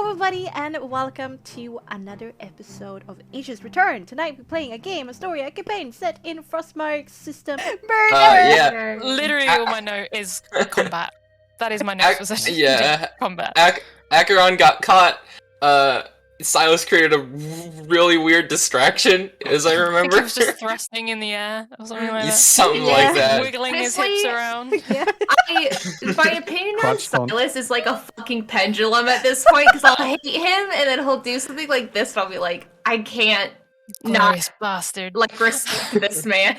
everybody, and welcome to another episode of Asia's Return. Tonight we're playing a game, a story, a campaign set in Frostmark system. Murder! Yeah. Literally all my note is combat. That is my note for session. Yeah. Combat. Acheron got caught. Silas created a really weird distraction, as I remember. I think he was just thrusting in the air or something like that. Something like that. Wiggling his hips around. Yeah. My opinion on Silas is like a fucking pendulum at this point, because I'll hate him and then he'll do something like this and I'll be like, I can't Glorious bastard. like respect this man.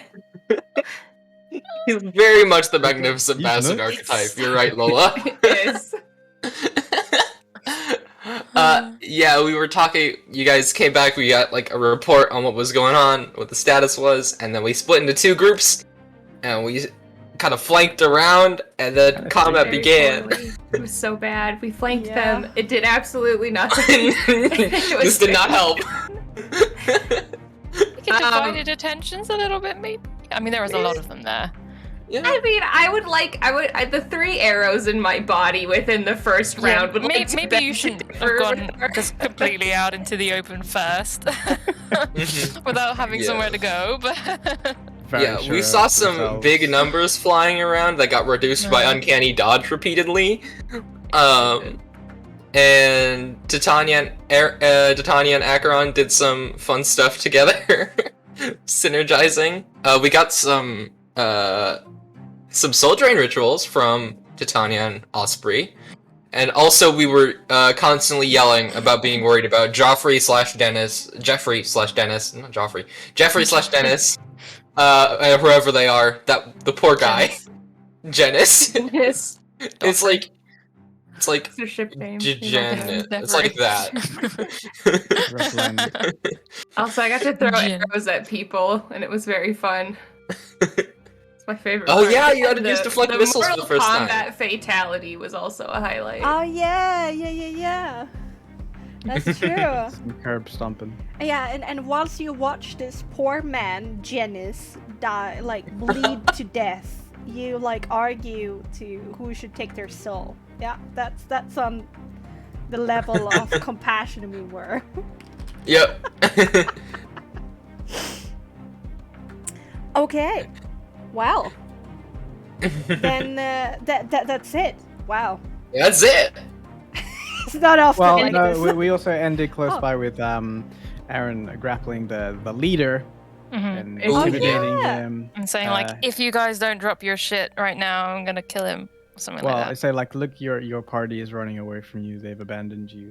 He's very much the magnificent bastard archetype. You're right, Lola. It is. Yeah, we were talking, you guys came back, we got like a report on what was going on, what the status was, and then we split into two groups, and we kind of flanked around, and then combat began. It was so bad. We flanked them. It did absolutely nothing. This did not help. We could divided attentions a little bit, maybe. I mean, there was a lot of them there. Yeah. I mean, the 3 arrows in my body within the first round would like to maybe you shouldn't have gone just completely out into the open first without having somewhere to go. But we saw some big numbers flying around that got reduced by uncanny dodge repeatedly. And Titania and Acheron did some fun stuff together, synergizing. We got some soul drain rituals from Titania and Osprey, and also we were constantly yelling about being worried about Jeffrey slash Dennis, and whoever they are, that the poor guy, Janice. Yes. It's like It's their ship name. It's like that. Also, I got to throw arrows at people, and it was very fun. It's my favorite. Oh part. yeah, you had to use deflect missiles for the first time. The combat fatality was also a highlight. Oh yeah. That's true. Some curb stomping. Yeah, and whilst you watch this poor man, Janice, die, bleed to death, you argue to who should take their soul. Yeah, that's on the level of compassion we were. Yep. Okay. Well. Then that's it. Wow. That's it. It's not often. Well, like no, this. we also ended close by with Aaron grappling the leader and intimidating him. And saying if you guys don't drop your shit right now, I'm gonna kill him. Something like that. I say look, your party is running away from you. They've abandoned you.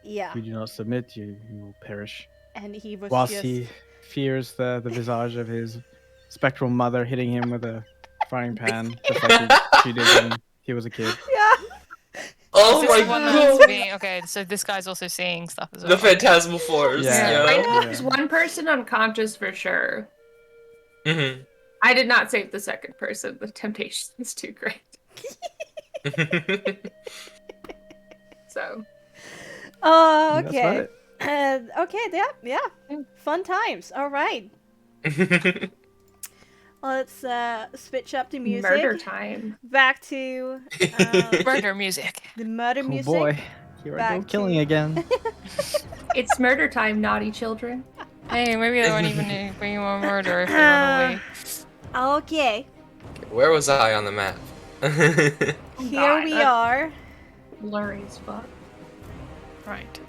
Yeah. If you do not submit, you will perish. And he was Whilst he fears the visage of his spectral mother hitting him with a frying pan, just like she did when he was a kid. Yeah. Oh my god. Okay, so this guy's also seeing stuff as well. The Phantasmal Force. Yeah. Right now, there's one person unconscious for sure. Mm-hmm. I did not save the second person. The temptation is too great. So. Oh, okay. Okay, yeah. Fun times. All right. Let's switch up the music. Murder time. Back to murder music. The murder music. Oh boy, here I go killing again. It's murder time, naughty children. Hey, maybe they won't even bring you more murder if they run away. Okay. Where was I on the map? Here we are. Blurry as fuck. Right.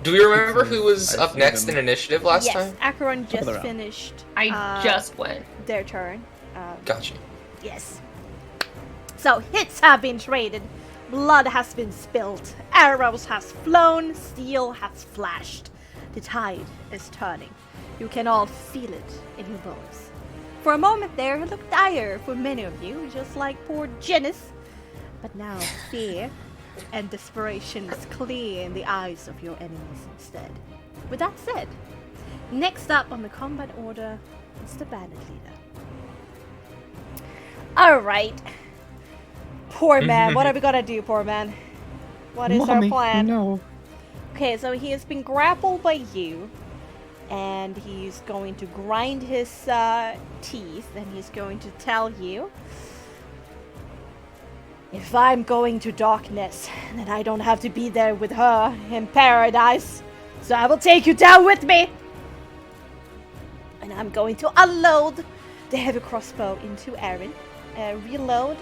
Do we remember who was up next in initiative last time? Yes, Acheron just finished. I just went. Their turn. Gotcha. Yes. So hits have been traded, blood has been spilled, arrows has flown, steel has flashed. The tide is turning. You can all feel it in your bones. For a moment there, it looked dire for many of you, just like poor Janice. But now fear and desperation is clear in the eyes of your enemies instead. With that said, next up on the combat order is the bandit leader. Alright. Poor man, what are we gonna do, poor man? What is our plan? No. Okay, so he has been grappled by you, and he's going to grind his teeth, and he's going to tell you If I'm going to darkness, then I don't have to be there with her in paradise. So I will take you down with me. And I'm going to unload the heavy crossbow into Aaron. Reload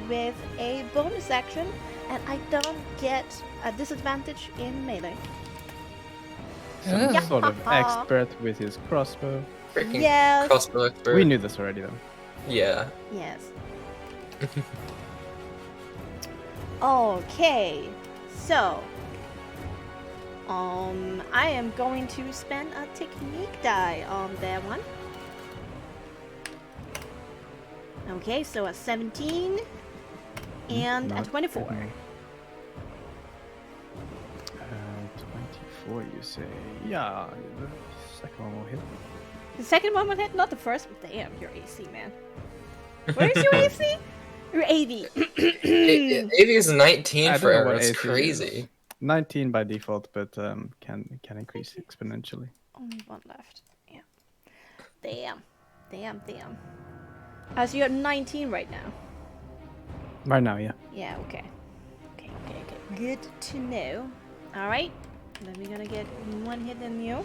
with a bonus action. And I don't get a disadvantage in melee. Some Ooh. sort of expert with his crossbow. Freaking Yes. crossbow expert. We knew this already, though. Yeah. Yes. Okay. So, I am going to spend a technique die on that one. Okay, so a 17 and a Not 24. good. 24, you say? Yeah, the second one will hit. The second one will hit, not the first. Damn, your AC, man. Where is your AC? Your 80. AV is 19 I for don't know arrow. what It's AC is. crazy. 19 by default, but can increase exponentially. Only one left. Yeah. Damn. So you're 19 right now. Right now, yeah. Yeah, okay. Okay. Good to know. Alright. Then we're gonna get one hit on you.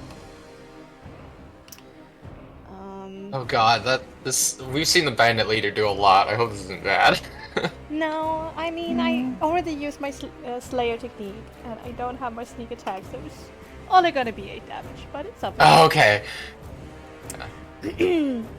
Oh god, we've seen the bandit leader do a lot. I hope this isn't bad. No, I mean, I already used my Slayer technique, and I don't have my sneak attack, so it's only gonna be 8 damage, but it's up. Oh, okay.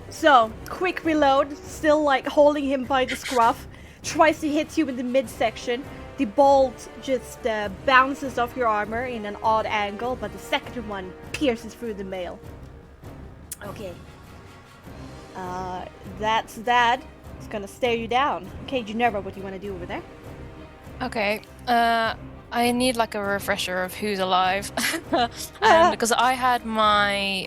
So, quick reload, still like holding him by the scruff, tries to hit you in the midsection. The bolt just bounces off your armor in an odd angle, but the second one pierces through the mail. Okay. That's that. It's gonna stare you down. Okay, Ginevra, what do you want to do over there? Okay. I need like a refresher of who's alive, because I had my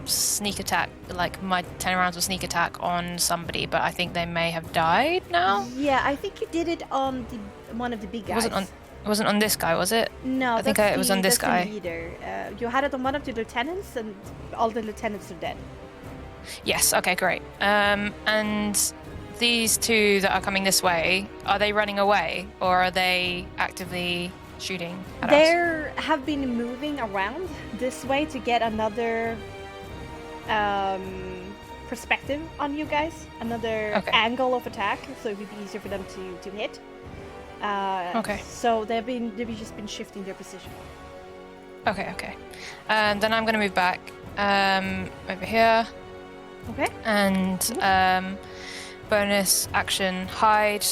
sneak attack, like my 10 rounds of sneak attack on somebody, but I think they may have died now. Yeah, I think you did it on one of the big guys. It wasn't on this guy, was it? No, I think that's it was on this that's guy. the leader. You had it on one of the lieutenants, and all the lieutenants are dead. Yes. Okay. Great. And these two that are coming this way, are they running away or are they actively shooting at us? They have been moving around this way to get another perspective on you guys, another angle of attack, so it would be easier for them to hit. Okay. So they've just been shifting their position. Okay. Then I'm gonna move back over here. Okay. And bonus action hide.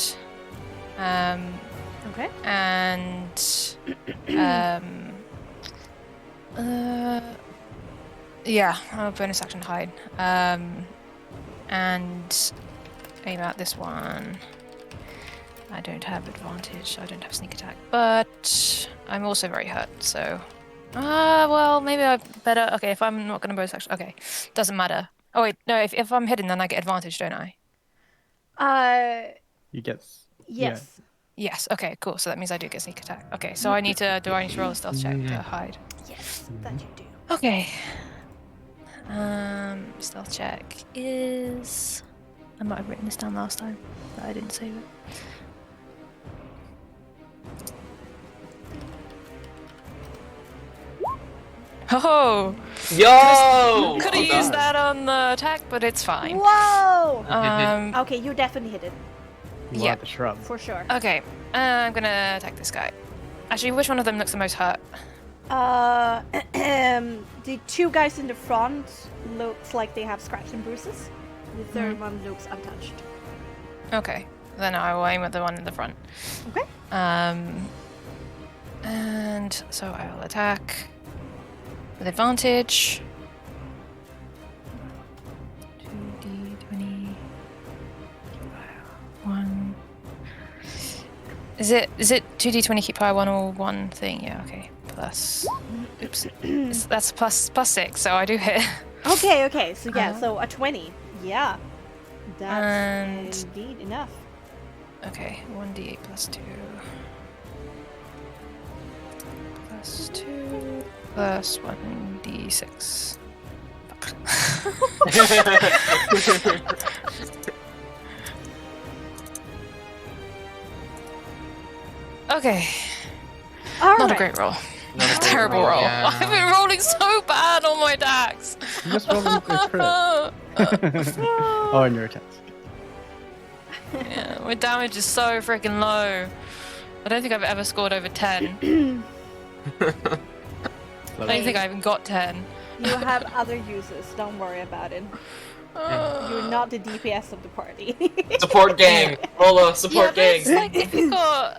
Okay. And yeah, bonus action hide. And aim at this one. I don't have advantage. I don't have sneak attack, but I'm also very hurt. So, well, maybe I better. Okay, if I'm not gonna bonus action, okay, doesn't matter. Oh wait, no. If I'm hidden, then I get advantage, don't I? You get. Yes. Yes. Okay. Cool. So that means I do get sneak attack. Okay. So I need to. Do I need to roll a stealth check to hide? Yes, that you do. Okay. Stealth check is. I might have written this down last time, but I didn't save it. Oh! Yo! Could have used that on the attack, but it's fine. Whoa! Um. Okay, you definitely hit it You Yeah. are the shrub. for sure. Okay. I'm gonna attack this guy. Actually, which one of them looks the most hurt? The two guys in the front looks like they have scratches and bruises. The third one looks untouched. Okay. Then I will aim at the one in the front. Okay. And so I will attack with advantage. 2d20. 1. Is it 2d20 keep fire 1 or 1 thing? Yeah, okay. Plus. Oops. That's plus 6, so I do hit. Okay. So yeah, so a 20. Yeah. That's And- indeed enough. Okay, 1d8 plus 2. Plus 2. Plus 1d6. Fuck. Okay. All Not a right. great roll. Not a great Terrible roll. yeah. I've been rolling so bad on my attacks. You just rolled a crit. Oh, and your attacks. Yeah, my damage is so freaking low. I don't think I've ever scored over 10. I don't think I even got 10. You have other uses. Don't worry about it. You're not the DPS of the party. Support gang. Roll a support gang. It's like if you got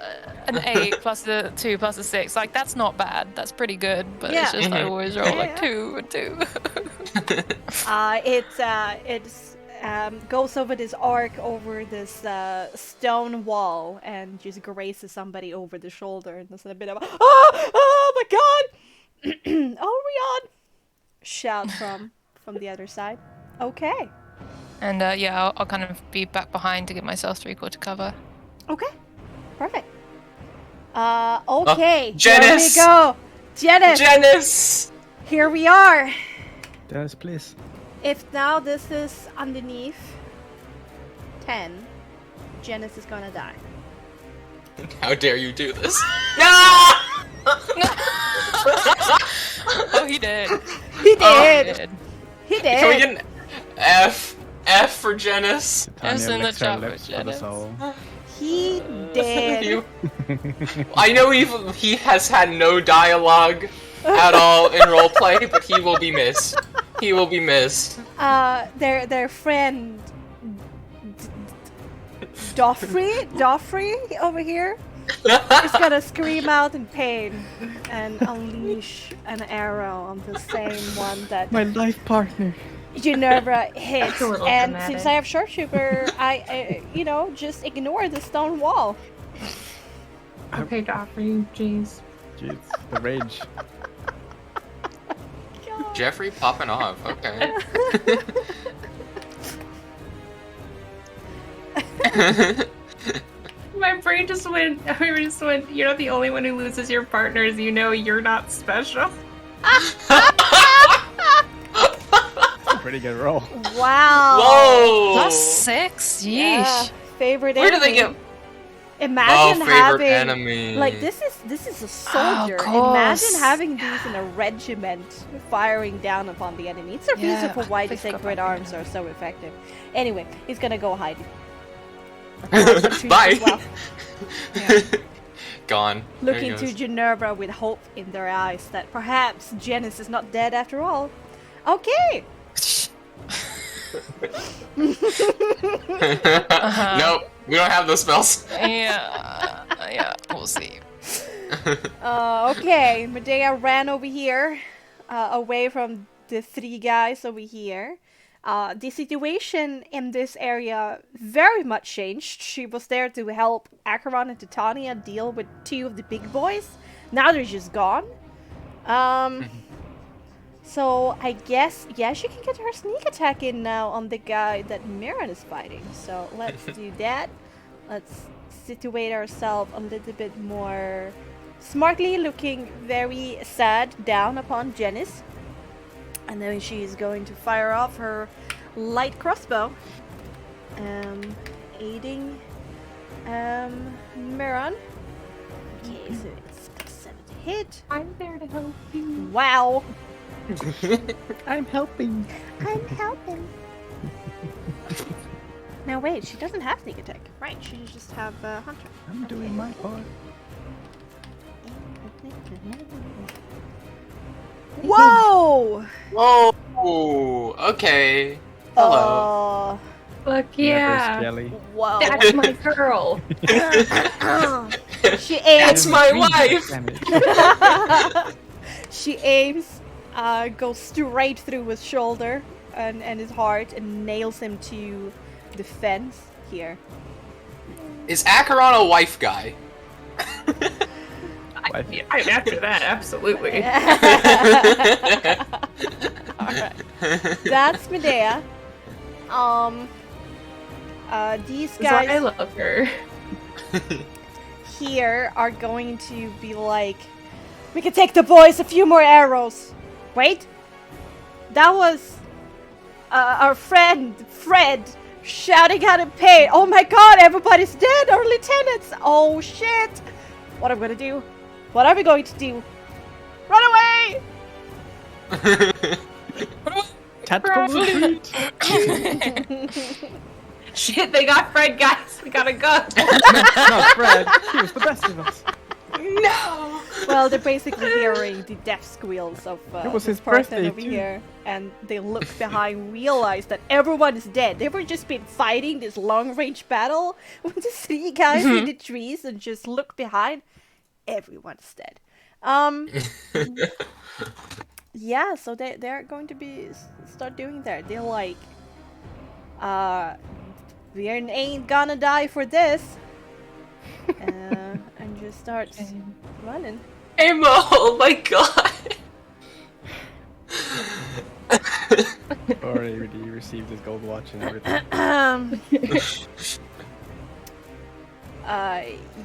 an 8 plus the 2 plus the 6, like that's not bad. That's pretty good. But Yeah. it's just I Mhm. always roll like Yeah. 2 and 2. It goes over this arc over this stone wall and just grazes somebody over the shoulder, and there's a bit of oh my god, oh Rion, shout from the other side. Okay, And yeah, I'll kind of be back behind to give myself 3/4 cover. okay, perfect. Okay, Janice! here we go, Janice. Janice! Here we are. Dennis, please. If now this is underneath 10, Janice is gonna die. How dare you do this? No! Oh, he did. He Oh, did. He did. Can we get an F? F for Janice? Yes, in the licks her chat lips for for the Janice. soul. He did. You. I know he has had no dialogue at all in roleplay, but he will be missed. He will be missed. Their friend Doffrey over here is gonna scream out in pain and unleash an arrow on the same one that My life partner. Ginevra hits. That's a little And dramatic. since I have sharpshooter, I just ignore the stone wall. Okay, Joffrey, jeez. Jeez, the rage. Jeffrey popping off. Okay. My brain just went, you're not the only one who loses your partners, you know you're not special. Pretty good roll. Wow. Whoa! Plus 6? Yeesh. Yeah, favorite Where do enemy. they get? Imagine favorite having enemy. like this is a soldier. course. Imagine having these in a regiment firing down upon the enemy. It's a reason Yeah, for why I the forgot sacred about arms that. are so effective. Anyway, he's gonna go hide. Bye. As well. Gone. Look There he into goes. Ginevra with hope in their eyes that perhaps Janice is not dead after all. Okay. Nope, we don't have those spells. Yeah, we'll see. Okay, Medea ran over here, away from the three guys over here. The situation in this area very much changed. She was there to help Acheron and Titania deal with two of the big boys. Now they're just gone. So I guess, yeah, she can get her sneak attack in now on the guy that Meulen is fighting. So let's do that. Let's situate ourselves a little bit more smartly, looking very sad down upon Janice. And then she is going to fire off her light crossbow, aiding Meulen. Okay, so it's +7 to hit. I'm there to help you. Wow. I'm helping. I'm helping. Now wait, she doesn't have sneak attack. Right, she just have hunter. I'm doing my part. Whoa! Whoa. Okay. Hello. Fuck Never yeah. jelly. Whoa. That's my girl. She aims. That's my wife. Damage. She aims, goes straight through his shoulder and his heart and nails him to the fence here. Is Acheron a wife guy? After that, absolutely. Alright. That's Medea. These That's why I guys love her. here are going to be like, we can take the boys a few more arrows. Wait, that was our friend Fred shouting out in pain. Oh my god, everybody's dead, our lieutenants. Oh shit. what I'm gonna do. What are we going to do? Run away! Tactical retreat. Shit, they got Fred, guys. We gotta go. Not Fred. He was the best of us. No. Well, they're basically hearing the death squeals of It was this his person birthday, over too. here, and they look behind, realize that everyone is dead. They've just been fighting this long-range battle with the 3 guys in the trees, and just look behind. Everyone's dead. Yeah, so they're going to start doing that. They're like, we ain't gonna die for this. And just starts running. Amo, oh my god. Already received his gold watch and everything.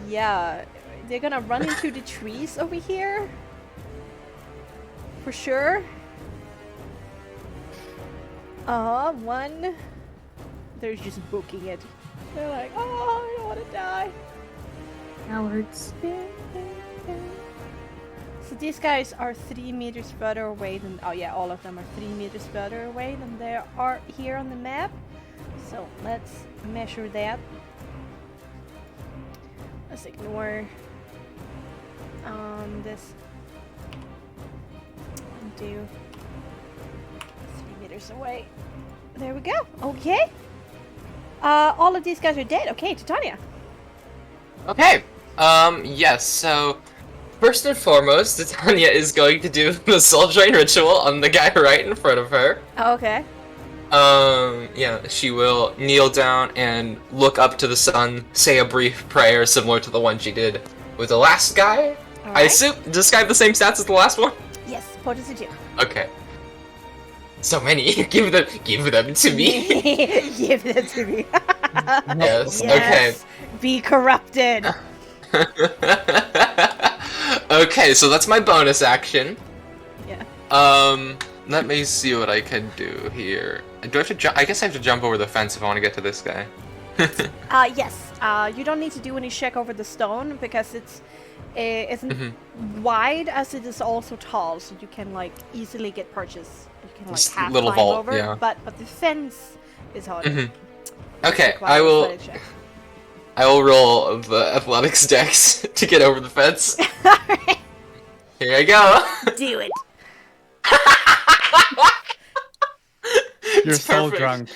Yeah, they're gonna run into the trees over here. For sure. One. They're just booking it. They're like, oh, I don't want to die. Cowards. So these guys are 3 meters further away than. Oh yeah, all of them are 3 meters further away than they are here on the map. So let's measure that. Let's ignore this. And do 3 meters away. There we go. Okay. All of these guys are dead. Okay, Titania. Okay. Yes, so first and foremost, Titania is going to do the soul drain ritual on the guy right in front of her. Okay. Yeah, she will kneel down and look up to the sun, say a brief prayer similar to the one she did with the last guy. I Alright. assume describe the same stats as the last one? Yes, Portis do. Okay. So many. Give them to me. Give them to me. Yes. Yes. Be corrupted. Okay, so that's my bonus action. Yeah. Let me see what I can do here. Do I have to jump? I guess I have to jump over the fence if I want to get to this guy. Yes. You don't need to do any check over the stone because it's isn't wide as it is also tall, so you can like easily get purchase. You can like Just half little climb vault, over, yeah. but the fence is harder. Okay, Requires I will. athletic check. I will roll the athletics dex to get over the fence. Alright, Here I go. do it. You're It's so perfect. drunk.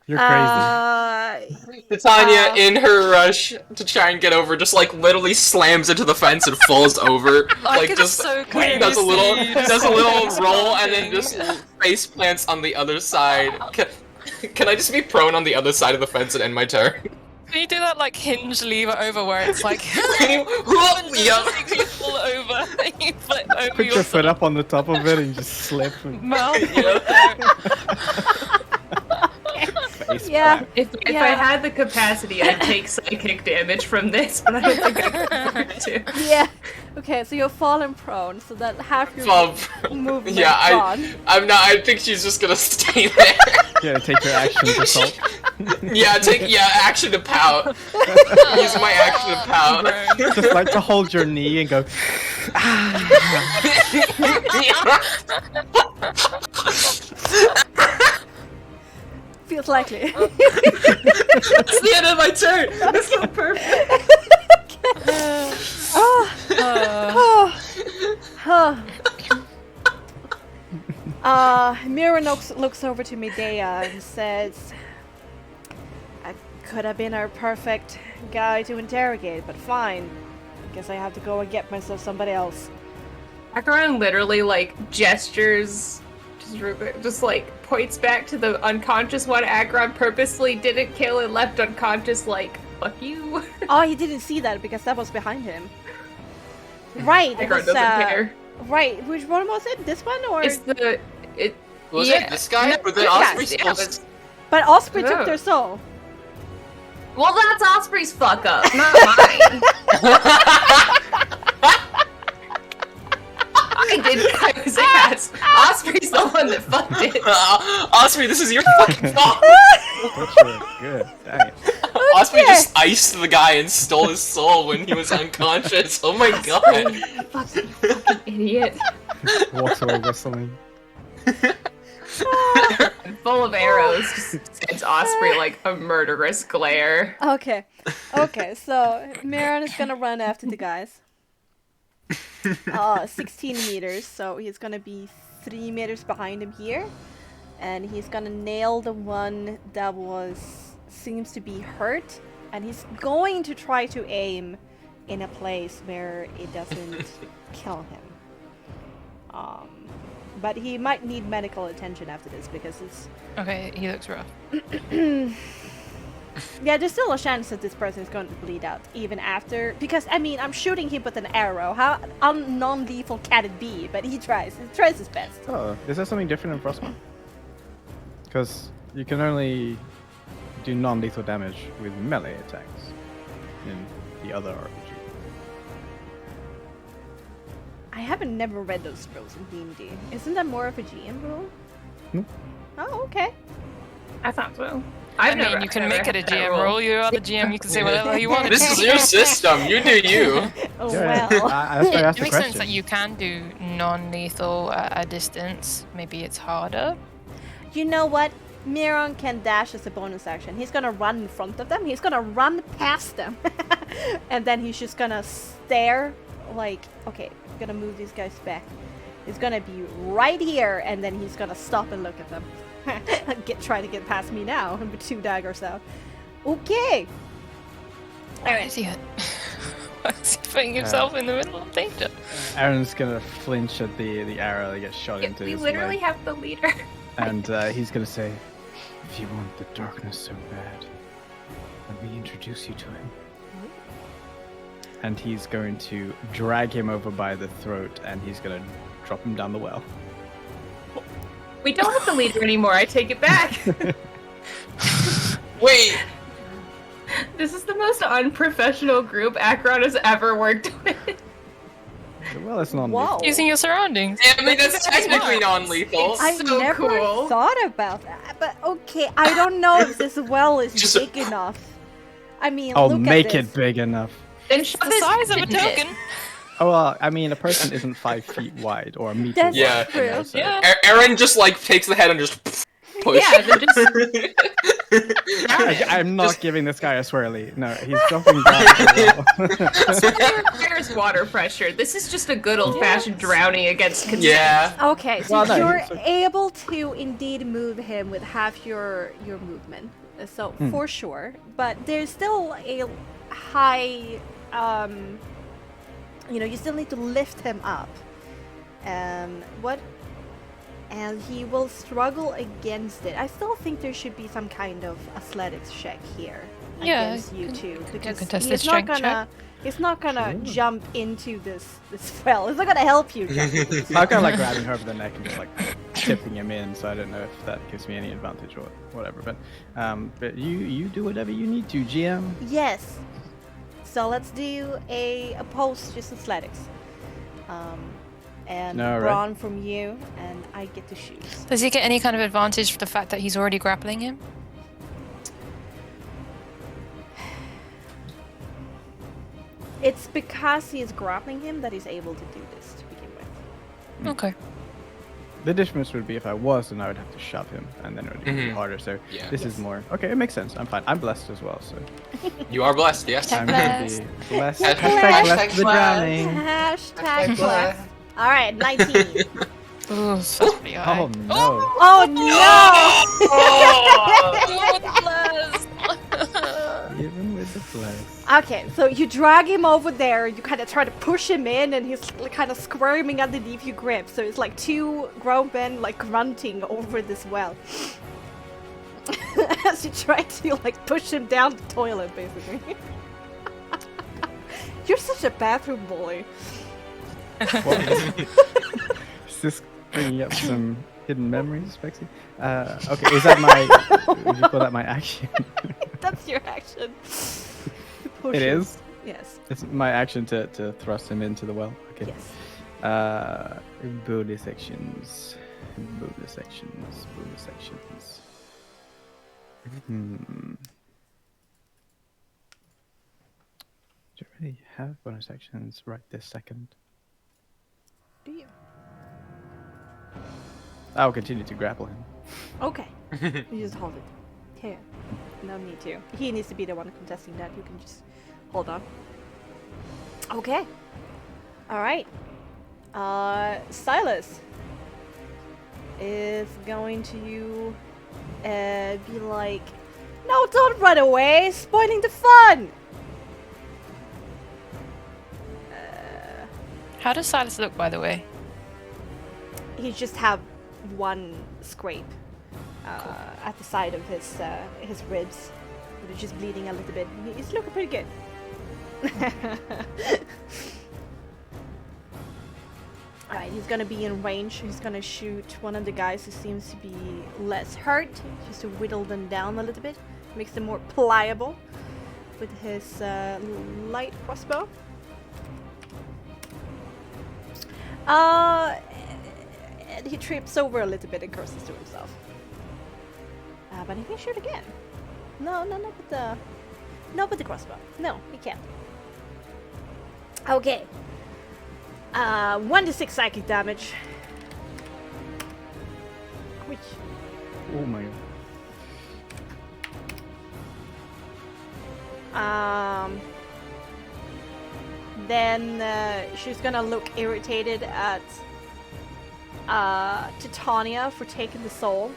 You're crazy. Titania, in her rush to try and get over, just like literally slams into the fence and falls over. Like can just so clearly does a little see does a little this roll and then happening. just face plants on the other side. Can I just be prone on the other side of the fence and end my turn? Can you do that like hinge lever over where it's like Yep. you fall over and you flip over Put your foot up on the top of it and just slip and mouth? face Yeah. plant. If I had the capacity, I'd take psychic damage from this, but I don't think I can afford to. Yeah. Okay, so you're fallen prone, so that half your Well, movement yeah, gone. I'm not. I think she's just gonna stay there. Yeah, take your action to sulk. Action to pout. Use my action to pout. Just like to hold your knee and go. Feels likely. That's the end of my turn. That's so perfect. Mira looks over to Medea and says, I could have been our perfect guy to interrogate, but fine. I guess I have to go and get myself somebody else. Patron literally like gestures, just like points back to the unconscious one Agron purposely didn't kill and left unconscious, like, fuck you. Oh, he didn't see that because that was behind him. Right. it Agron was, doesn't care. Right. Which one was it? This one or? It's the Was Yeah. it this guy? No, But then yeah, Osprey yeah, still. But Osprey took Oh. their soul. well, that's Osprey's fuck up, not mine. I did what I was asked. Osprey's the one that fucked it. Osprey, this is your fucking fault. That's really good. Dang. Osprey just iced the guy and stole his soul when he was unconscious. Oh my god. Fucking idiot. Walks away whistling. Full of arrows, just sends Osprey like a murderous glare. Okay. Okay, so Miran is gonna run after the guys. 16 meters, so he's gonna be 3 meters behind him here. And he's gonna nail the one that seems to be hurt. And he's going to try to aim in a place where it doesn't kill him. But he might need medical attention after this because it's... Okay, he looks rough. Yeah, there's still a chance that this person is going to bleed out even after... Because, I mean, I'm shooting him with an arrow. How non-lethal can it be? But he tries. He tries his best. Oh, is there something different in Frostmark? Because you can only do non-lethal damage with melee attacks in the other RPG. I haven't never read those rules in D&D. Isn't that more of a GM rule? No. Oh, okay. I thought so. I mean, you can make it a GM rule. You are the GM. You can say whatever you want. This is your system. You do you. Oh, Yeah, well. that's why I asked It the makes sense question. that you can do non-lethal at a distance. Maybe it's harder. You know what? Miran can dash as a bonus action. He's gonna run in front of them. He's gonna run past them. And then he's just gonna stare like, okay, I'm gonna move these guys back. He's gonna be right here, and then he's gonna stop and look at them. Try to get past me now with 2 daggers out. Okay. Where is he at? Why is he putting himself in the middle of danger? Aaron's gonna flinch at the arrow that gets shot into We his literally leg. have the leader. And he's gonna say, if you want the darkness so bad, let me introduce you to him. And he's going to drag him over by the throat, and he's gonna drop him down the well. We don't have the leader anymore. I take it back. Wait. This is the most unprofessional group Akron has ever worked with. Well, it's not. Whoa. Using your surroundings. I mean, that's technically non-lethal. It's I've so never cool. thought about that, but okay, I don't know if this well is Just- big enough. I mean, I'll look make at this. it big enough. Then It's the size of a token. Oh well, I mean, a person isn't 5 feet wide or a meter That's wide. Yeah. you know, true. so- Yeah. Aaron just like takes the head and just push. Yeah, then just I'm not giving this guy a swirly. No, he's jumping down the well. it requires water pressure. This is just a good old-fashioned drowning against consent. Yeah. Okay, so Well, no, you're it's able to indeed move him with half your movement, so for sure. But there's still a high, you still need to lift him up. And he will struggle against it. I still think there should be some kind of athletics check here Yeah, against you two, because contested he's not strength gonna. He's not gonna jump into this well. It's not gonna help you. Jump into this. I'm kind of like grabbing her over the neck and just like tipping him in. So I don't know if that gives me any advantage or whatever. But you do whatever you need to, GM. Yes. So let's do a opposed just athletics. And All right. brawn from you, and I get to shoot. Does he get any kind of advantage for the fact that he's already grappling him? It's because he is grappling him that he's able to do this to begin with. Okay. The difference would be if I was, then I would have to shove him, and then it would be Mhm. harder. So Yeah. this is more okay. It makes sense. I'm fine. I'm blessed as well. So You are blessed, yes. I'm Blessed. gonna be blessed. Hashtag Hashtag blessed the blessed. drowning. Hashtag Hashtag blessed. All right, 19. Ooh, that's pretty high. Oh no! Oh no! Even with the bless. Okay, so you drag him over there. You kind of try to push him in, and he's kind of squirming underneath your grip. So it's like 2 grown men like grunting over this well. As you try to like push him down the toilet, basically. You're such a bathroom boy. Is this bringing up some hidden memories, Bexxy? Okay, is that my? Would you call that my action? That's your action. Push It him. is. Yes. It's my action to thrust him into the well. Okay. Yes. Bonus actions. Bonus actions. Bonus actions. really have bonus actions right this second. Do you? I'll continue to grapple him. Okay. You just hold it. Here. No need to. He needs to be the one contesting that. You can just hold on. Okay. Alright. Silas is going to be like, no, don't run away! Spoiling the fun! How does Silas look, by the way? He just have one scrape at the side of his ribs. But it's just bleeding a little bit. He's looking pretty good. Alright, he's gonna be in range. He's gonna shoot one of the guys who seems to be less hurt, just to whittle them down a little bit. Makes them more pliable with his light crossbow. And he trips over a little bit and curses to himself. But he can shoot again. No, with the crossbow. No, he can't. Okay. 1d6 psychic damage. Which Oh my god. Then she's gonna look irritated at Titania for taking the soul.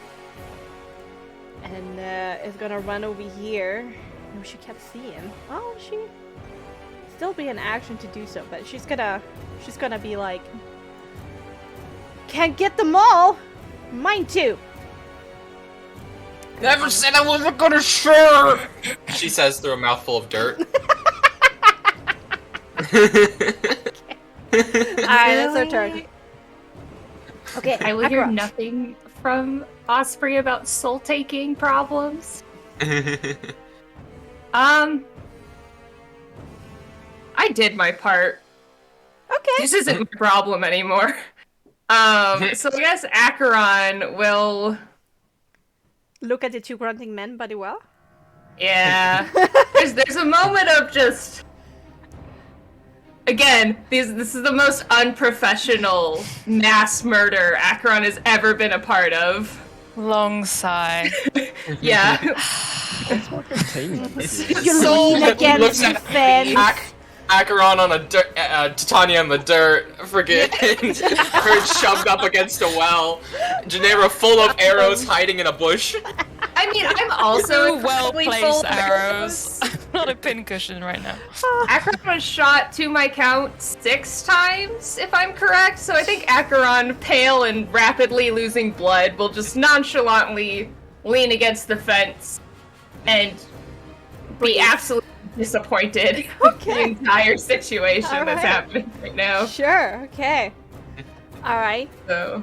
And is gonna run over here. No, she can't see him. Oh, she still be an action to do so, but she's gonna be like, can't get them all. Mine too. Never said I wasn't gonna share! She says through a mouthful of dirt. Alright, that's her turn. Okay, I will hear Akra. nothing from Osprey about soul-taking problems. I did my part. Okay. This isn't my problem anymore. So I guess Acheron will... Look at the two grunting men, buddy. Well. Yeah. there's a moment of just... Again, this is the most unprofessional mass murder Acheron has ever been a part of. Long sigh. Yeah. It's more containment. You lean against the fence. Acheron on a dirt, Titania in the dirt, friggin' her shoved up against a well, Janera full of arrows hiding in a bush. I mean, I'm also Two incredibly full well-placed of arrows. Not a pincushion right now. Acheron was shot, to my count, 6 times, if I'm correct. So I think Acheron, pale and rapidly losing blood, will just nonchalantly lean against the fence and be absolutely disappointed with the entire situation All that's right. happening right now. Sure. Okay. All right. So,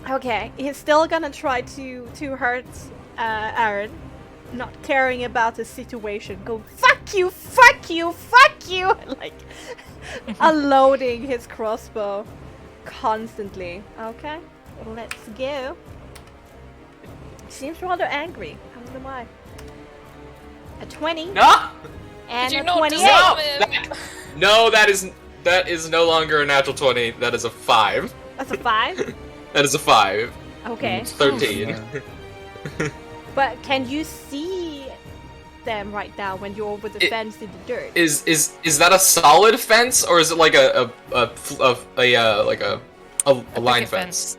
Okay. He's still gonna try to hurt Aaron, not caring about the situation. Go fuck you, fuck you, fuck you, like unloading his crossbow constantly. Okay. Let's go. Seems rather angry. I don't know why. A 20 No! and Did you a not 28. deserve No, that is no longer a natural 20. That is a 5. That's a 5. That is a 5. Okay. It's 13. But can you see them right now when you're over the fence in the dirt? Is that a solid fence or is it like a line Picket fence?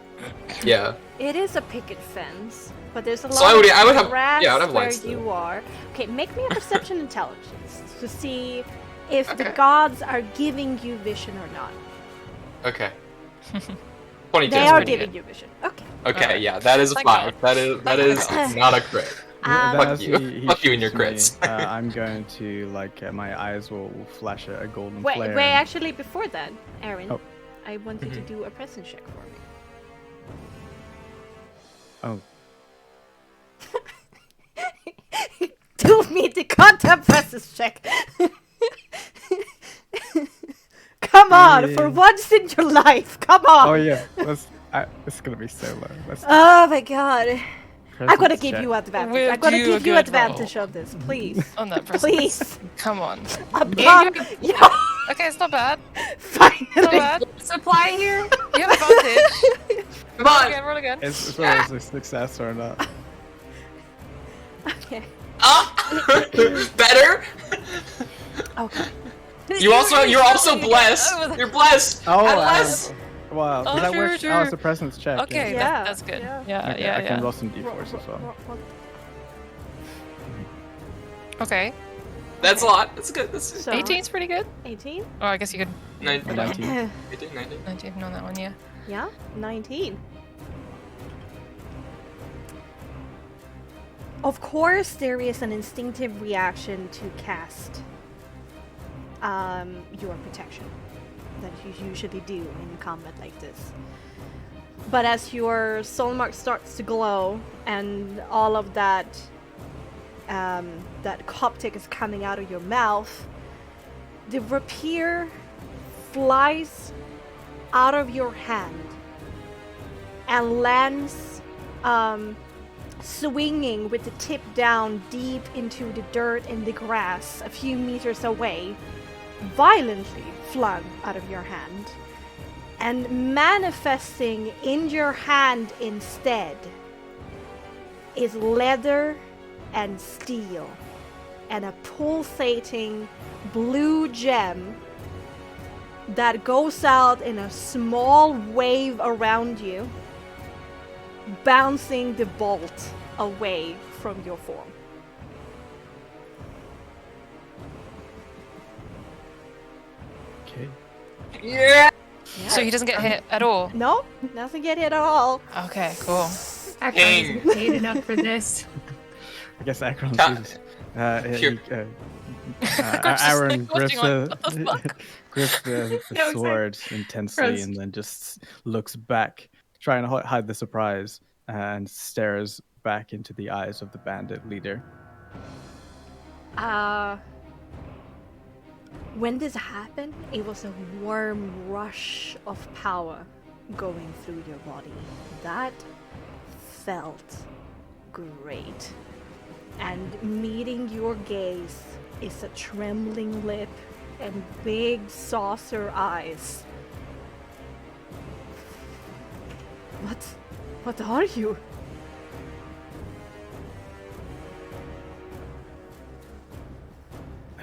Yeah. It is a picket fence, but there's a lot So I would of have grass yeah, I would have where lines you still. are. Okay, make me a perception intelligence to see if the Okay. gods are giving you vision or not. Okay. 22. They are giving you vision. Okay. Okay, Alright. yeah, that is a Thank 5. God. That is not a crit. Then as you. he Fuck you and your shoots crits. me, I'm going to, like, my eyes will flash a golden Wait, flare. wait. and- Actually, before that, Aaron, Oh. I want you to do a presence check for me. Oh, Do me the content presence check. Come on, for Yeah. once in your life. Come on. oh yeah. It's gonna be so low. Oh my god. I'm gonna Presence give check. you advantage. We'll I'm gonna do a give you good advantage roll. on this, please. On that presence. Please. Come on. Yeah. Okay, it's not bad. Finally. It's not bad. Supply here. You have advantage. Come on! Roll again. It's whether it's a success or not. Okay. Ah! Better? Okay. You're also blessed! You're blessed! Oh, I'm blessed! wow. Does Oh, that work? true, Oh, it's true. a presence check. Okay, Yeah. that's good. Yeah. Yeah, Okay, yeah, I can yeah. roll some d4s as well. Okay. That's a lot. That's good. That's So, 18's pretty good. 18? Oh, I guess you could 19. 19. 19. 19 on that one, yeah. Yeah, 19. Of course, there is an instinctive reaction to cast your protection that you usually do in combat like this. But as your soul mark starts to glow and all of that that coptic is coming out of your mouth, the rapier flies out of your hand and lands swinging with the tip down deep into the dirt and the grass a few meters away, violently flung out of your hand. And manifesting in your hand instead is leather and steel and a pulsating blue gem that goes out in a small wave around you, bouncing the bolt away from your form. Okay. Yeah! So he doesn't get hit at all? No, doesn't get hit at all. Okay, cool. Akron isn't paid enough for this. I guess Akron Ca- sees. Sure. Aaron like, watching grips the No, sword intensely Gross. and then just looks back, trying to hide the surprise, and stares back into the eyes of the bandit leader. When this happened, it was a warm rush of power going through your body. That felt great. And meeting your gaze is a trembling lip and big saucer eyes. What are you?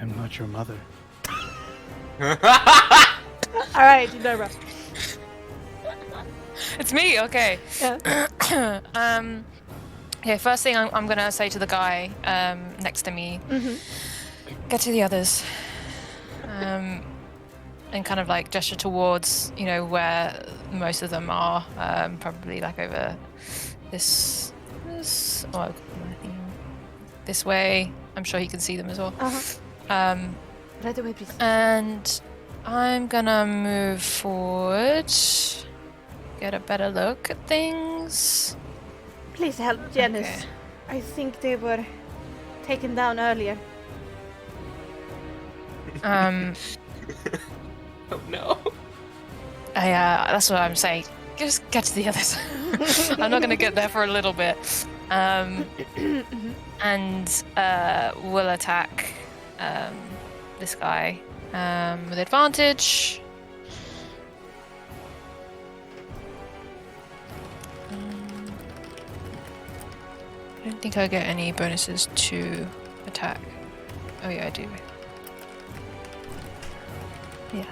I'm not your mother. Alright, Nora. It's me, okay. Yeah. Okay, first thing I'm gonna say to the guy next to me, Mm-hmm. get to the others. And kind of like gesture towards, where most of them are. Probably like over this this way. I'm sure he can see them as well. Uh-huh. Right away, please. And I'm gonna move forward, get a better look at things. Please help Janice. Okay. I think they were taken down earlier. Oh no. That's what I'm saying. Just get to the others. I'm not gonna get there for a little bit. And we'll attack this guy with advantage. I don't think I get any bonuses to attack. Oh yeah, I do. Yeah.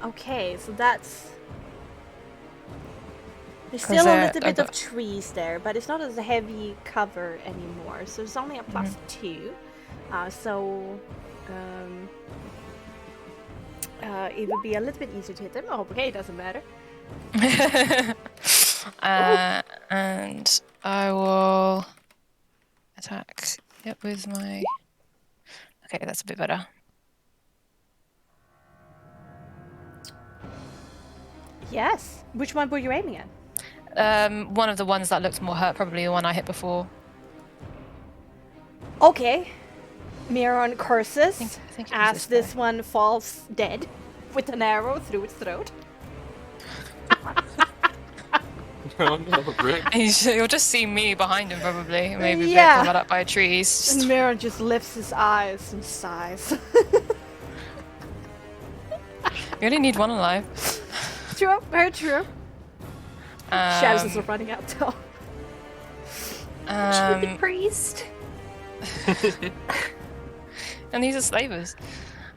Okay, so that's... There's 'Cause, still a little bit I've of trees there, but it's not as a heavy cover anymore, so it's only a +2. It would be a little bit easier to hit them. Oh, okay, it doesn't matter. And I will attack. Yep, with my. Okay, that's a bit better. Yes. Which one were you aiming at? One of the ones that looked more hurt, probably the one I hit before. Okay. Miron curses I think it was as this this one falls dead with an arrow through its throat. no, Rick. And you'll just see me behind him probably, maybe a bit Yeah. covered up by trees. And Miron just lifts his eyes and sighs. You only need one alive. True, very true. Shadows is Um, running out though. um, Priest. and these are slavers.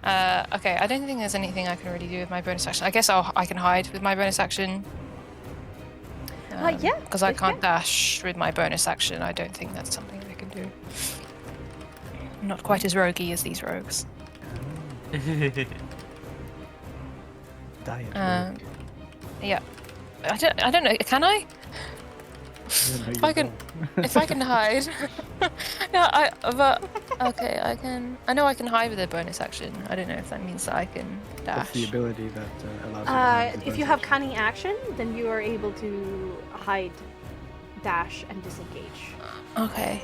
Okay, I don't think there's anything I can really do with my bonus action. I guess I can hide with my bonus action. Yeah, Because I you can't can. dash with my bonus action. I don't think that's something I can do. I'm not quite as roguey as these rogues. Diet. Um, yeah. I don't know. Can I? If I can, if I can hide. No, but okay, I can. I know I can hide with a bonus action. I don't know if that means that I can dash. What's the ability that allows you to hide with If you bonus have action? cunning action, then you are able to hide, dash, and disengage. Okay.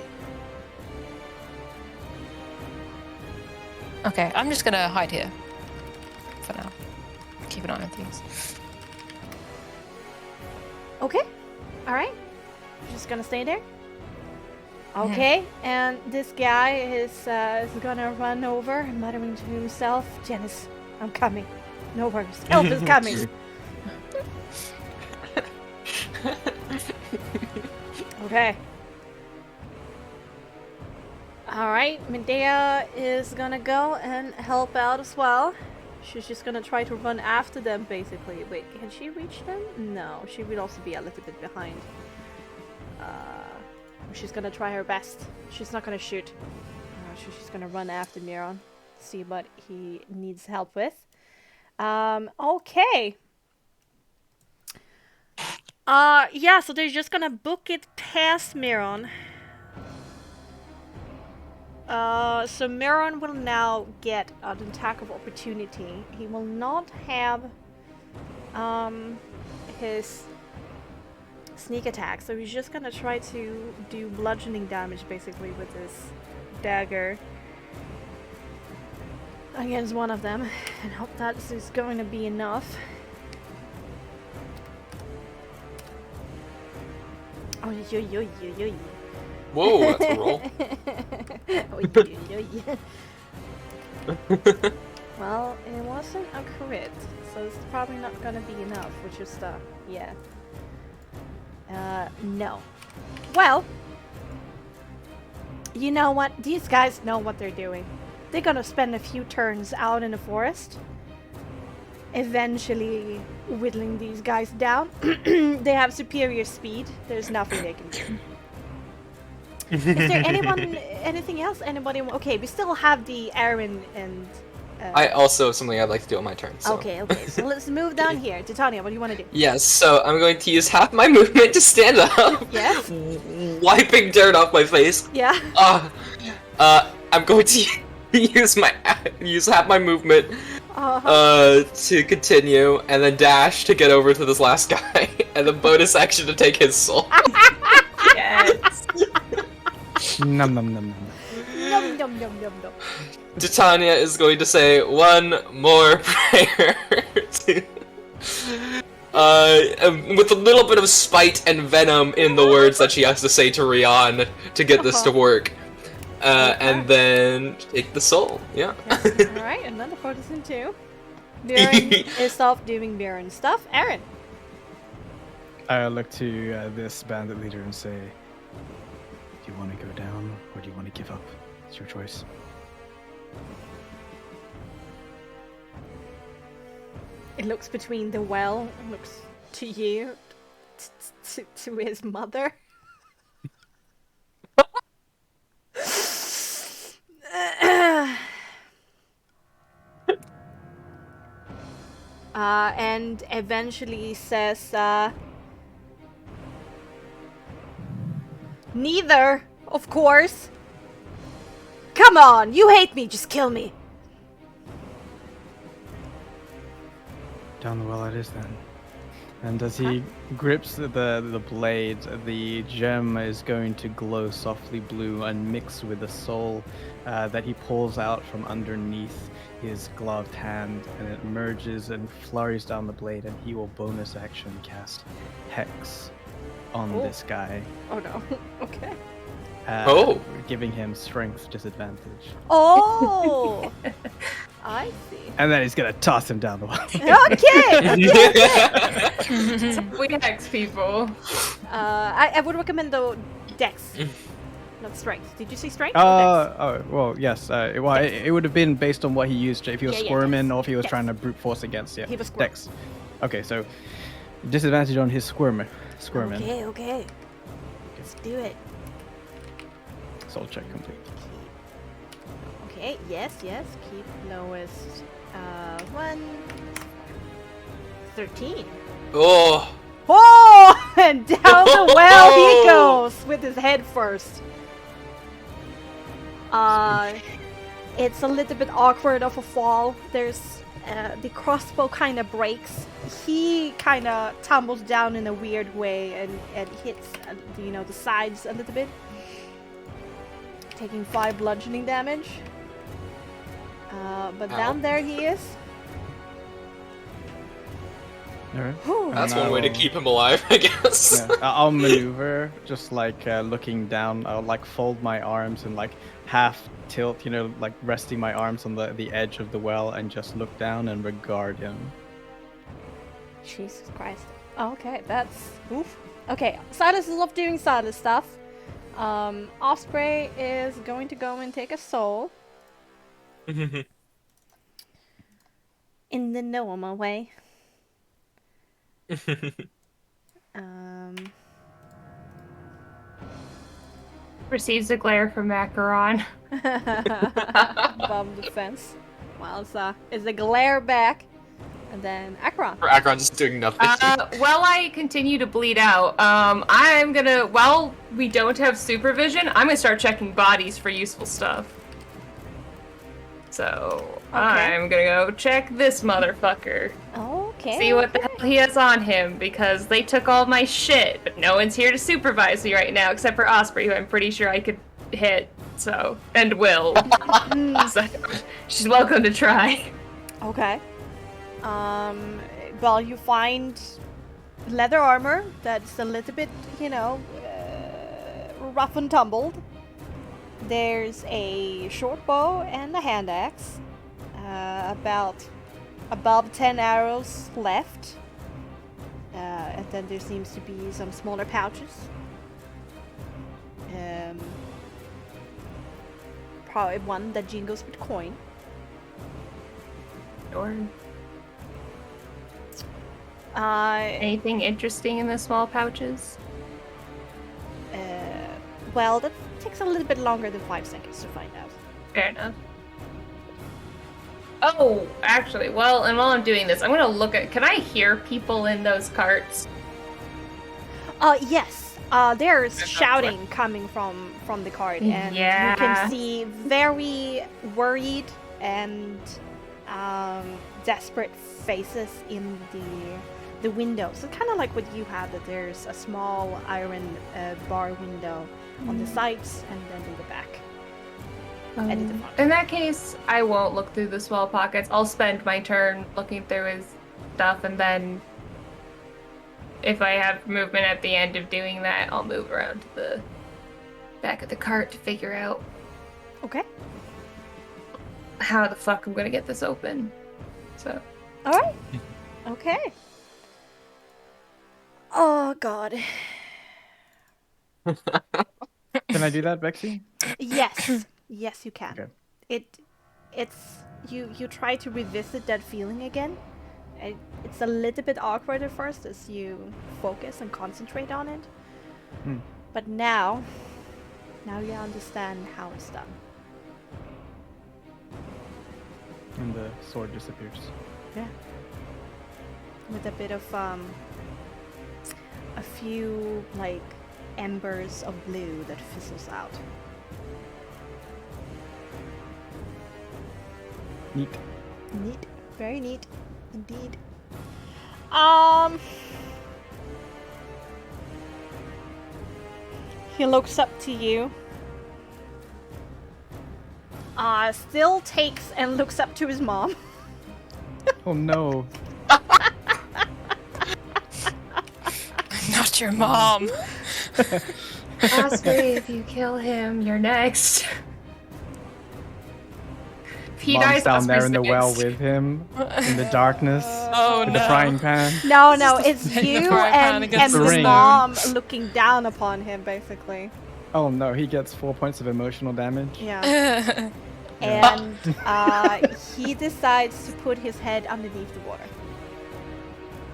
Okay, I'm just gonna hide here for now. Keep an eye on things. Okay. All right. Just gonna stay there. Okay. And this guy is gonna run over, muttering to himself, "Janice, I'm coming. No worries. Help is coming." Okay. Alright, Medea is gonna go and help out as well. She's just gonna try to run after them, basically. Wait, can she reach them? No, she would also be a little bit behind. She's gonna try her best. She's not gonna shoot. She's gonna run after Miron, see what he needs help with. Okay. Yeah, so they're just gonna book it past Miron. So Miron will now get an attack of opportunity. He will not have his sneak attack, so he's just gonna try to do bludgeoning damage basically with his dagger against one of them, and hope that is going to be enough. Oh, yo. Whoa, that's a roll. Well, it wasn't a crit, so it's probably not gonna be enough, which is yeah. No. Well, you know what? These guys know what they're doing. They're gonna spend a few turns out in the forest, eventually whittling these guys down. They have superior speed. There's nothing they can do. Is there anything else? Anybody? Okay, we still have the Aaron and. I also have something I'd like to do on my turn. So. Okay. So let's move down here. Titania, what do you want to do? Yes, so I'm going to use half my movement to stand up. Yes. Wiping dirt off my face. Yeah. I'm going to use half my movement to continue, and then dash to get over to this last guy, and the bonus action to take his soul. Yes. Num num num num. Nom. Titania is going to say one more prayer with a little bit of spite and venom in the words that she has to say to Rian to get this to work. And then take the soul, yeah. Alright, another partisan too. Baron is off doing Baron stuff. Aaron. I look to this bandit leader and say, "Do you want to go down or do you want to give up? It's your choice." It looks between the well and looks to you, to his mother. And eventually says, neither, of course. Come on, you hate me, just kill me. Down the well it is then. And as he grips the blade, the gem is going to glow softly blue and mix with the soul that he pulls out from underneath his gloved hand, and it merges and flurries down the blade, and he will bonus action cast Hex on this guy, Oh no. Okay. giving him strength disadvantage. Oh! I see. And then he's gonna toss him down the well. Okay! We hex people. I would recommend the Dex, not Strength. Did you say Strength? or Dex? Oh, well, yes. It would have been based on what he used, if he was Yeah, squirming Dex. or if he was Dex. trying to brute force against, He was squirm. Dex. Okay, so disadvantage on his squirming. Okay. Let's do it. Soul check complete. Okay, yes. Keep lowest. 13. Oh, Oh! And down the well he goes with his head first. It's a little bit awkward of a fall. There's the crossbow kind of breaks. He kind of tumbles down in a weird way and hits the sides a little bit, taking 5 bludgeoning damage. But down there he is. Alright. Whew. that's And one way to I'll- keep him alive, I guess. Yeah, I'll maneuver, just like looking down. I'll like fold my arms and like half tilt, like resting my arms on the edge of the well and just look down and regard him. Jesus Christ. Okay, that's oof. Okay, Silas is off doing Silas stuff. Osprey is going to go and take a soul in the normal way. Receives a glare from Macaron. Above the fence. Well, it's a glare back, and then Akron. For Akron just doing nothing. While I continue to bleed out, I'm gonna, while we don't have supervision, I'm gonna start checking bodies for useful stuff. So, I'm gonna go check this motherfucker. Okay. See what the hell he has on him, because they took all my shit, but no one's here to supervise me right now, except for Osprey, who I'm pretty sure I could hit, so, and will. So, she's welcome to try. Okay. Well, you find leather armor that's a little bit, rough and tumbled. There's a short bow and a hand axe. About above 10 arrows left. And then there seems to be some smaller pouches. Probably one that jingles with coin. Or Uh, anything interesting in the small pouches? well, that takes a little bit longer than 5 seconds to find out. Fair enough. Oh, actually, well, and while I'm doing this, I'm gonna look at. Can I hear people in those carts? Yes. There's shouting coming from the cart, and Yeah. you can see very worried and desperate faces in the windows. It's kind of like what you have, that there's a small iron bar window on the sides and then in the back. And in the front. In that case, I won't look through the small pockets. I'll spend my turn looking through his stuff, and then if I have movement at the end of doing that, I'll move around to the back of the cart to figure out Okay. how the fuck I'm gonna get this open. So, All right. Okay. Oh God. Can I do that, Bexxy? Yes. Yes, you can. Okay. It's you try to revisit that feeling again. It's a little bit awkward at first as you focus and concentrate on it. But now you understand how it's done. And the sword disappears. Yeah. With a bit of a few like embers of blue that fizzles out. Neat. Neat. Very neat indeed. He looks up to you. Still takes and looks up to his mom. Oh no. Not your mom. Osprey, if you kill him, you're next. If he Mom's dies, down there Osprey's in the well next. with him, in the darkness, Oh with no. the frying pan. No, it's the you frying pan and against the his ring. mom looking down upon him, basically. Oh no, he gets 4 points of emotional damage. Yeah. And he decides to put his head underneath the water.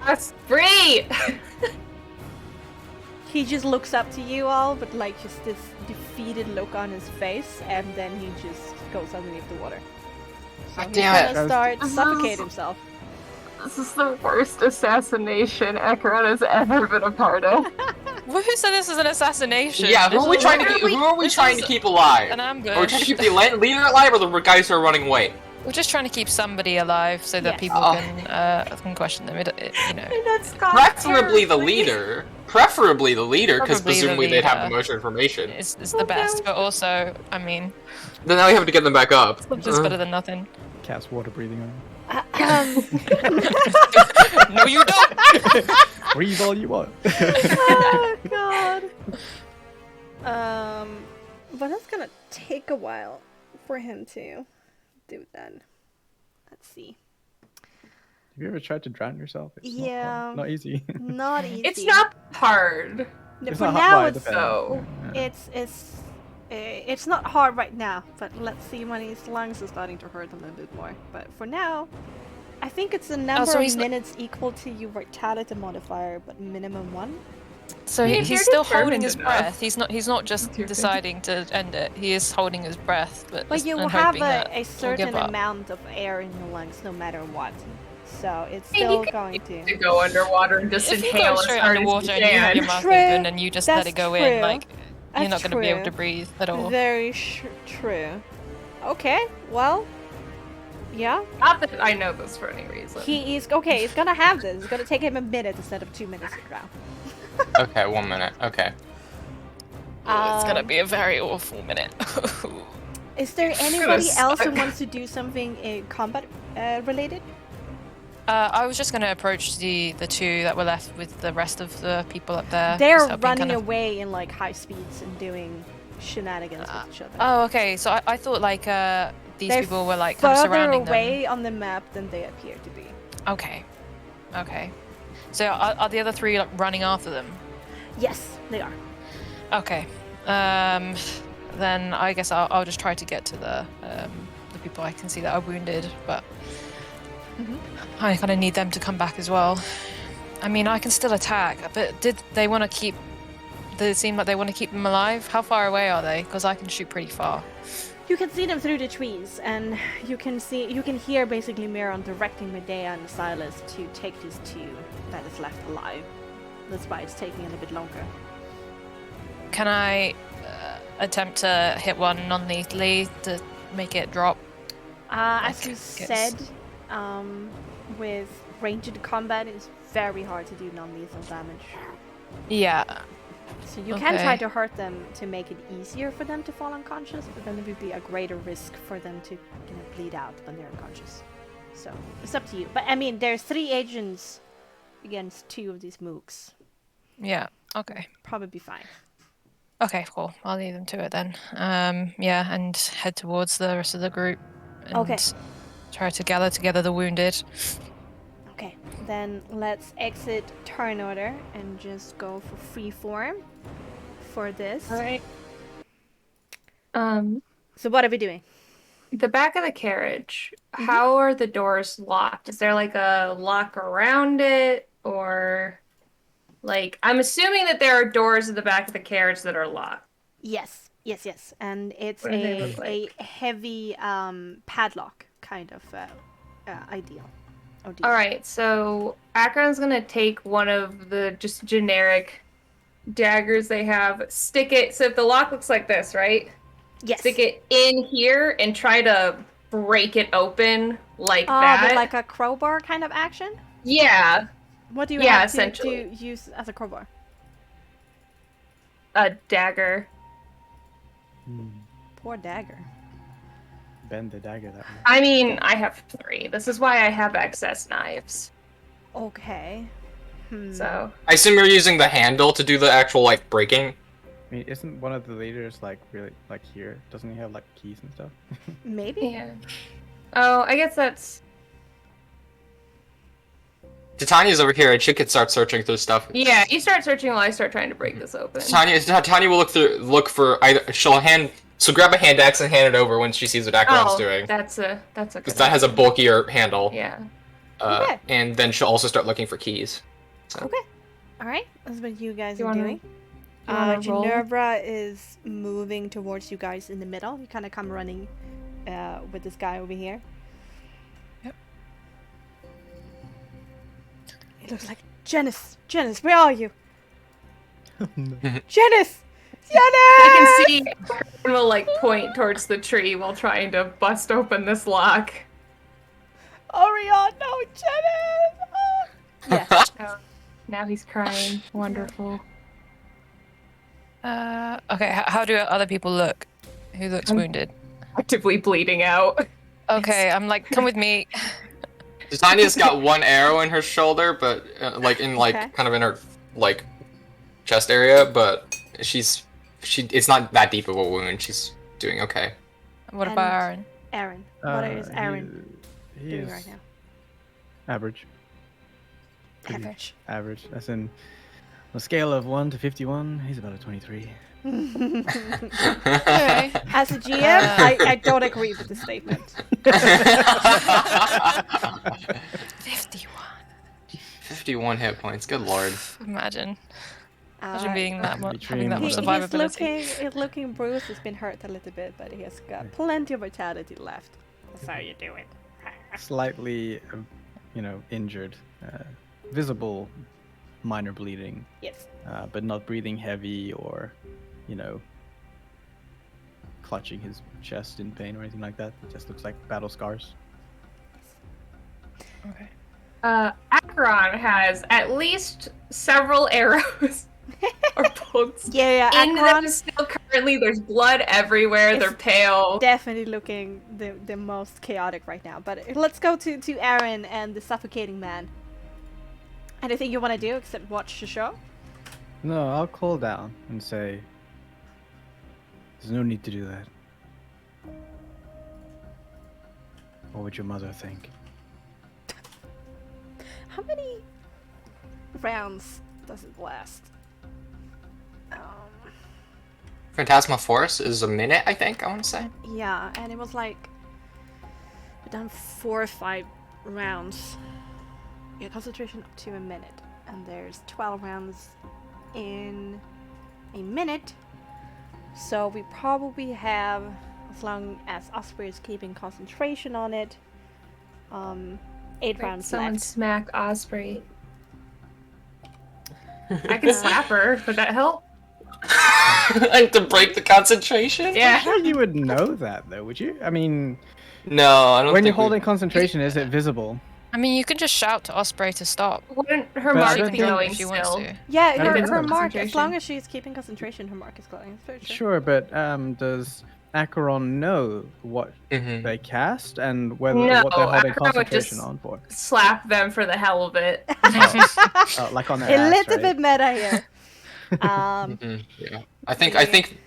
Osprey! He just looks up to you all, but like just this defeated look on his face, and then he just goes underneath the water. So he's damn it. gonna start to suffocate himself. This is the worst assassination Acheron has ever been a part of. Who said this is an assassination? Yeah, who This are we is trying to literally- keep? Who are we this trying is to keep alive? An ambush. Are we trying to keep the leader alive, or the guys who are running away? We're just trying to keep somebody alive so that Yes. people Oh. can question them. You know. That's Preferably the leader. Preferably the leader, because Probably the presumably they'd have the leader. most information. It's the best, but also, I mean, Then now we have to get them back up. it's just better than nothing. Cast water breathing on him. No, you don't. Breathe all you want. Oh god. But it's gonna take a while for him to do that. Let's see. Have you ever tried to drown yourself? It's not Yeah. fun. Not easy. Not easy. It's not hard. It's For not now, hard, it's depending. so- Yeah. it's not hard right now. But let's see when his lungs are starting to hurt a little bit more. But for now, I think it's a number so of he's not- minutes equal to your vitality modifier, but minimum 1. So If he's you're still holding determined his enough. breath. He's not just If you're deciding to end it. He is holding his breath, But you and will have hoping that a he'll certain give up. amount of air in your lungs no matter what. So it's I mean, still you going To to. go underwater and just If you inhale go as straight hard underwater as and you you have your can. mouth True. open and you just let That's it go true. in, like you're That's not going to be able true. to breathe at all. Very true. Okay, well, yeah. Not that I know this for any reason. He's okay. He's gonna have this. It's gonna take him a minute instead of 2 minutes to drown. Okay, 1 minute. Okay. It's gonna Um, be a very awful minute. Is there anybody else who suck. wants to do something combat related? I was just going to approach the two that were left with the rest of the people up there. They're just helping running kind of- away in like high speeds and doing shenanigans with each other. Oh, okay. So I thought like these They're people were like kind of further surrounding away on the map than they appear to be. them. Okay. Okay. So are the other three like running after them? Yes, they are. Okay. Then I guess I'll just try to get to the people I can see that are wounded, but I kind of need them to come back as well. I mean, I can still attack, but did they want to keep? Does it seem like they want to keep them alive? How far away are they? Because I can shoot pretty far. You can see them through the trees, and you can hear basically Miron directing Medea and Silas to take these two that is left alive. That's why it's taking a little bit longer. Can I attempt to hit one non-lethally to make it drop? As you Guess. said, with ranged combat, it's very hard to do non-lethal damage. Yeah. So you can try Okay. to hurt them to make it easier for them to fall unconscious, but then it would be a greater risk for them to bleed out when they're unconscious. So it's up to you. But I mean, there's 3 agents against 2 of these mooks. Yeah. Okay. Probably fine. Okay, cool. I'll leave them to it then. Yeah, and head towards the rest of the group. And Okay. Try to gather together the wounded. Okay, then let's exit turn order and just go for free form for this. Alright. So what are we doing? The back of the carriage, how are the doors locked? Is there like a lock around it? Or like I'm assuming that there are doors at the back of the carriage that are locked. Yes. And it's What do they look like? a heavy padlock kind of ideal. Alright, so Akron's gonna take one of the just generic daggers they have, stick it so if the lock looks like this, right? Yes. Stick it in here and try to break it open like With that. like a crowbar kind of action? Yeah. What do you Yeah, have to essentially. use as a crowbar? a dagger. Poor dagger. Bend the dagger that way. I mean, I have 3. This is why I have excess knives. Okay. So I assume you're using the handle to do the actual like breaking. I mean, isn't one of the leaders like really like here? Doesn't he have like keys and stuff? Maybe. yeah. Oh, I guess that's. Titania's over here, and she could start searching through stuff. Yeah, you start searching while I start trying to break this open. Titania will look for either she'll grab a hand axe and hand it over when she sees what Acheron's doing. That's a good Because that has a bulkier handle. Yeah. Okay. And then she'll also start looking for keys. So. Okay. All right. That's what you guys You are wanna- doing. you wanna roll? Ginevra is moving towards you guys in the middle. You kind of come running with this guy over here. Yep. It looks like Janice. Janice, where are you? Janice! Janice! I can see and will like point towards the tree while trying to bust open this lock. Orion, no, Janice! Oh. Yes. Oh, now he's crying. Wonderful. Okay, how do other people look? Who looks wounded? Actively bleeding out. Okay, I'm like, come with me. Titania's got one arrow in her shoulder, but Okay. kind of in her like chest area, but it's not that deep of a wound. She's doing okay. What And- about Aaron? Aaron. What is Aaron He doing is right now? average. Pretty Average. Average. That's in on a scale of 1 to 51. He's about a 23. Okay. As a GM, I don't agree with the statement. 51. 51 hit points. Good lord. Imagine Uh, being that much, Betraying having that the much Lord. survivability. he's looking bruised. He's been hurt a little bit, but he has got plenty of vitality left. That's how you do it. Slightly, injured. Visible minor bleeding, Yes. but not breathing heavy or, clutching his chest in pain or anything like that. It just looks like battle scars. Okay. Acheron has at least several arrows or bolts Yeah, in them Acheron still currently. There's blood everywhere. It's They're pale. definitely looking the most chaotic right now. But let's go to Aaron and the suffocating man. Anything you want to do except watch the show? No, I'll call down and say, there's no need to do that. What would your mother think? How many rounds does it last? Phantasma Force is a minute, I think. I want to say. Yeah, and it was like we've done 4 or 5 rounds. Yeah, concentration up to a minute, and there's 12 rounds in a minute. So we probably have, as long as Osprey is keeping concentration on it, 8 rounds Someone left. smack Osprey. I can slap her. Would that help? And to break the concentration? Yeah. Sure, you would know that though, would you? I mean, No, I don't when think you're holding concentration, is it visible? I mean, you can just shout to Osprey to stop. Wouldn't her But I mark don't be think- glowing if she wants still? to. Yeah, I her, think her so. mark, as Concentration. long as she's keeping concentration, her mark is glowing. It's very true. Sure, but does Acheron know what Mhm. they cast and whether No, what they're holding Acheron would concentration just- on for? Slap them for the hell of it. Like on their A ass, little right? bit meta here. Yeah. I think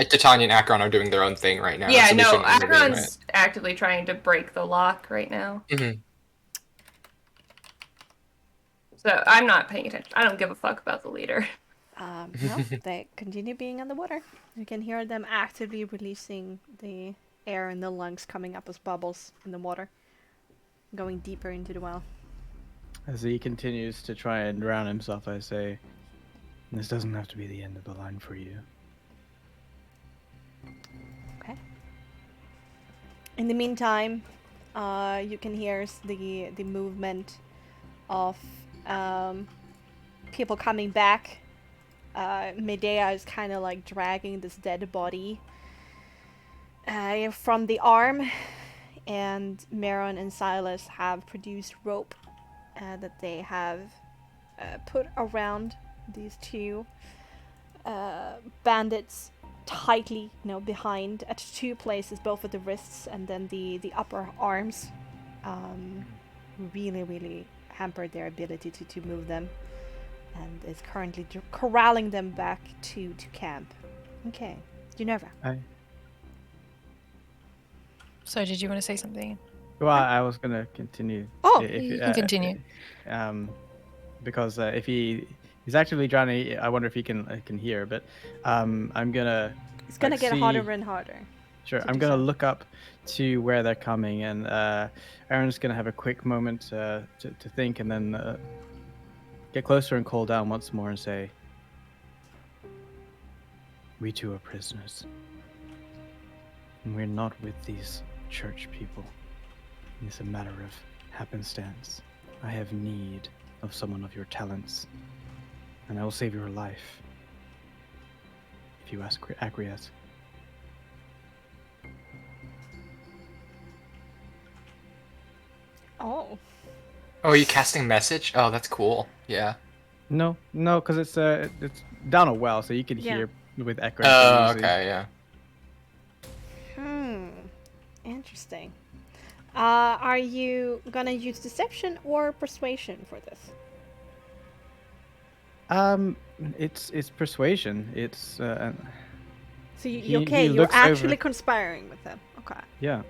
Titania and Acheron are doing their own thing right now. Yeah, so they no, shouldn't intervene, right? Acheron's actively trying to break the lock right now. Mhm. So I'm not paying attention. I don't give a fuck about the leader. No, they continue being underwater. You can hear them actively releasing the air in the lungs coming up as bubbles in the water, going deeper into the well. As he continues to try and drown himself, I say, this doesn't have to be the end of the line for you. Okay. In the meantime, you can hear the movement of people coming back. Medea is kind of like dragging this dead body from the arm, and Maron and Silas have produced rope that they have put around these two bandits tightly, behind at 2 places, both at the wrists and then the upper arms. Really, really hampered their ability to move them, and is currently corralling them back to camp. Okay, Ginevra. So, did you want to say something? Well, I was gonna continue. Oh, you can continue. Because if he's actively trying to, I wonder if he can hear. But I'm gonna. It's gonna get harder and harder. Sure, I'm gonna look up to where they're coming, and Aaron's gonna have a quick moment to think, and then get closer and call down once more and say, "We too are prisoners, and we're not with these church people. It's a matter of happenstance. I have need of someone of your talents, and I will save your life if you acquiesce." Oh. Oh, are you casting message? Oh, that's cool. Yeah. No, because it's down a well, so you can hear with echo. Oh, okay, yeah. Interesting. Are you gonna use deception or persuasion for this? It's persuasion. It's So you're actually conspiring with them. Okay. Yeah.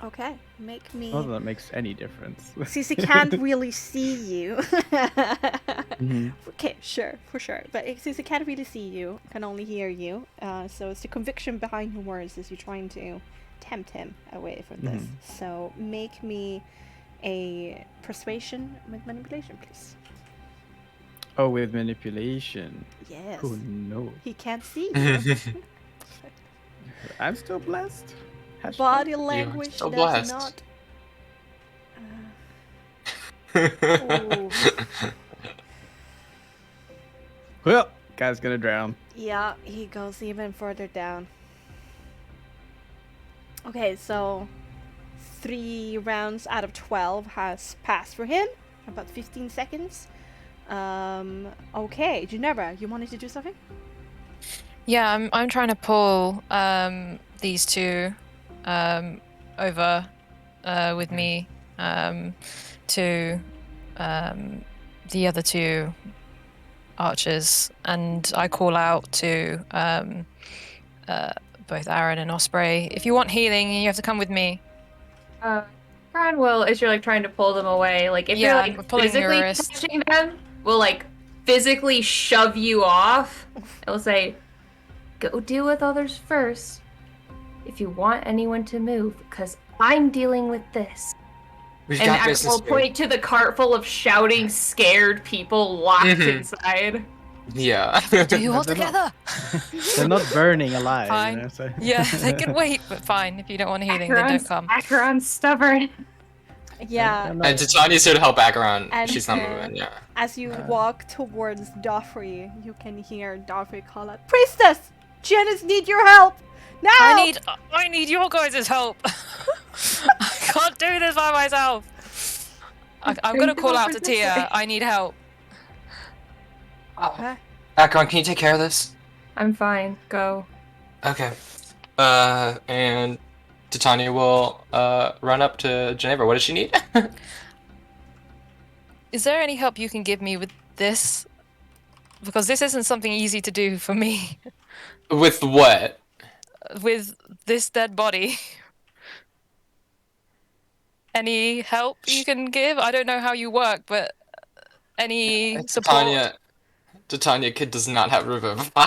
Okay, make me. Not that that makes any difference. Since he can't really see you. Mm-hmm. Okay, sure, for sure. But since he can't really see you, can only hear you, so it's the conviction behind your words as you're trying to tempt him away from this. Mm-hmm. So make me a persuasion with manipulation, please. Oh, with manipulation. Yes. Oh no. He can't see you. I'm still blessed. Hashtag. Body language so does blessed. not. Well, guy's gonna drown. Yeah, he goes even further down. Okay, so 3 rounds out of 12 has passed for him. About 15 seconds. Okay, Ginevra, you wanted to do something? Yeah, I'm trying to pull these two over with me to the other 2 archers, and I call out to both Aaron and Osprey, if you want healing, you have to come with me. Fran will, as you're trying to pull them away, if you're physically touching them, will physically shove you off. It'll say, "Go deal with others first if you want anyone to move, because I'm dealing with this." We've and got I business will here. point to the cart full of shouting, scared people locked inside. Yeah. Do you all together? They're not burning alive. Fine. So. Yeah, they can wait, but fine. If you don't want healing, then don't come. Acheron's stubborn. Yeah. And Titania's here to help Acheron. And, She's not moving, yeah. As you walk towards Joffrey, you can hear Joffrey call out, "Priestess! Janice need your help! Now!" I need your guys' help. I can't do this by myself. I'm gonna call out to Tia. I need help. Okay. Acheron, can you take care of this? I'm fine. Go. Okay. And Titania will run up to Ginevra. What does she need? Is there any help you can give me with this? Because this isn't something easy to do for me. With what? With this dead body. Any help you can give? I don't know how you work, but any support? Titania kid does not have Revivify.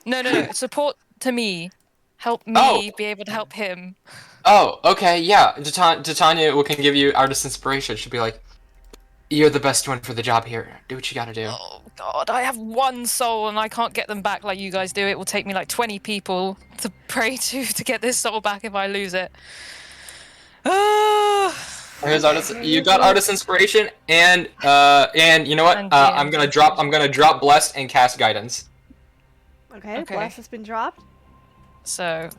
No. Support to me. Help me be able to help him. Oh, okay, yeah. Titania can give you Artist Inspiration. She'll be like, "You're the best one for the job here. Do what you gotta do." Oh god, I have 1 soul and I can't get them back like you guys do. It will take me 20 people to pray to get this soul back if I lose it. Here's you got Artist Inspiration, and you know what? I'm gonna drop Blessed and cast Guidance. Okay, Bless has been dropped. So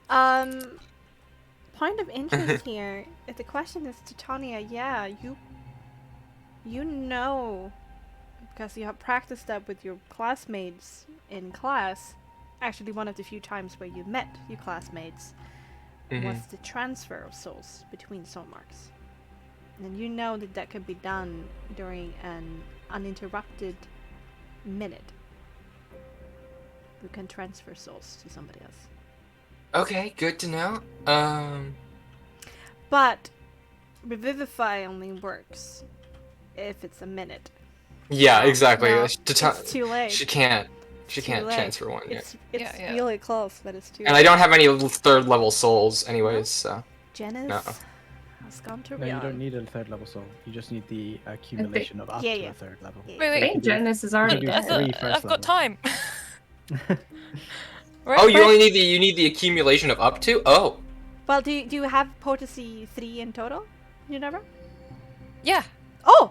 point of interest here. If the question is Titania, yeah, you know because you have practiced that with your classmates in class. Actually, one of the few times where you met your classmates was the transfer of souls between soul marks. And you know that that could be done during an uninterrupted minute. You can transfer souls to somebody else. Okay, good to know. But Revivify only works if it's a minute. Yeah, exactly. No, She it's too late. She can't Too late. transfer one yet. It's Yeah. really close, but it's too And late. I don't have any 3rd level souls anyways, so. Janice No. has gone to No, you beyond. don't need a 3rd level soul. You just need the accumulation of up Yeah, to yeah. a 3rd level. Yeah. Wait, I think Janice is already do I there. three thought, first I've got level. time. Oh, you only need the accumulation of up to? Oh. Well, do you have potency 3 in total? You never? Yeah. Oh!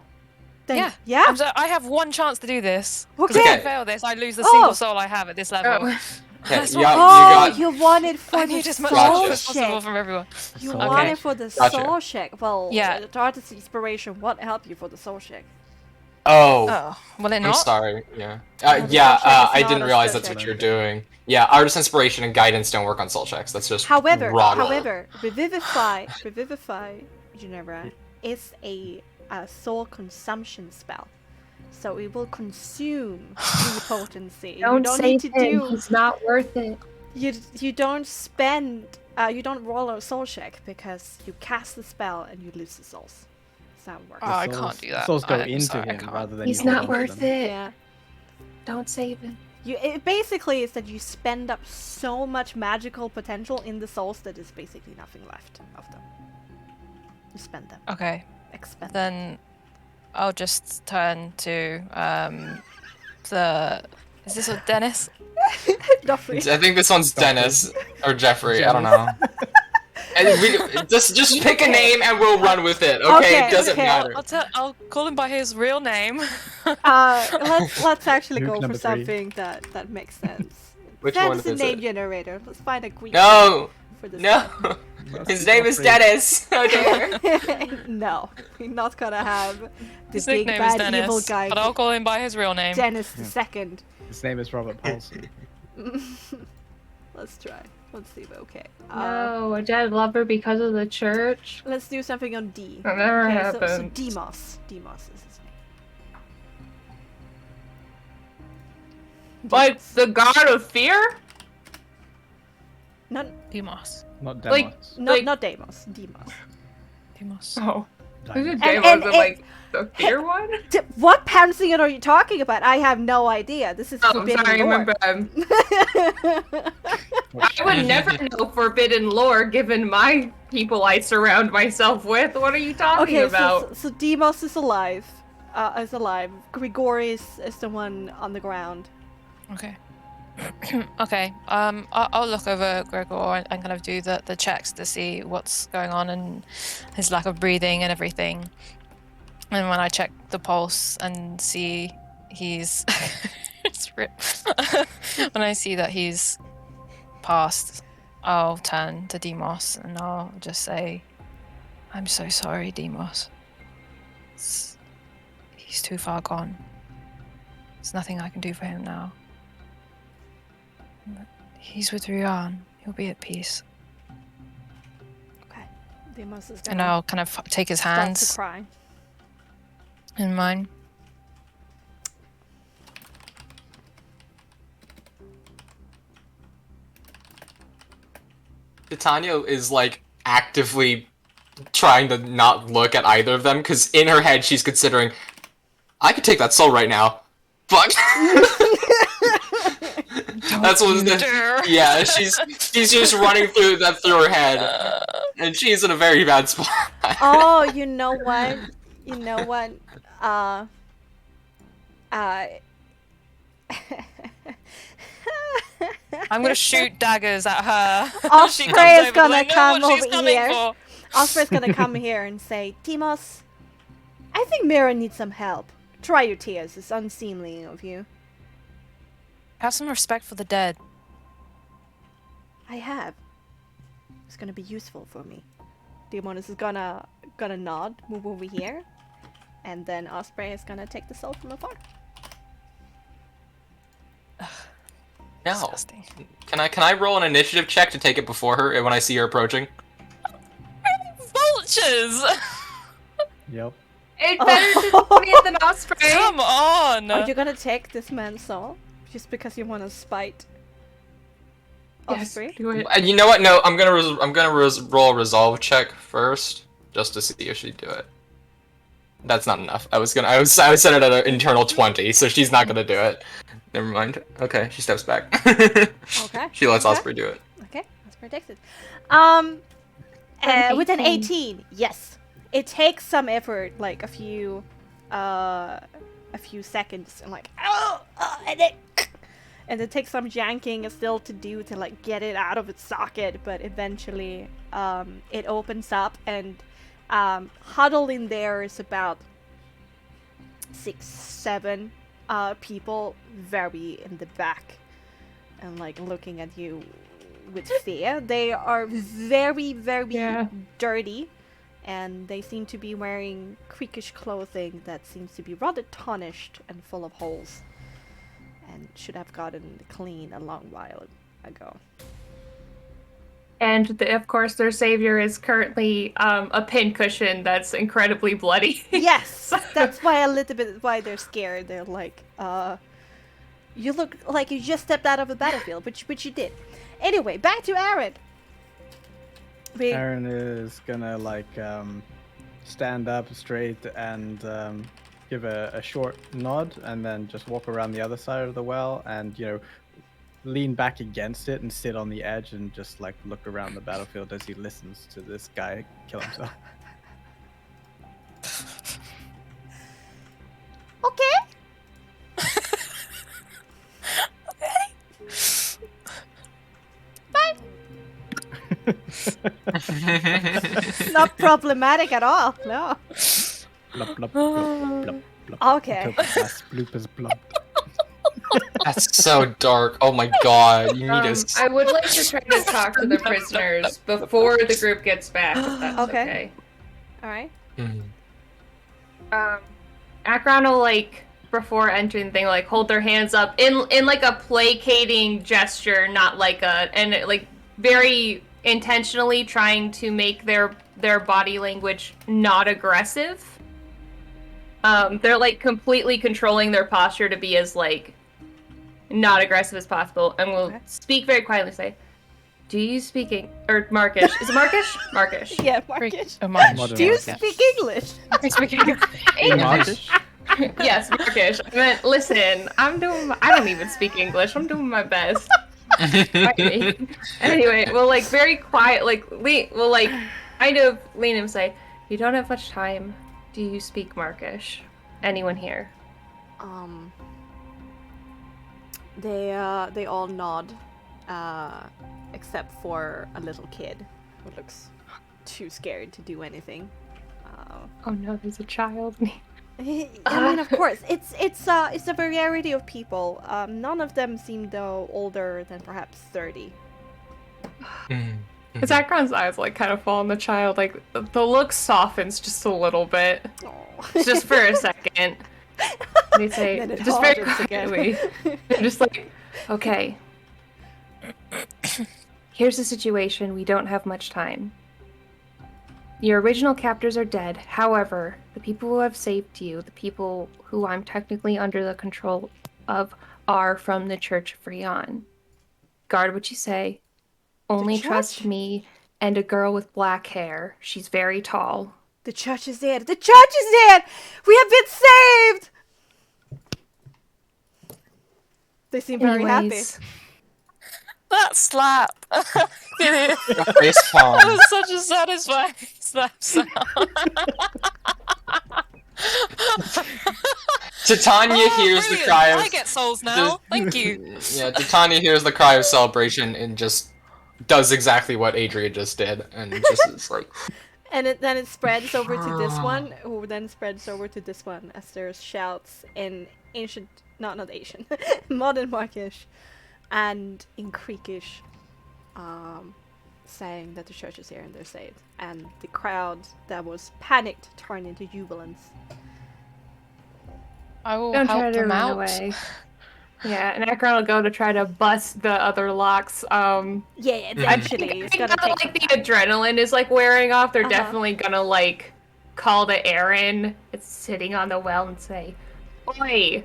Then, Yeah. yeah? I have one chance to do this. Because Okay. if I fail this, I lose the Oh. single soul I have at this level. Oh. Okay, That's you what- got, You want it for I the need as much soul help as possible check. from everyone. You Soul want check. it for the Gotcha. soul check. Well, Yeah. the artist's inspiration won't help you for the soul check. Oh. Oh, will it I'm not? sorry. Yeah. the soul check is I not didn't a realize soul that's what check. you're doing. Yeah, artist inspiration and guidance don't work on soul checks. That's just However, raw. Revivify, Genera, is a soul consumption spell. So it will consume the potency. Don't you don't say need to him. do. He's not worth it. You don't spend. You don't roll a soul check because you cast the spell and you lose the souls. That's how it works. Oh, I can't do that. Souls go I'm into sorry, I him can't. rather than He's you not hold worth them. it. Yeah. Don't save him. It basically is that you spend up so much magical potential in the souls that there's basically nothing left of them. You spend them. Okay, Expend them. then I'll just turn to the. Is this what Dennis? Joffrey. I think this one's Dennis or Jeffrey. I don't know. And just pick a name and we'll run with it. Okay, Okay, it doesn't okay. matter. I'll call him by his real name. Let's actually Luke go for number 3. something that makes sense. Which Dennis one is a is name it? generator. Let's find a Greek No, for this. no. His name is Dennis. Oh dear. One. No, we're not gonna have the His big nickname is bad Dennis, evil guy. but I'll call him by his real name. Dennis the second. His name is Robert Paulson. Let's try. Let's see. Okay. No, a dead lover because of the church. Let's do something on D. That never So happened. Demos. Demos is his name. But the god of fear? Not Demos. Not Like- Demos. not Demos. Demos. Demos. Oh. Is it Diamond. And- Deimos, like the fear one? What pantheon are you talking about? I have no idea. This is Oh, forbidden sorry, lore. remember. I would never know forbidden lore given my people I surround myself with. What are you talking Okay, about? so Demos is alive. Grigoris is the one on the ground. Okay. Okay. I'll look over Gregor and kind of do the checks to see what's going on and his lack of breathing and everything. And when I check the pulse and see he's it's ripped. When I see that he's passed, I'll turn to Demos and I'll just say, "I'm so sorry, Demos. He's too far gone. There's nothing I can do for him now. He's with Ryan. He'll be at peace." Okay. Demos is And gonna I'll kind of take his start to hands cry. in mine. Titania is like actively trying to not look at either of them because in her head she's considering, I could take that soul right now. Fuck. That's what yeah. She's just running through her head, and she's in a very bad spot. Oh, you know what? You know what? I'm gonna shoot daggers at her. She Osprey comes is over, gonna like, know come what she's over coming here. for. Osprey's gonna come here and say, Demos, I think Mira needs some help. Try your tears. It's unseemly of you. Have some respect for the dead. I have. It's gonna be useful for me. Demonis is gonna nod, move over here, and then Osprey is gonna take the soul from afar. No. Disgusting. Can I roll an initiative check to take it before her when I see her approaching? Vultures! Yep. It better be than Osprey. Come on! Are you gonna take this man's soul just because you want to spite Yes, Osprey? do it. You know what? No, I'm gonna roll a resolve check first, just to see if she'd do it. That's not enough. I set it at an internal 20, so she's not gonna do it. Never mind. Okay, she steps back. Okay. She lets Okay. Osprey do it. Okay, Osprey takes it. With an 18, yes. It takes some effort, like a few seconds, and like, and it takes some yanking still to do to like get it out of its socket, but eventually, it opens up, and huddled in there is about 6-7 people, very in the back, and like looking at you with fear. They are very, very dirty, and they seem to be wearing creakish clothing that seems to be rather tarnished and full of holes, and should have gotten clean a long while ago. And of course, their savior is currently a pincushion that's incredibly bloody. Yes, that's why why they're scared. They're like, you look like you just stepped out of a battlefield, which you did. Anyway, back to Aaron. Aaron is gonna stand up straight and give a short nod, and then just walk around the other side of the well, and lean back against it and sit on the edge and just look around the battlefield as he listens to this guy kill himself. Okay. Not problematic at all. No. Blub, blub, blub, blub, blub. Okay. Until the last bloop is blubbed. That's so dark. Oh my god. You need to. I would like to try to talk to the prisoners before the group gets back, if that's okay. All right. Akron will before entering the thing, hold their hands up in like a placating gesture, not very intentionally trying to make their body language not aggressive. They're completely controlling their posture to be as not aggressive as possible, and will speak very quietly. Say, "Do you speak Markish? Is it Markish? Markish? Yeah, Markish. Markish. Do you speak English? English? Yes, Markish. I meant, listen, I don't even speak English. I'm doing my best. Anyway, we'll very quiet, we'll kind of lean and say, "You don't have much time. Do you speak Markish? Anyone here?" They all nod, except for a little kid who looks too scared to do anything. Oh no, there's a child. I mean, of course, it's a variety of people. None of them seem though older than perhaps 30. His Akron's eyes kind of fall on the child. The look softens just a little bit, just for a second. They say, Then it just very hardens again. quietly, just okay. Here's the situation. We don't have much time. Your original captors are dead. However, the people who have saved you, the people who I'm technically under the control of, are from the Church of Freon. Guard what you say. Only trust me and a girl with black hair. She's very tall. The church is dead. The church is dead. We have been saved. They seem very happy. That slap! Face palm. That was such a satisfying slap sound. Titania hears the Brilliant. cry of. I get souls now. Thank you. Yeah, Titania hears the cry of celebration and just does exactly what Adria just did, and just is like. And then it spreads over to this one, who then spreads over to this one as there's shouts in ancient, not ancient, modern Markish, and in Creekish, saying that the church is here and they're saved. And the crowd that was panicked turned into jubilance. I will Don't help try to them run out. away. Yeah, and Akron will go to try to bust the other locks. Yeah, eventually. I It's think gonna now that, take like, the adrenaline is, like, wearing off, they're Uh-huh. definitely gonna, like, call to Aaron. It's sitting on the well and say, Oi!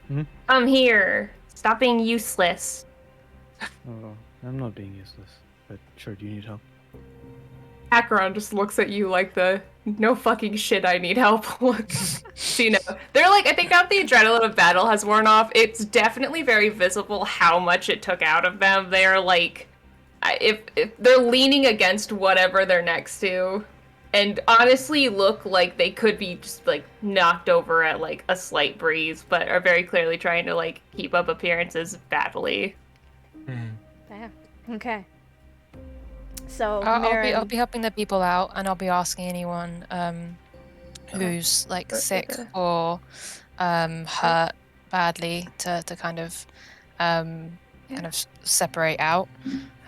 Hmm? I'm here. Stop being useless. Oh, I'm not being useless. But sure, do you need help? Akron just looks at you like the no fucking shit, I need help look. So, you know, they're like, I think now the adrenaline of battle has worn off, it's definitely very visible how much it took out of them. They're like, if they're leaning against whatever they're next to, and honestly look like they could be just like knocked over at like a slight breeze, but are very clearly trying to like keep up appearances badly. Damn. Okay. So I'll Marin, be helping the people out, and I'll be asking anyone who's like sick or hurt badly to kind of separate out,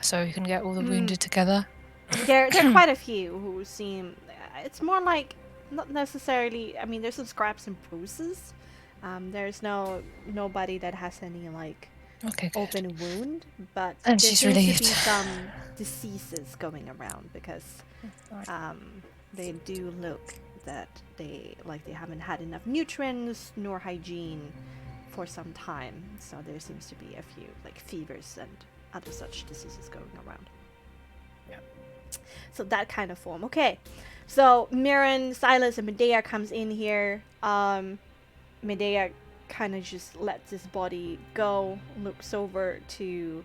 so we can get all the wounded together. there are quite a few who seem. It's more like not necessarily. I mean, there's some scraps and bruises. There's nobody that has any like Okay, good. open wound, but And there she's seems to be relieved. some diseases going around because Right. they do look that they haven't had enough nutrients nor hygiene for some time. So there seems to be a few like fevers and other such diseases going around. Yeah. So that kind of form. Okay. So Mirren, Silas, and Medea comes in here. Medea kind of just lets his body go, looks over to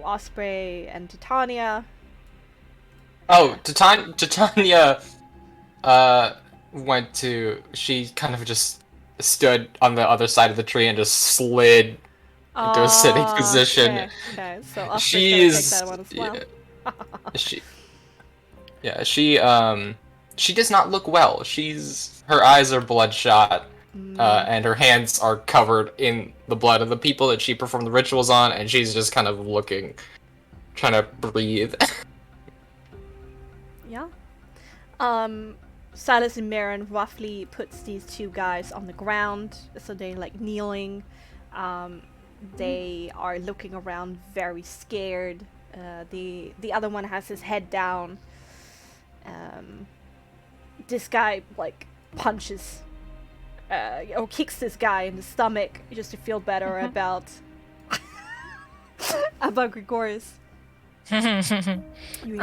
Osprey and Titania. Oh, Titania went to. She kind of just stood on the other side of the tree and just slid into a sitting position. Okay. So Osprey's gonna take She's that one as well. she does not look well. Her eyes are bloodshot. And her hands are covered in the blood of the people that she performed the rituals on, and she's just kind of looking, trying to breathe. Yeah. Silas and Marin roughly puts these two guys on the ground, so they're like kneeling. They are looking around very scared. The other one has his head down. This guy like punches or kicks this guy in the stomach just to feel better about Gregorius. You hear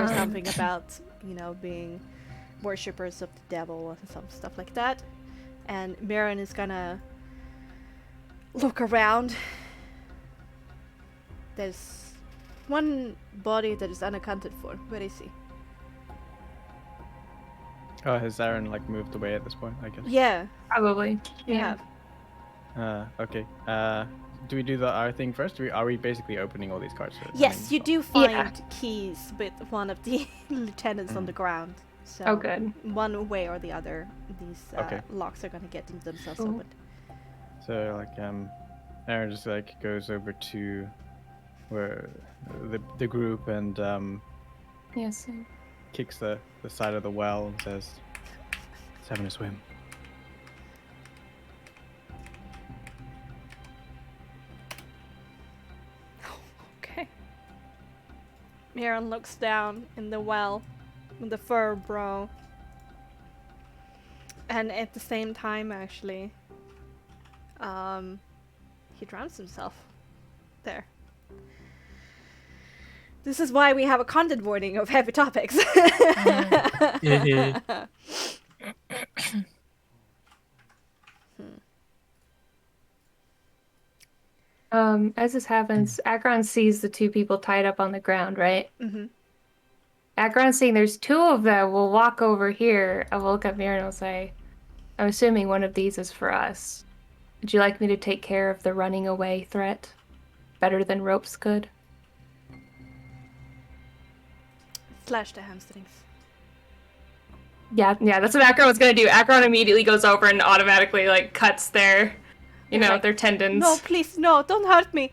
something about, being worshippers of the devil and some stuff like that. And Marin is gonna look around. There's one body that is unaccounted for. Where is he? Oh, has Aaron like moved away at this point? I guess. Yeah. Probably. Yeah. Okay. Do we do our thing first? Are we basically opening all these cards? Yes, you do find keys with one of the lieutenants on the ground. So Oh, good. one way or the other, these Okay. locks are gonna get themselves Cool. opened. So like Aaron just like goes over to where the group and Yes. kicks the side of the well and says, "Let's having a swim." Okay. Marin looks down in the well with the fur bro. And at the same time, actually, he drowns himself there. This is why we have a content warning of heavy topics. As this happens, Akron sees the two people tied up on the ground, right? Mm-hmm. Akron's seeing there's two of them. We'll walk over here. I will look at Mira and I'll say, I'm assuming one of these is for us. Would you like me to take care of the running away threat? Better than ropes could? Slash the hamstrings. Yeah, that's what Akron was gonna do. Akron immediately goes over and automatically like cuts their, their tendons. No, please, no, don't hurt me.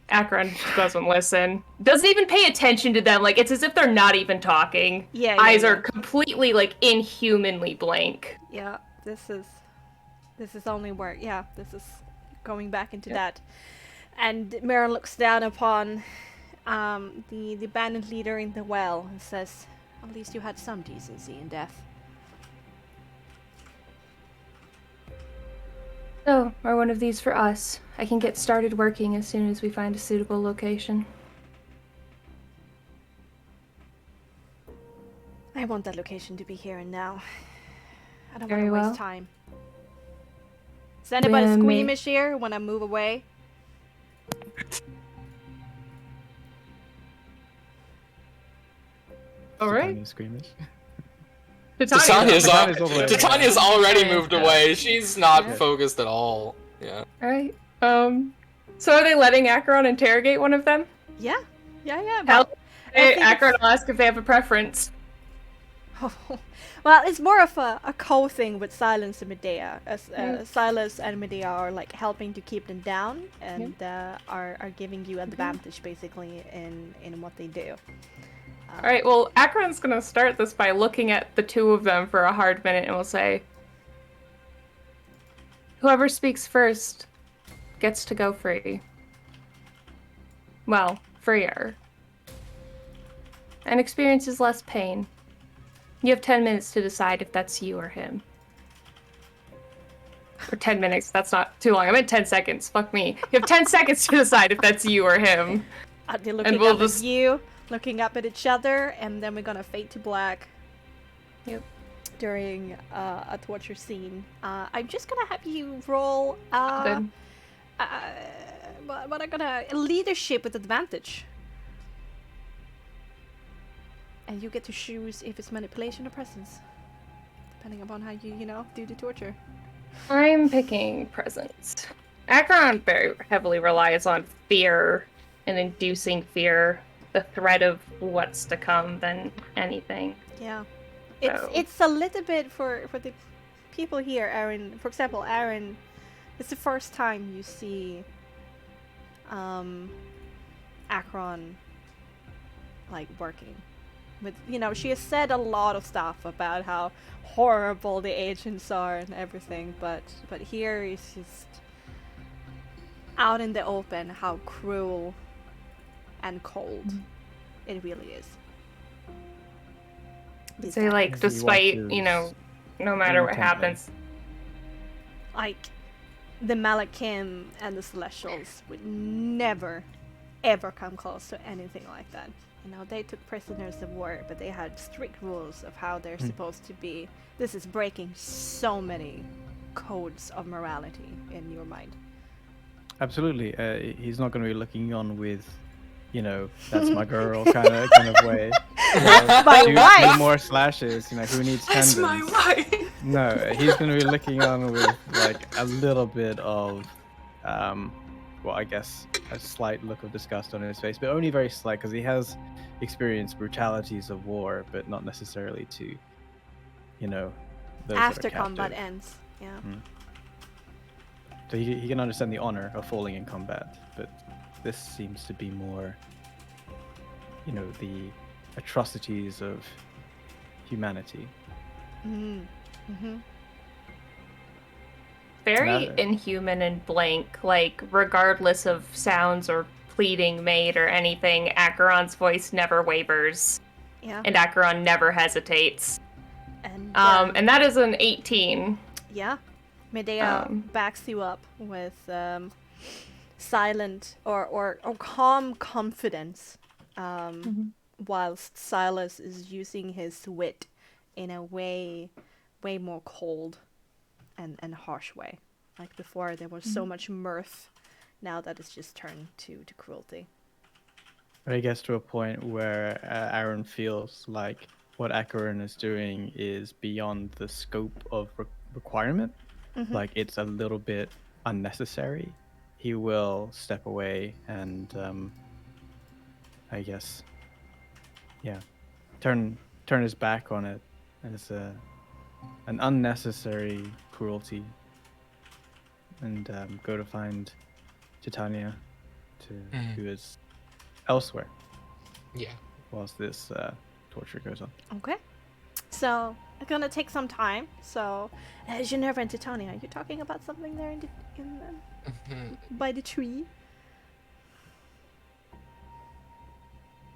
Akron doesn't listen. Doesn't even pay attention to them. Like, it's as if they're not even talking. Yeah, Eyes yeah. are completely, like, inhumanly blank. Yeah, this is only where, this is going back into that. And Meulen looks down upon the bandit leader in the well and says, "At least you had some decency in death." So, are one of these for us? I can get started working as soon as we find a suitable location. I want that location to be here and now. I don't want Very to waste well. time. Is anybody Then squeamish here when I move away? Alright. Titania squeamish. Titania's Titania's all the way away. Titania's already moved Yeah. away. She's not Yeah. focused at all. Yeah. Alright. So are they letting Acheron interrogate one of them? Yeah. Hell, Well, I think Acheron it's- will ask if they have a preference. well, it's more of a co-thing with Silence and Medea. As Silas and Medea are like helping to keep them down and are giving you advantage basically in what they do. Alright, well, Acheron's gonna start this by looking at the two of them for a hard minute and will say, "Whoever speaks first gets to go free. Well, freer. And experiences less pain. You have 10 minutes to decide if that's you or him." Or 10 minutes, that's not too long. I meant 10 seconds. Fuck me. You have 10 seconds to decide if that's you or him. They're looking we'll up just- at you, looking up at each other, and then we're gonna fade to black. Yep. During a torture scene. I'm just gonna have you roll. Good. What I'm gonna leadership with advantage. And you get to choose if it's manipulation or presence, depending upon how you do the torture. I'm picking presence. Acheron very heavily relies on fear and inducing fear, the threat of what's to come, than anything. Yeah, So- it's a little bit for the people here. Aaron, for example, Aaron, it's the first time you see Acheron like working. With she has said a lot of stuff about how horrible the agents are and everything, but here is just out in the open how cruel and cold it really is. These Say, guys. like, As he despite, watches no matter what intently. happens. Like the Malakim and the Celestials would never ever come close to anything like that. They took prisoners of war, but they had strict rules of how they're supposed to be. This is breaking so many codes of morality in your mind. Absolutely. He's not going to be looking on with, that's my girl kind of way. That's my do wife! more slashes. Who needs That's tendons? my wife. No, he's going to be looking on with like a little bit of, I guess a slight look of disgust on his face, but only very slight because he has experienced brutalities of war, but not necessarily to, those that are After combat captive. ends. Yeah. So he can understand the honor of falling in combat, but this seems to be more, the atrocities of humanity. Mm-hmm. Very Another- inhuman and blank, like, regardless of sounds or pleading made or anything, Acheron's voice never wavers, Yeah. and Acheron never hesitates. And And that is an 18. yeah, Medea backs you up with silent or calm confidence, whilst Silas is using his wit in a way more cold and harsh way. Like before, there was so much mirth. Now that it's just turned to cruelty. But it gets to a point where Aaron feels like what Acheron is doing is beyond the scope of requirement. Like it's a little bit unnecessary. He will step away and, I guess, turn his back on it as an unnecessary cruelty, and go to find Titania, who is elsewhere Yeah. whilst this torture goes on. Okay. So gonna take some time. So, Geneva and Titania, are you talking about something there by the tree?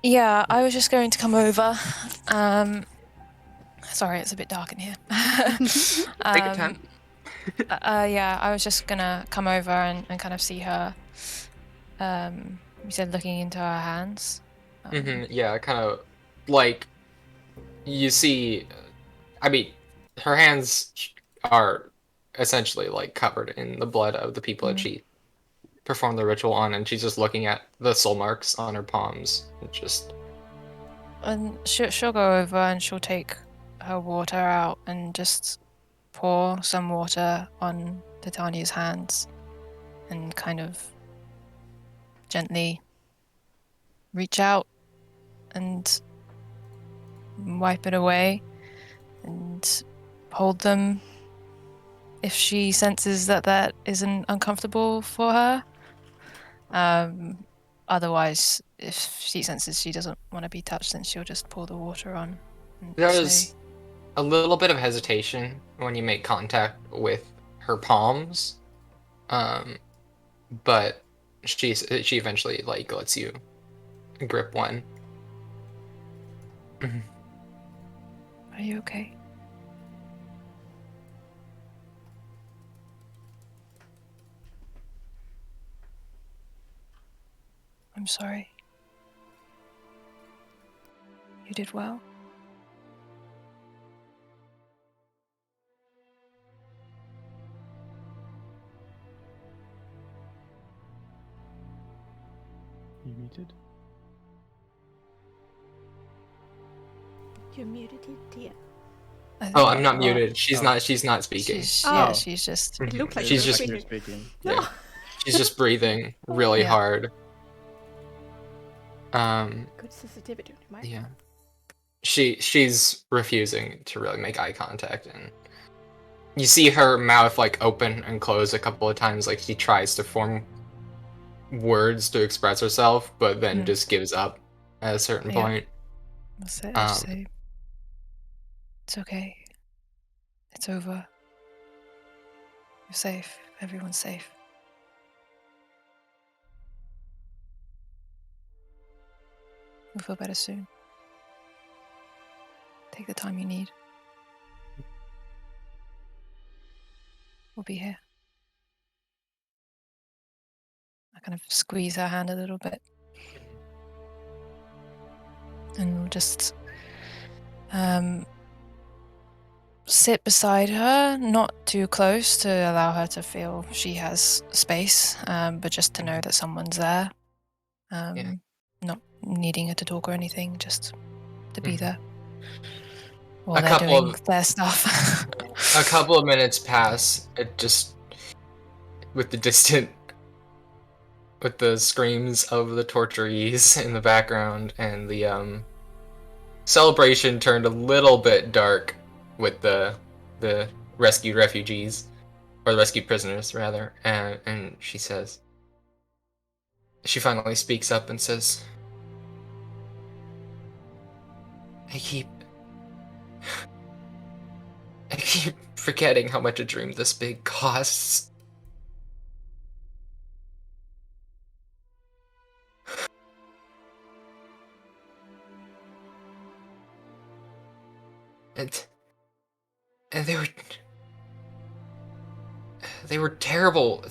Yeah, I was just going to come over. Sorry, it's a bit dark in here. Take your time. Yeah, I was just gonna come over and kind of see her. You said looking into her hands. Yeah, kind of like you see. I mean, her hands are essentially like covered in the blood of the people that she performed the ritual on, and she's just looking at the soul marks on her palms. And just And she'll go over and she'll take her water out and just pour some water on Titania's hands and kind of gently reach out and wipe it away and hold them if she senses that isn't uncomfortable for her. Otherwise, if she senses she doesn't want to be touched, then she'll just pour the water on and there's say, a little bit of hesitation when you make contact with her palms, but she eventually like lets you grip one. "Are you okay?" "I'm sorry. You did well." You muted? You're muted, dear. Oh, I'm not muted. She's Oh. not speaking. She's just. It looked like She's you were just- You're speaking. speaking. Yeah. She's just breathing really Yeah. hard. Good sensitivity, right? Yeah. She's refusing to really make eye contact, and you see her mouth like open and close a couple of times, like she tries to form words to express herself, but then just gives up at a certain Yeah. point. That's it. I just say, "It's okay. It's over. You're safe. Everyone's safe. You'll feel better soon. Take the time you need. We'll be here." I kind of squeeze her hand a little bit. And we'll just sit beside her, not too close to allow her to feel she has space, but just to know that someone's there. Not needing her to talk or anything, just to be there. While A they're couple doing of- their stuff. A couple of minutes pass. It just with the screams of the torturees in the background, and the celebration turned a little bit dark with the rescued refugees, or the rescued prisoners rather, and she finally speaks up and says, I keep forgetting how much a dream this big costs. And they were terrible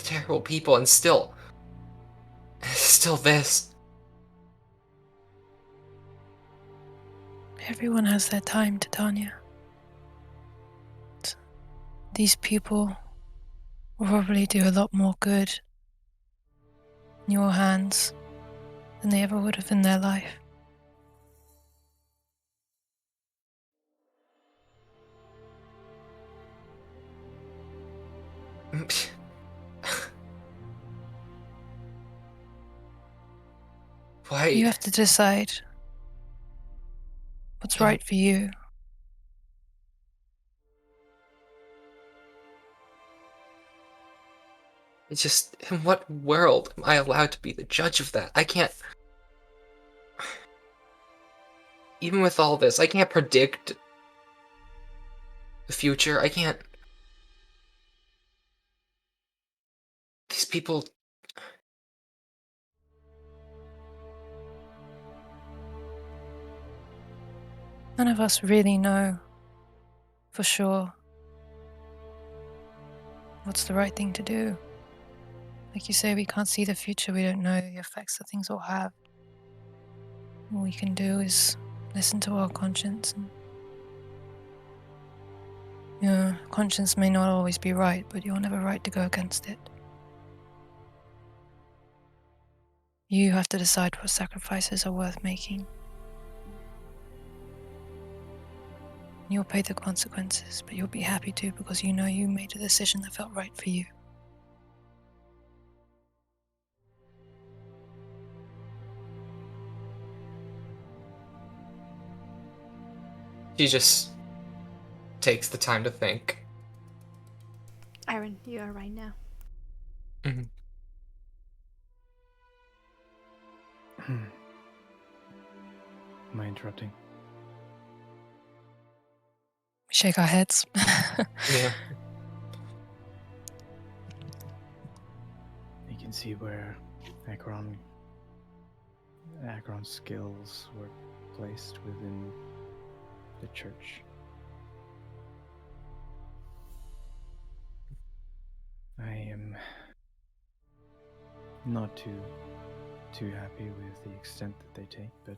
people, and still this. Everyone has their time, Titania. These people will probably do a lot more good in your hands than they ever would have in their life. Why? You have to decide what's right for you. It's just, in what world am I allowed to be the judge of that? I can't. Even with all this, I can't predict the future. I can't. These people. None of us really know for sure what's the right thing to do. Like you say, we can't see the future. We don't know the effects that things will have. All we can do is listen to our conscience. And, conscience may not always be right, but you're never right to go against it. You have to decide what sacrifices are worth making. You'll pay the consequences, but you'll be happy to because you know you made a decision that felt right for you. She just takes the time to think. Aaron, you are right now. Mhm. Am I interrupting? We shake our heads. Yeah. You can see where Acheron's skills were placed within the church. I am not too happy with the extent that they take, but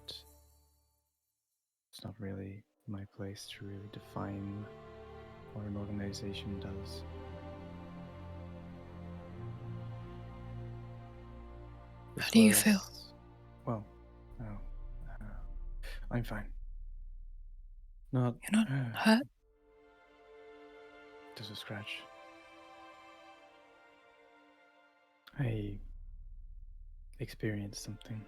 it's not really my place to really define what an organization does. How do you feel? Well, I'm fine. Not. You're not hurt? Just a scratch. I experienced something.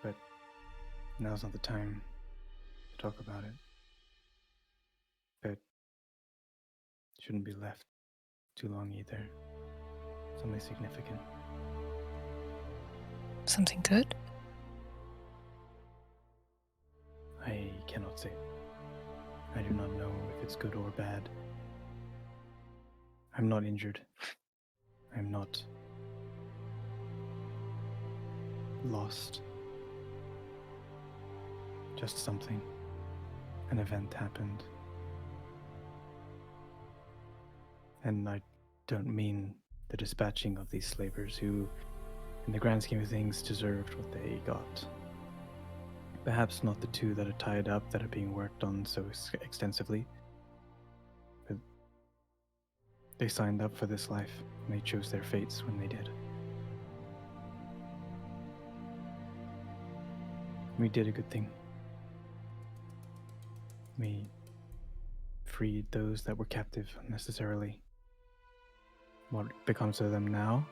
But now's not the time to talk about it. But shouldn't be left too long either. Something significant. Something good? I cannot say. I do not know if it's good or bad. I'm not injured. I'm not lost. Just something. An event happened. And I don't mean the dispatching of these slavers who, in the grand scheme of things, deserved what they got. Perhaps not the two that are tied up, that are being worked on so extensively. But they signed up for this life, and they chose their fates when they did. We did a good thing. We freed those that were captive unnecessarily. What becomes of them now?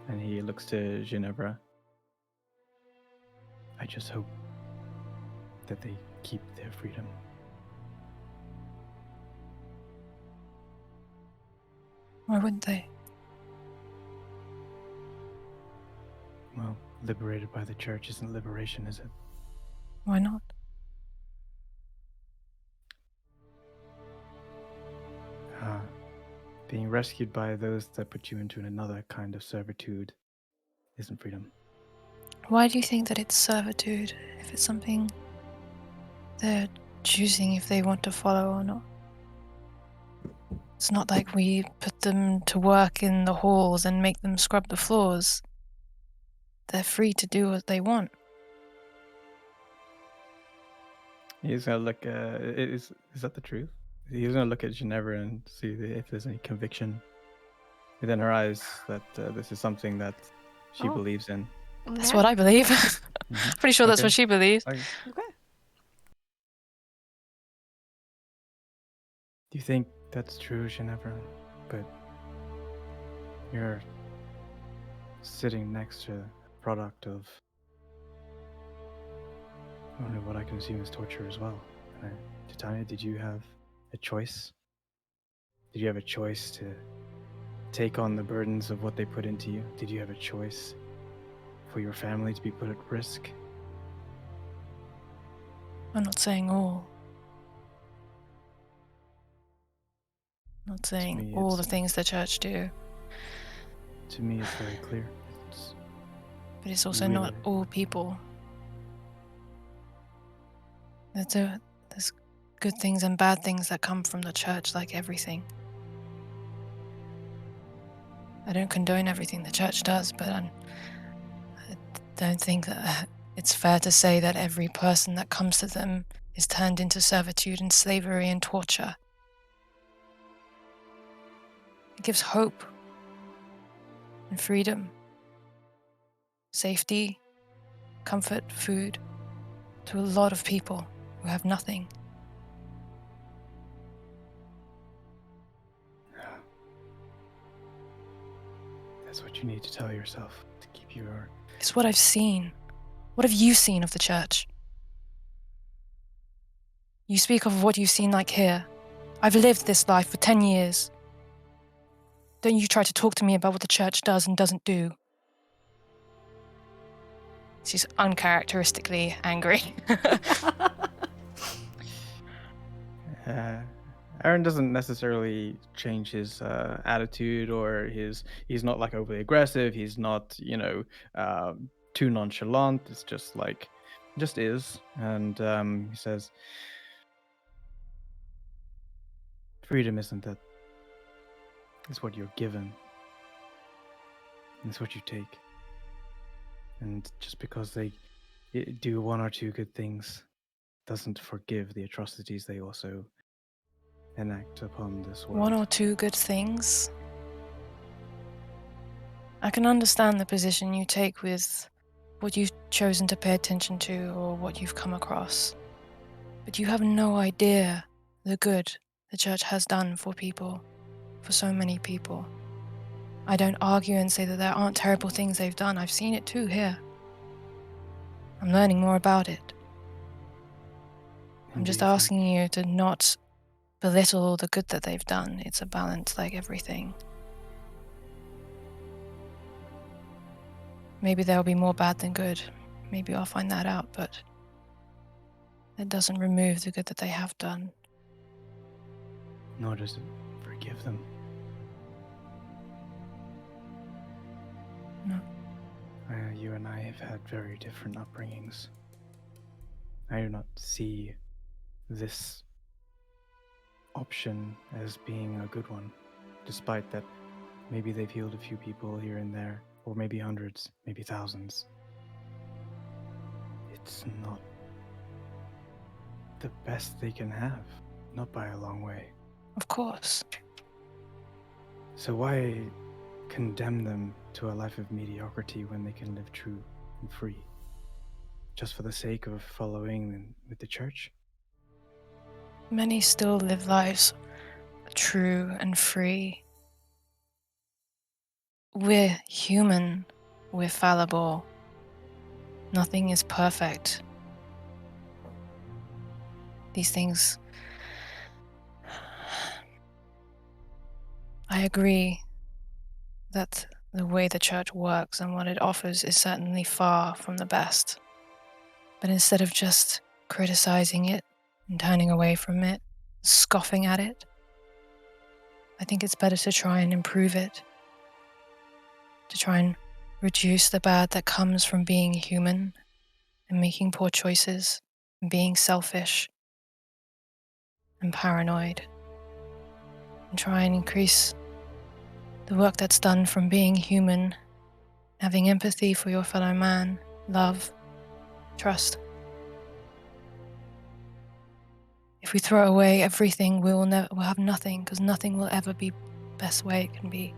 And he looks to Ginevra. I just hope that they keep their freedom. Why wouldn't they? Well, liberated by the church isn't liberation, is it? Why not? Being rescued by those that put you into another kind of servitude isn't freedom. Why do you think that it's servitude if it's something they're choosing if they want to follow or not? It's not like we put them to work in the halls and make them scrub the floors. They're free to do what they want. He's gonna look. Is that the truth? He's gonna look at Ginevra and see if there's any conviction within her eyes that this is something that she believes in. That's Okay. what I believe. Mm-hmm. Pretty sure that's Okay. what she believes. Okay. Okay. Do you think that's true, Ginevra? But you're sitting next to a product of only what I can assume is torture as well. Titania, did you have a choice? Did you have a choice to take on the burdens of what they put into you? Did you have a choice for your family to be put at risk? I'm not saying all. I'm not saying me, all the it's- things the church do. To me, it's very clear. It's But it's also not really- all people. There's good things and bad things that come from the church, like everything. I don't condone everything the church does, but I don't think that it's fair to say that every person that comes to them is turned into servitude and slavery and torture. It gives hope and freedom, safety, comfort, food to a lot of people who have nothing. That's what you need to tell yourself to keep your... It's what I've seen. What have you seen of the church? You speak of what you've seen like here. I've lived this life for 10 years. Don't you try to talk to me about what the church does and doesn't do. She's uncharacteristically angry. Aaron doesn't necessarily change his attitude or he's not like overly aggressive. He's not, too nonchalant. It's just like, just is. And he says, freedom isn't that. It's what you're given. It's what you take. And just because they do one or two good things doesn't forgive the atrocities they also enact upon this world. One or two good things. I can understand the position you take with what you've chosen to pay attention to or what you've come across. But you have no idea the good the church has done for people, for so many people. I don't argue and say that there aren't terrible things they've done. I've seen it too here. I'm learning more about it. I'm just asking you to not belittle the good that they've done. It's a balance like everything. Maybe there'll be more bad than good. Maybe I'll find that out, but it doesn't remove the good that they have done. Nor does it forgive them. No. You and I have had very different upbringings. I do not see this option as being a good one, despite that maybe they've healed a few people here and there, or maybe hundreds, maybe thousands. It's not the best they can have, not by a long way. Of course. So why condemn them to a life of mediocrity when they can live true and free? Just for the sake of following with the church? Many still live lives true and free. We're human. We're fallible. Nothing is perfect. These things... I agree that the way the church works and what it offers is certainly far from the best. But instead of just criticizing it and turning away from it, scoffing at it, I think it's better to try and improve it, to try and reduce the bad that comes from being human and making poor choices and being selfish and paranoid, and try and increase the work that's done from being human, having empathy for your fellow man, love, trust. If we throw away everything, we'll have nothing, because nothing will ever be the best way it can be.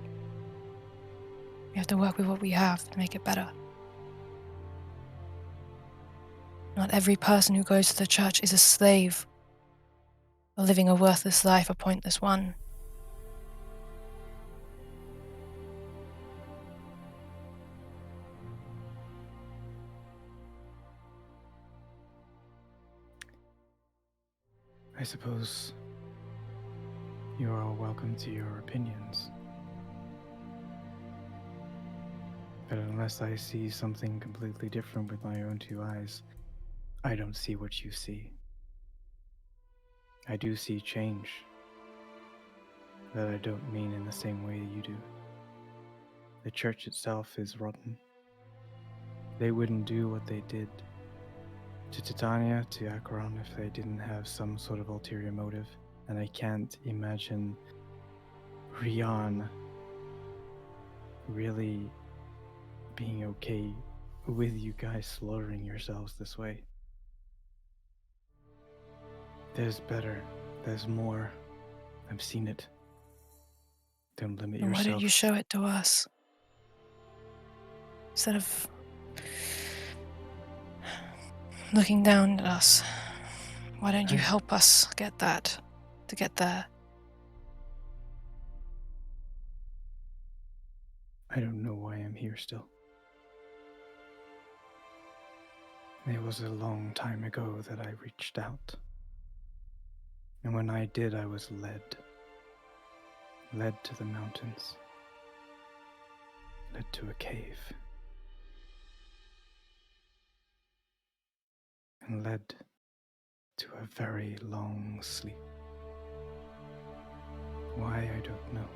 We have to work with what we have to make it better. Not every person who goes to the church is a slave or living a worthless life, a pointless one. I suppose you are all welcome to your opinions. But unless I see something completely different with my own two eyes, I don't see what you see. I do see change. That I don't mean in the same way you do. The church itself is rotten. They wouldn't do what they did to Titania, to Acheron, if they didn't have some sort of ulterior motive. And I can't imagine Rian really being okay with you guys slaughtering yourselves this way. There's better. There's more. I've seen it. Don't limit Then why yourself. don't you show it to us? Instead of looking down at us, why don't you help us get that, to get there? I don't know why I'm here still. It was a long time ago that I reached out. And when I did, I was led to the mountains, led to a cave, and led to a very long sleep. Why, I don't know.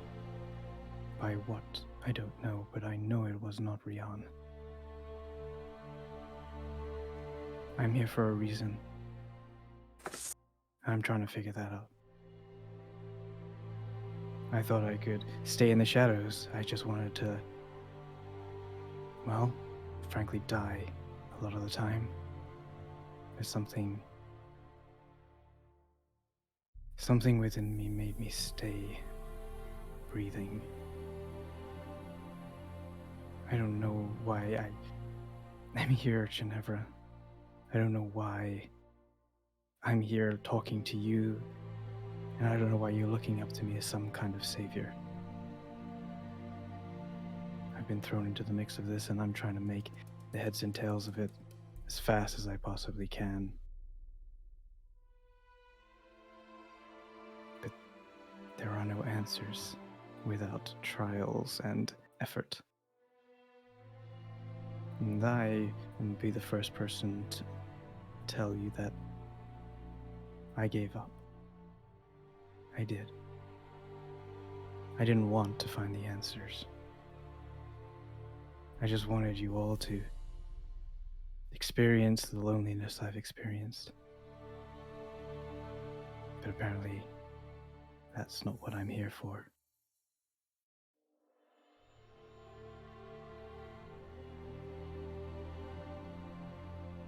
By what, I don't know, but I know it was not Rian. I'm here for a reason. I'm trying to figure that out. I thought I could stay in the shadows. I just wanted to, well, frankly, die a lot of the time. There's something within me made me stay breathing. I don't know why I'm here, Ginevra. I don't know why I'm here talking to you, and I don't know why you're looking up to me as some kind of savior. I've been thrown into the mix of this, and I'm trying to make the heads and tails of it as fast as I possibly can. But there are no answers without trials and effort. And I will be the first person to tell you that I gave up. I did. I didn't want to find the answers. I just wanted you all to experience the loneliness I've experienced. But apparently, that's not what I'm here for.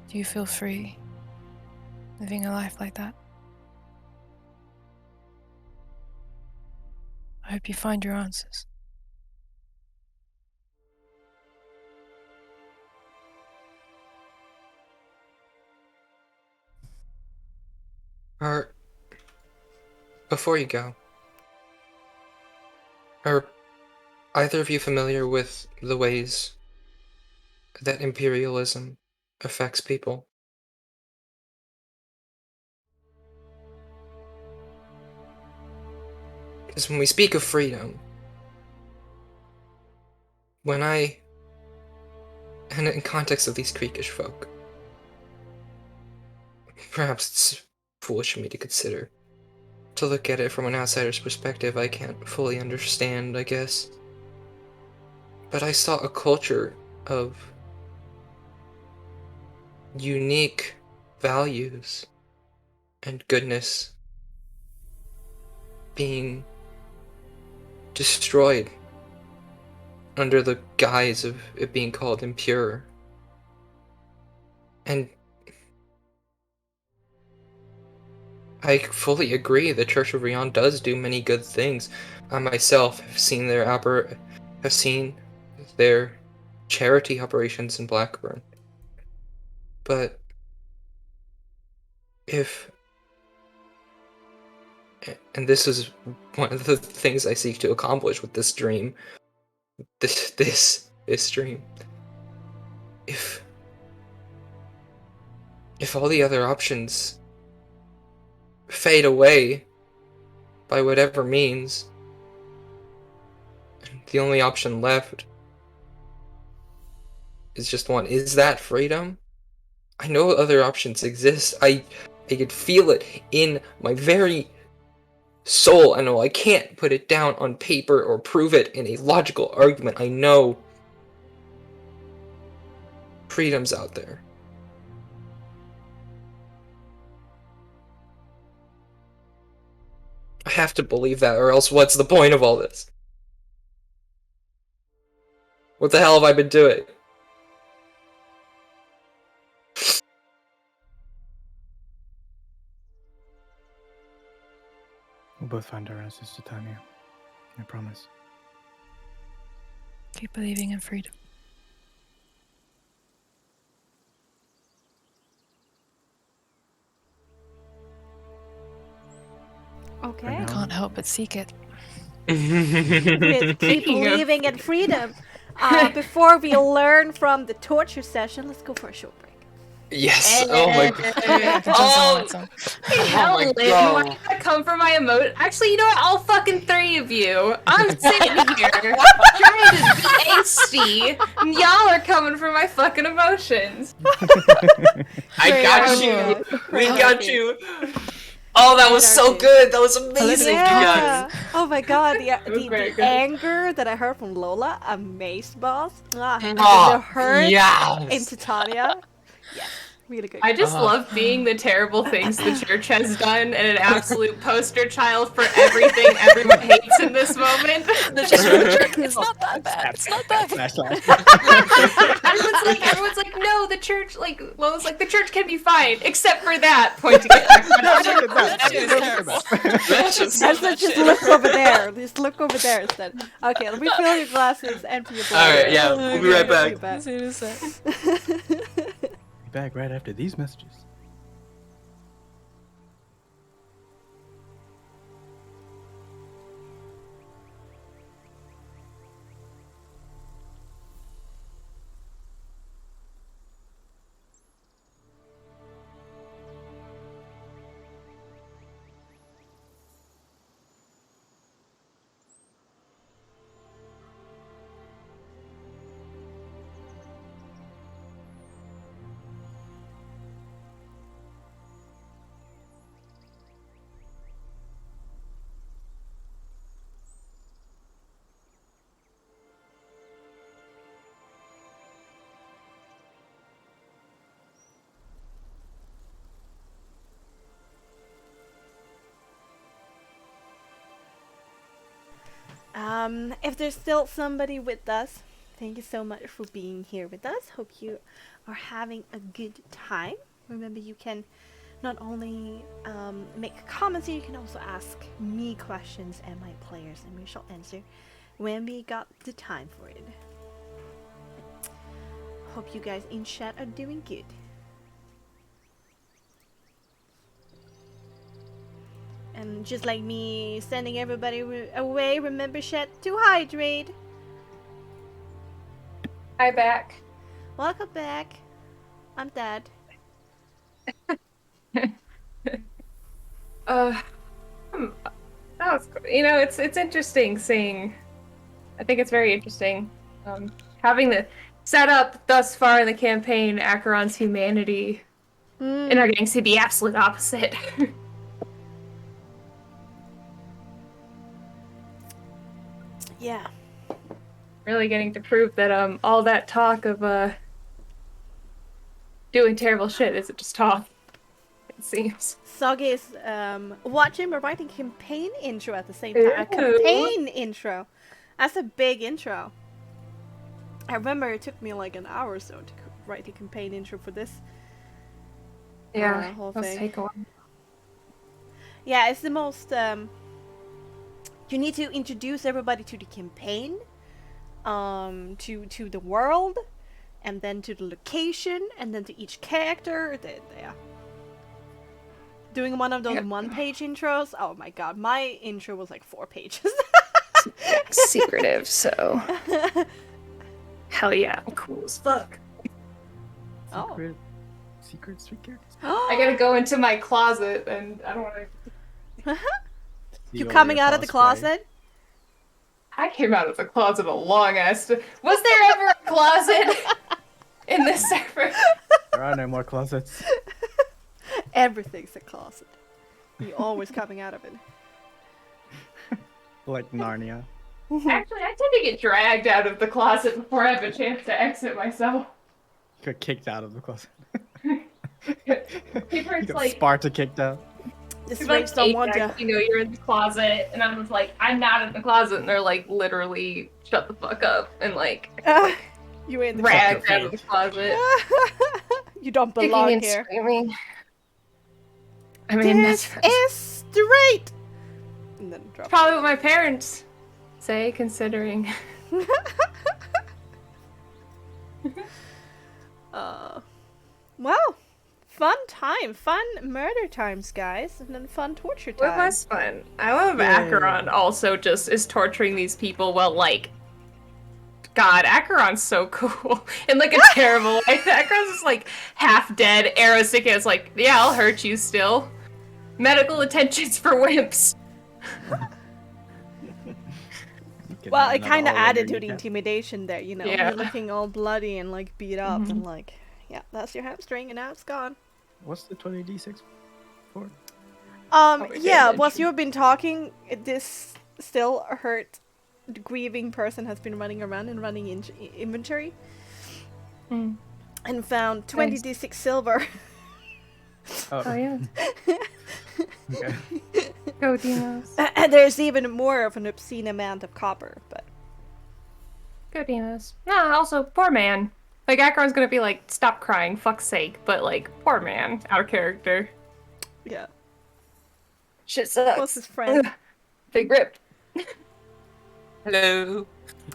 Do you feel free living a life like that? I hope you find your answers. Before you go, are either of you familiar with the ways that imperialism affects people? Because when we speak of freedom, and in context of these Creekish folk, perhaps it's foolish of me to consider. To look at it from an outsider's perspective, I can't fully understand, I guess. But I saw a culture of unique values and goodness being destroyed under the guise of it being called impure. And I fully agree the Church of Rion does do many good things. I myself have seen their charity operations in Blackburn. But and this is one of the things I seek to accomplish with this dream, this dream. If all the other options fade away by whatever means, the only option left is just one. Is that freedom? I know other options exist. I could feel it in my very soul. I know I can't put it down on paper or prove it in a logical argument. I know freedom's out there. I have to believe that, or else what's the point of all this? What the hell have I been doing? We'll both find our answers to time here. I promise. Keep believing in freedom. Okay. now- Can't help but seek it. With keep Speaking of- believing in freedom. Before we learn from the torture session, let's go for a short break. Yes. Oh my god. Oh, Hell, my Lynn, God. why did that come from my emote? Actually, you know what? All fucking three of you. I'm sitting here trying to be angsty, and y'all are coming for my fucking emotions. I got Great. you. We got you. Oh, that was so good. That was amazing, you Yeah. guys. Oh my god, was very the good. anger that I heard from Lola, amazed boss. And Oh, the hurt yes. in Titania. Yes, really good. I just love being the terrible things the church has done and an absolute poster child for everything everyone hates in this moment. It's not that bad. It's not that bad. Everyone's like, no, the church, like, Lola's like, the church can be fine, except for that, pointing at That is terrible. That's just Let's just look over there. Just look over there instead. Okay, let me fill your glasses, empty your bladder. Alright, yeah, we'll be right back. Back right after these messages. If there's still somebody with us, thank you so much for being here with us. Hope you are having a good time. Remember, you can not only make comments, you can also ask me questions and my players, and we shall answer when we got the time for it. Hope you guys in chat are doing good. And just like me sending everybody away, remember chat to hydrate. Hi, back. Welcome back. I'm dead. That was, you know, it's interesting seeing. I think it's very interesting having the setup thus far in the campaign. Acheron's humanity and are getting to be absolute opposite. Yeah. Really getting to prove that all that talk of doing terrible shit isn't just talk. It seems. Soggy is watching but writing campaign intro at the same time. A Ooh. campaign intro. That's a big intro. I remember it took me like an hour or so to write the campaign intro for this. Yeah, whole must thing. take a while. Yeah, it's the most. You need to introduce everybody to the campaign, to the world, and then to the location, and then to each character. Yeah. Doing one of those one-page intros. Oh my god, my intro was like 4 pages. Secretive, so. Hell yeah, cool as fuck. Oh. Secret sweet characters. I gotta go into my closet, and I don't want to. You coming out of the closet? I came out of the closet a long ass. Was there ever a closet in this server? There are no more closets. Everything's a closet. You're always coming out of it. Like Narnia. Actually, I tend to get dragged out of the closet before I have a chance to exit myself. Got kicked out of the closet. People are Got like, Sparta kicked out. This it's like race don't want Apex, ya. you know, you're in the closet, and I'm just like, I'm not in the closet, and they're like, literally, shut the fuck up, and like, You in the dragged your out of the closet. You don't Kicking belong and here. screaming. I mean, This that's is straight. And then drop. probably what my parents say, considering. Well, fun time, fun murder times, guys, and then fun torture It time. was fun. I love Yeah. Acheron also just is torturing these people while like God, Acheron's so cool. In like a terrible way. Acheron's just like half dead, arrow sticking is like, yeah, I'll hurt you still. Medical attentions for wimps. Well, it kind of added to the intimidation there, you know. Yeah. You're looking all bloody and like beat up, and like, yeah, that's your hamstring, and now it's gone. What's the 20d6 for? Yeah, damage. whilst you've been talking, this still hurt grieving person has been running around and running inventory Mm. and found 20d6 silver. Oh yeah. Okay. Go Demos. And there's even more of an obscene amount of copper, but Go Demos. Nah, also, poor man. Like, Acheron's gonna be like, stop crying, fuck's sake. But like, poor man, out of character. yeah. Shit sucks. What's his friend? Big rip. Hello.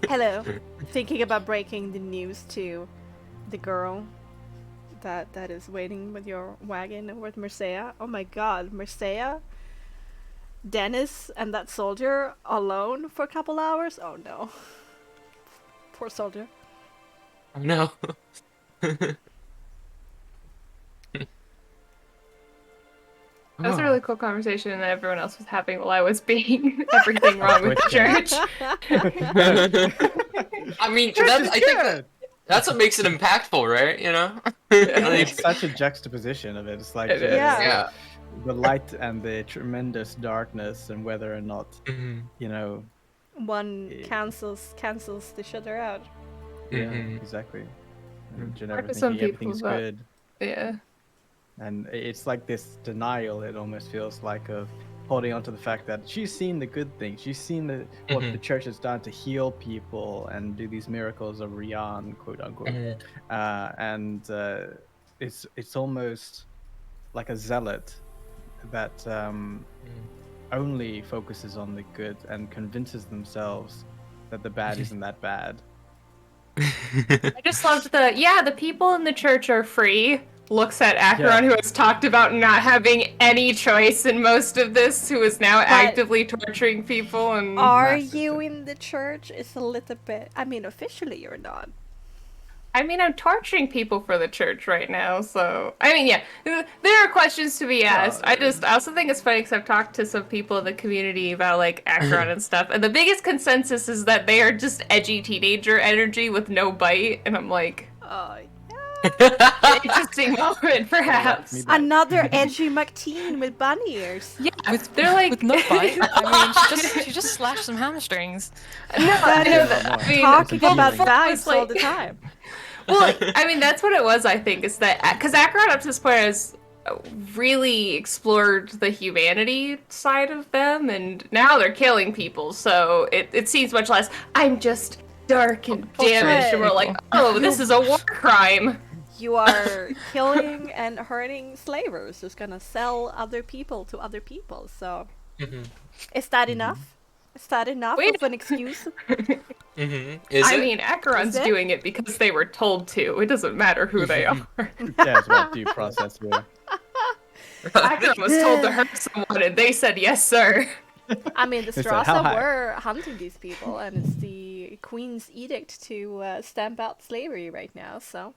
Hello. Thinking about breaking the news to the girl that is waiting with your wagon with Mercea. Oh my god, Mercea? Dennis and that soldier alone for a couple hours? Oh no. Poor soldier. Oh no. That was a really cool conversation that everyone else was having while I was being everything wrong with the church. I mean, I think that's what makes it impactful, right? You know? It's such a juxtaposition of it. It's like It is. Yeah. the light and the tremendous darkness, and whether or not Mhm. you know. One cancels the other out. Yeah, Mhm. exactly. And Hard Geneva for some thinking people, everything's but- good, Yeah. and it's like this denial. It almost feels like of holding on to the fact that she's seen the good things. She's seen what Mhm. the church has done to heal people and do these miracles of Rian, quote unquote. Mhm. And it's almost like a zealot that only focuses on the good and convinces themselves that the bad isn't that bad. I just loved the people in the church are free. Looks at Acheron, who has talked about not having any choice in most of this, who is now actively torturing people. And Are Massive you thing. in the church? It's a little bit. I mean, officially you're not. I mean, I'm torturing people for the church right now, so I mean, yeah, there are questions to be asked. I also think it's funny because I've talked to some people in the community about like Acheron and stuff, and the biggest consensus is that they are just edgy teenager energy with no bite, and I'm like, interesting moment, perhaps. me back. Another edgy McTeen with bunny ears. Yeah, they're like With no bite. I mean, she just slashed some hamstrings. no, I know that. I mean, Talking It's about amazing. vibes It's all like- the time. Well, I mean, that's what it was, I think, is that because Acheron up to this point has really explored the humanity side of them, and now they're killing people, so it seems much less, I'm just dark and damaged, and we're like, oh, this is a war crime. You are killing and hurting slavers who's gonna sell other people to other people. So, Mhm. is that enough? Is that enough Wait. of an excuse? Mhm. Is I it? mean, Acheron's Is it? doing it because they were told to. It doesn't matter who they are. Who cares about due process here? Acheron was told to hurt someone, and they said, yes, sir. I mean, the They said, "How Strasza high?" were hunting these people, and it's the Queen's edict to stamp out slavery right now. So,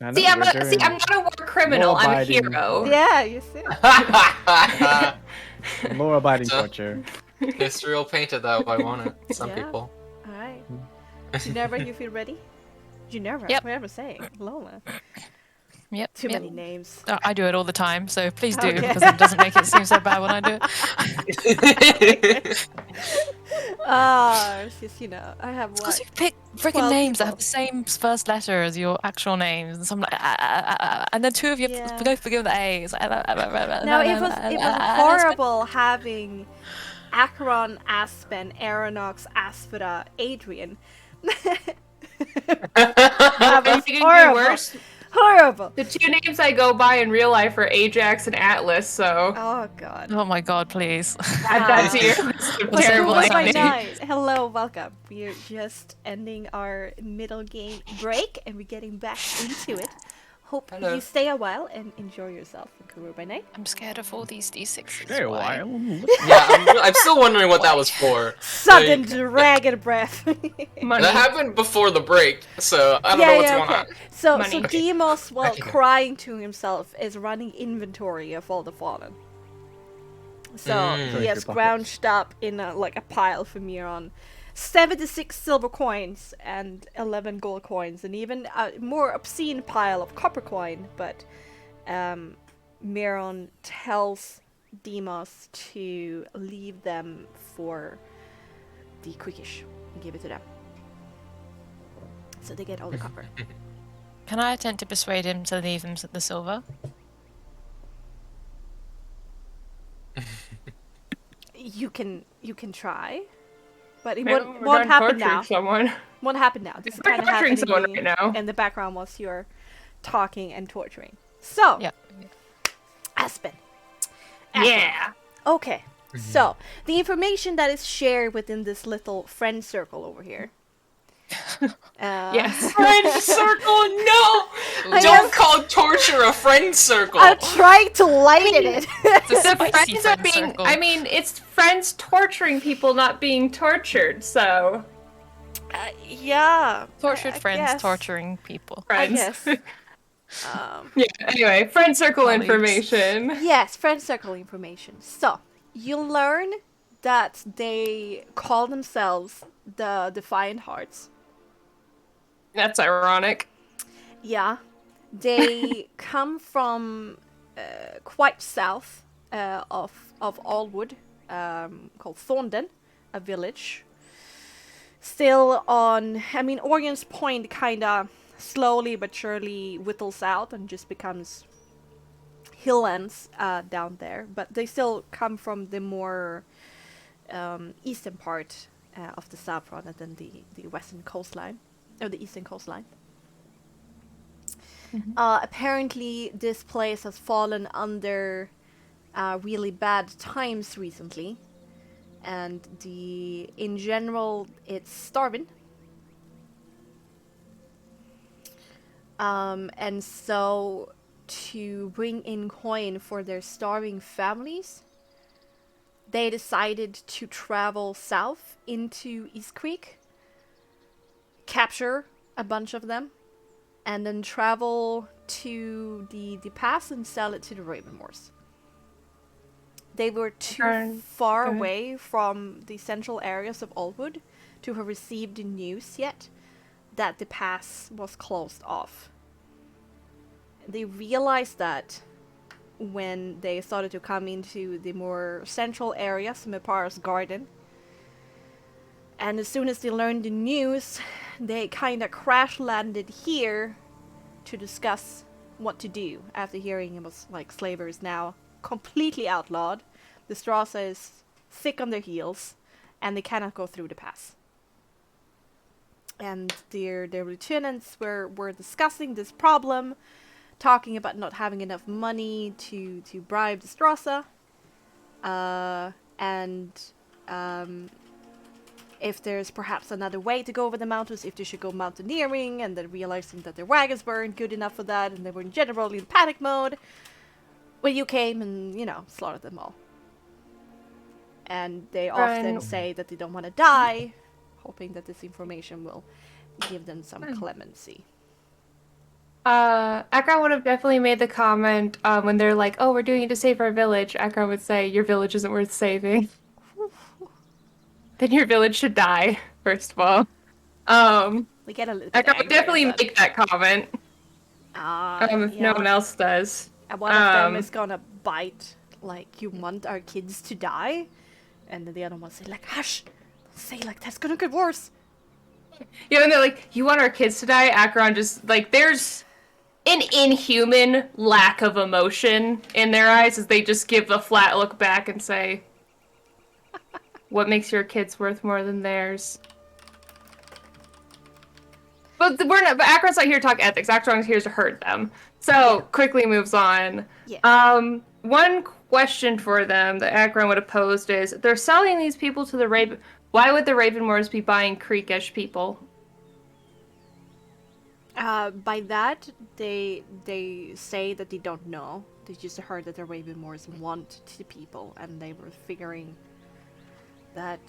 I know, See, I'm we're not a war criminal, I'm a law-abiding- hero. yeah, you see. Law-abiding So- torture. History will paint it that way, won't it? Some Yeah. people. All right, Ginevra, you feel ready? Ginevra, Yep. whatever saying, Lola. Yep. Too yep. many names. I do it all the time, so please do, Okay. because it doesn't make it seem so bad when I do it. It's just, I have Because what? you pick freaking 12 names that people. have the same first letter as your actual names, and so I'm like, and then two of you have Yeah. to go begin with A. It's like, No, it was horrible having Acheron, Aspen, Aeronox, Asphoda, Adrian. That was It could be horrible. worse. Horrible. The two names I go by in real life are Ajax and Atlas, so Oh god. Oh my god, please. add that to your list of What's Who terrible was my Sanity. names. night? Hello, welcome. We're just ending our middle game break and we're getting back into it. Hope Hello. you stay a while and enjoy yourself in Kuro by night. I'm scared of all these D6s. Stay a why? while. Yeah, I'm still wondering what that was for. Sudden Like, dragon breath. Money. that happened before the break, so I don't know what's going on. So Money. Demos, while Okay, go. crying to himself, is running inventory of all the fallen. So Mm. he has Your scrounged up in a pile for Miron 76 silver coins and 11 gold coins, and even a more obscene pile of copper coin. But Miron tells Demos to leave them for the quickish and give it to them. So they get all the copper. Can I attempt to persuade him to leave him the silver? You can try, but it Maybe won't, we're won't done happen torturing now. Someone. Won't happen now. This is We're kind of torturing happening someone right now. in the background whilst you're talking and torturing. So, Yeah. Aspen. Yeah. Okay. So, the information that is shared within this little friend circle over here. Yes. Friend circle, no! I Don't am- call torture a friend circle. I'm trying to lighten it. It's a The spicy friends are friend being. circle. I mean, it's friends torturing people, not being tortured. So Yeah. Tortured I friends guess. torturing people. I friends. guess. Yeah. Anyway, friend circle Colleagues. information. Yes, friend circle information. So, you learn that they call themselves the Defiant Hearts. That's ironic. Yeah. They come from quite south of Allwood, called Thornden, a village. Still on, Orion's Point kinda slowly but surely whittles out and just becomes hilllands down there, but they still come from the more eastern part of the south rather than the western coastline, or the eastern coastline. Apparently, this place has fallen under really bad times recently, and in general, it's starving. And so, to bring in coin for their starving families, they decided to travel south into East Creek, capture a bunch of them, and then travel to the pass and sell it to the Ravenmoors. They were too far go ahead. away from the central areas of Allwood to have received the news yet that the pass was closed off. They realized that when they started to come into the more central areas, Mepara's garden. And as soon as they learned the news, they kind of crash landed here to discuss what to do after hearing it was like slavery is now completely outlawed. The Strasse is thick on their heels, and they cannot go through the pass. And their lieutenants were discussing this problem, talking about not having enough money to bribe the Strasse, and if there's perhaps another way to go over the mountains, if they should go mountaineering, and then realizing that their wagons weren't good enough for that, and they were generally in panic mode, when you came and, slaughtered them all. And they often Right. say that they don't want to die, hoping that this information will give them some clemency. Akron would have definitely made the comment when they're like, "Oh, we're doing it to save our village." Akron would say, "Your village isn't worth saving. Then your village should die, first of all." We get a little bit Akron would angry definitely at that. make that comment. If no one else does. And one of them is gonna bite, like, you want our kids to die? And then the other one say, like, hush! Don't say like that's gonna get worse. Yeah, and they're like, you want our kids to die? Acheron just, like, there's an inhuman lack of emotion in their eyes as they just give a flat look back and say, what makes your kids worth more than theirs? But Acheron's not here to talk ethics. Acheron's here to hurt them. So, quickly moves on. Yeah. One question for them that Acheron would have posed is, they're selling these people to the Raven... Why would the Ravenmoors be buying Creekish people? By that, they say that they don't know. They just heard that the Ravenmoors want the people, and they were figuring that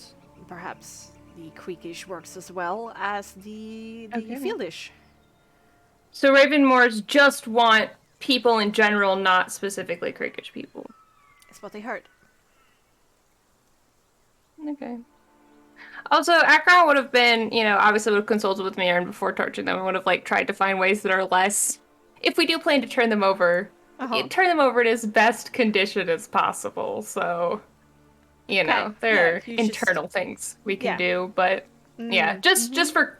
perhaps the Creekish works as well as the Fieldish. So Ravenmoors just want people in general, not specifically Creekish people. That's what they heard. Okay. Also, Acheron would have been, obviously would have consulted with Meulen before torching them and would have, tried to find ways that are less... If we do plan to turn them over, turn them over in as best condition as possible, so... there are internal things we can do, but... just for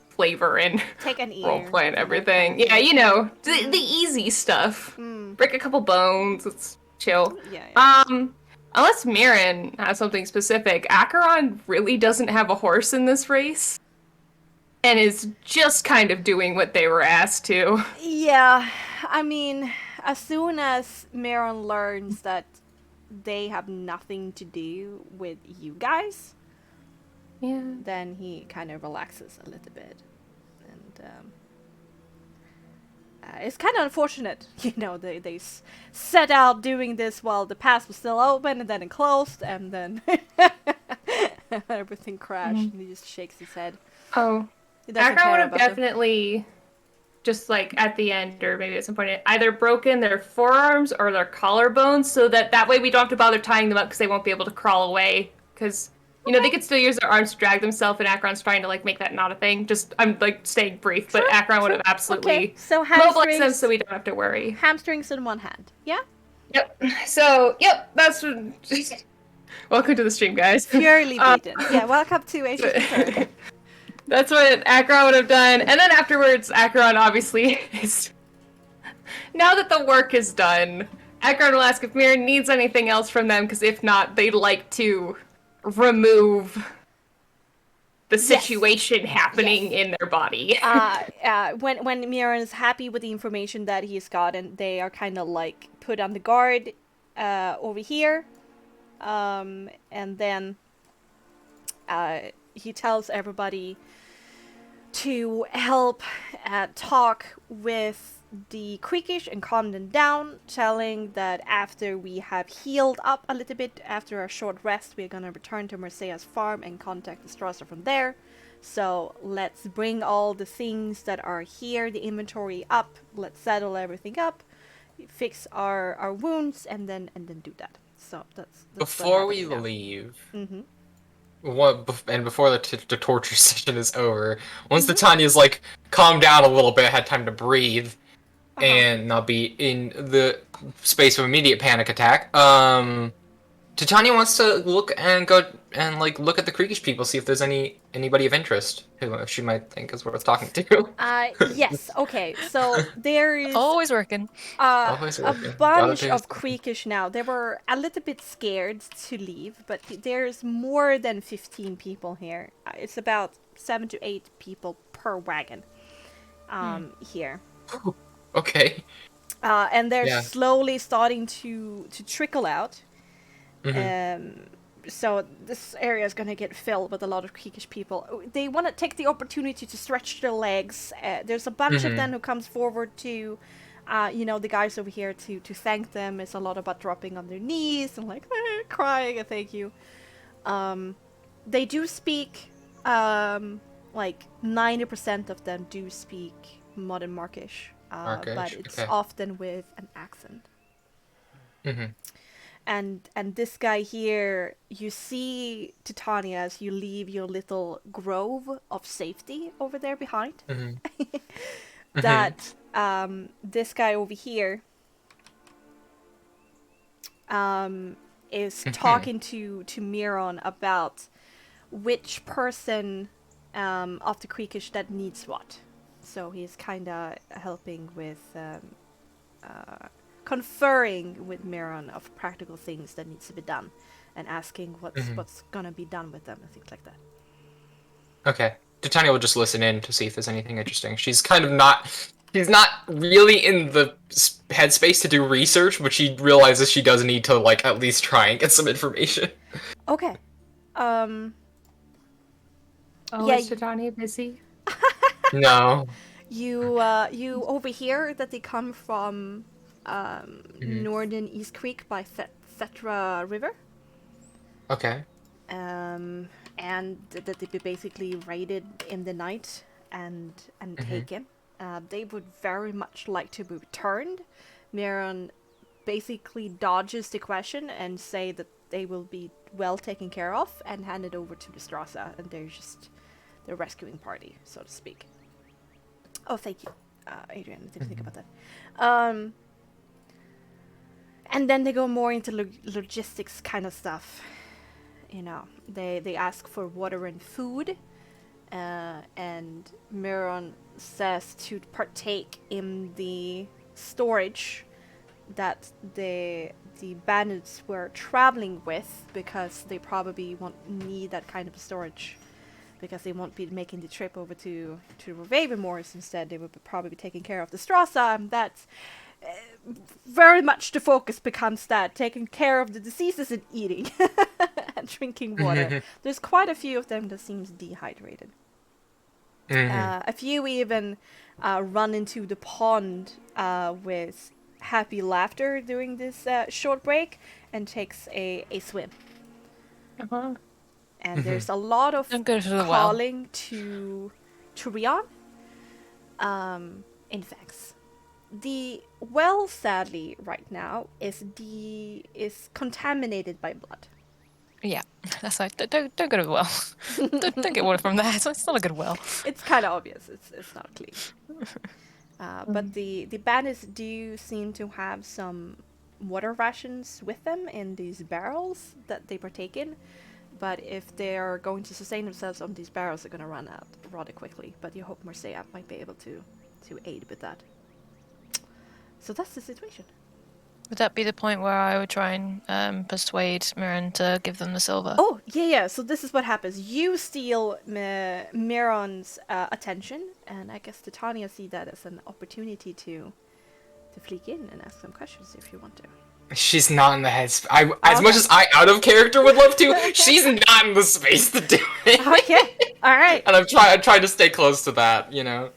flavor and take an ear, roleplay and everything. The easy stuff. Break a couple bones, it's chill. Unless Meulen has something specific, Acheron really doesn't have a horse in this race. And is just kind of doing what they were asked to. Yeah, I mean, as soon as Meulen learns that they have nothing to do with you guys, then he kind of relaxes a little bit. And it's kind of unfortunate, they set out doing this while the pass was still open, and then it closed, and then everything crashed, and he just shakes his head. Oh. Acheron would have definitely, just at the end, or maybe at some point, either broken their forearms or their collarbones, so that way we don't have to bother tying them up because they won't be able to crawl away. Because, they could still use their arms to drag themselves, and Acheron's trying to, make that not a thing. Just, I'm, staying brief, but Acheron would have absolutely mobilized them so we don't have to worry. Hamstrings in one hand, yeah? Yep. So, that's... Welcome to the stream, guys. Purely beaten. Welcome to Asia. That's what Acheron would have done. And then afterwards, Acheron obviously is... Now that the work is done, Acheron will ask if Meulen needs anything else from them, because if not, they'd like to remove the situation happening in their body. When Meulen is happy with the information that he's gotten, they are kind of put on the guard over here. And then he tells everybody to help talk with the Creekish and calm them down, telling that after we have healed up a little bit, after a short rest, we're gonna return to Mercea's farm and contact the Strasser from there. So let's bring all the things that are here, the inventory up, let's settle everything up, fix our wounds, and then do that. So that's before we leave. And before the torture session is over, once the Tanya's calmed down a little bit, had time to breathe, and not be in the space of immediate panic attack, Titania wants to look and look at the Creekish people, see if there's anybody of interest who she might think is worth talking to. Yes. Okay. So there is always working. A bunch of Creekish now. They were a little bit scared to leave, but there's more than 15 people here. It's about 7 to 8 people per wagon. Here. Okay. And they're slowly starting to trickle out. So this area is gonna get filled with a lot of Creekish people. They want to take the opportunity to stretch their legs. There's a bunch of them who comes forward to, the guys over here to thank them. It's a lot about dropping on their knees and crying and thank you. They do speak, 90% of them do speak modern Markish, but it's often with an accent. And this guy here, you see Titania as you leave your little grove of safety over there behind. that this guy over here is talking to Miron about which person of the Creekish that needs what. So he's kind of helping with conferring with Miron of practical things that needs to be done, and asking what's gonna be done with them and things like that. Okay. Titania will just listen in to see if there's anything interesting. She's kind of not. She's not really in the headspace to do research, but she realizes she does need to, like, at least try and get some information. Okay. Oh, Yeah, is Titania busy? No. you overhear that they come from northern East Creek by Thetra River. Okay. And that they be basically raided in the night and taken. They would very much like to be returned. Miron basically dodges the question and say that they will be well taken care of and handed over to the Strasa, and they're just the rescuing party, so to speak. Oh, thank you, Adrian. I didn't think about that. And then they go more into logistics kind of stuff. You know, they ask for water and food, and Miron says to partake in the storage that the bandits were traveling with, because they probably won't need that kind of storage, because they won't be making the trip over to Ravenmoors. Instead, they would probably be taking care of the Strasa, and that's very much the focus becomes that, taking care of the diseases and eating and drinking water. There's quite a few of them that seems dehydrated. A few even run into the pond with happy laughter during this short break and takes a swim. And there's a lot of calling to Rion. In fact, the well, sadly, right now is contaminated by blood. Yeah, that's like don't go to the well. don't get water from there. It's not a good well. It's kind of obvious. It's not clean. But the bandits do seem to have some water rations with them in these barrels that they partake in. But if they're going to sustain themselves on these barrels, they're going to run out rather quickly. But you hope Marseille might be able to aid with that. So that's the situation. Would that be the point where I would try and persuade Miron to give them the silver? Oh, yeah. So this is what happens. You steal Miron's attention, and I guess Titania see that as an opportunity to fleek in and ask some questions if you want to. She's not in the headspace. As much as I, out of character, would love to, she's not in the space to do it. Okay, all right. And I'm trying to stay close to that, you know.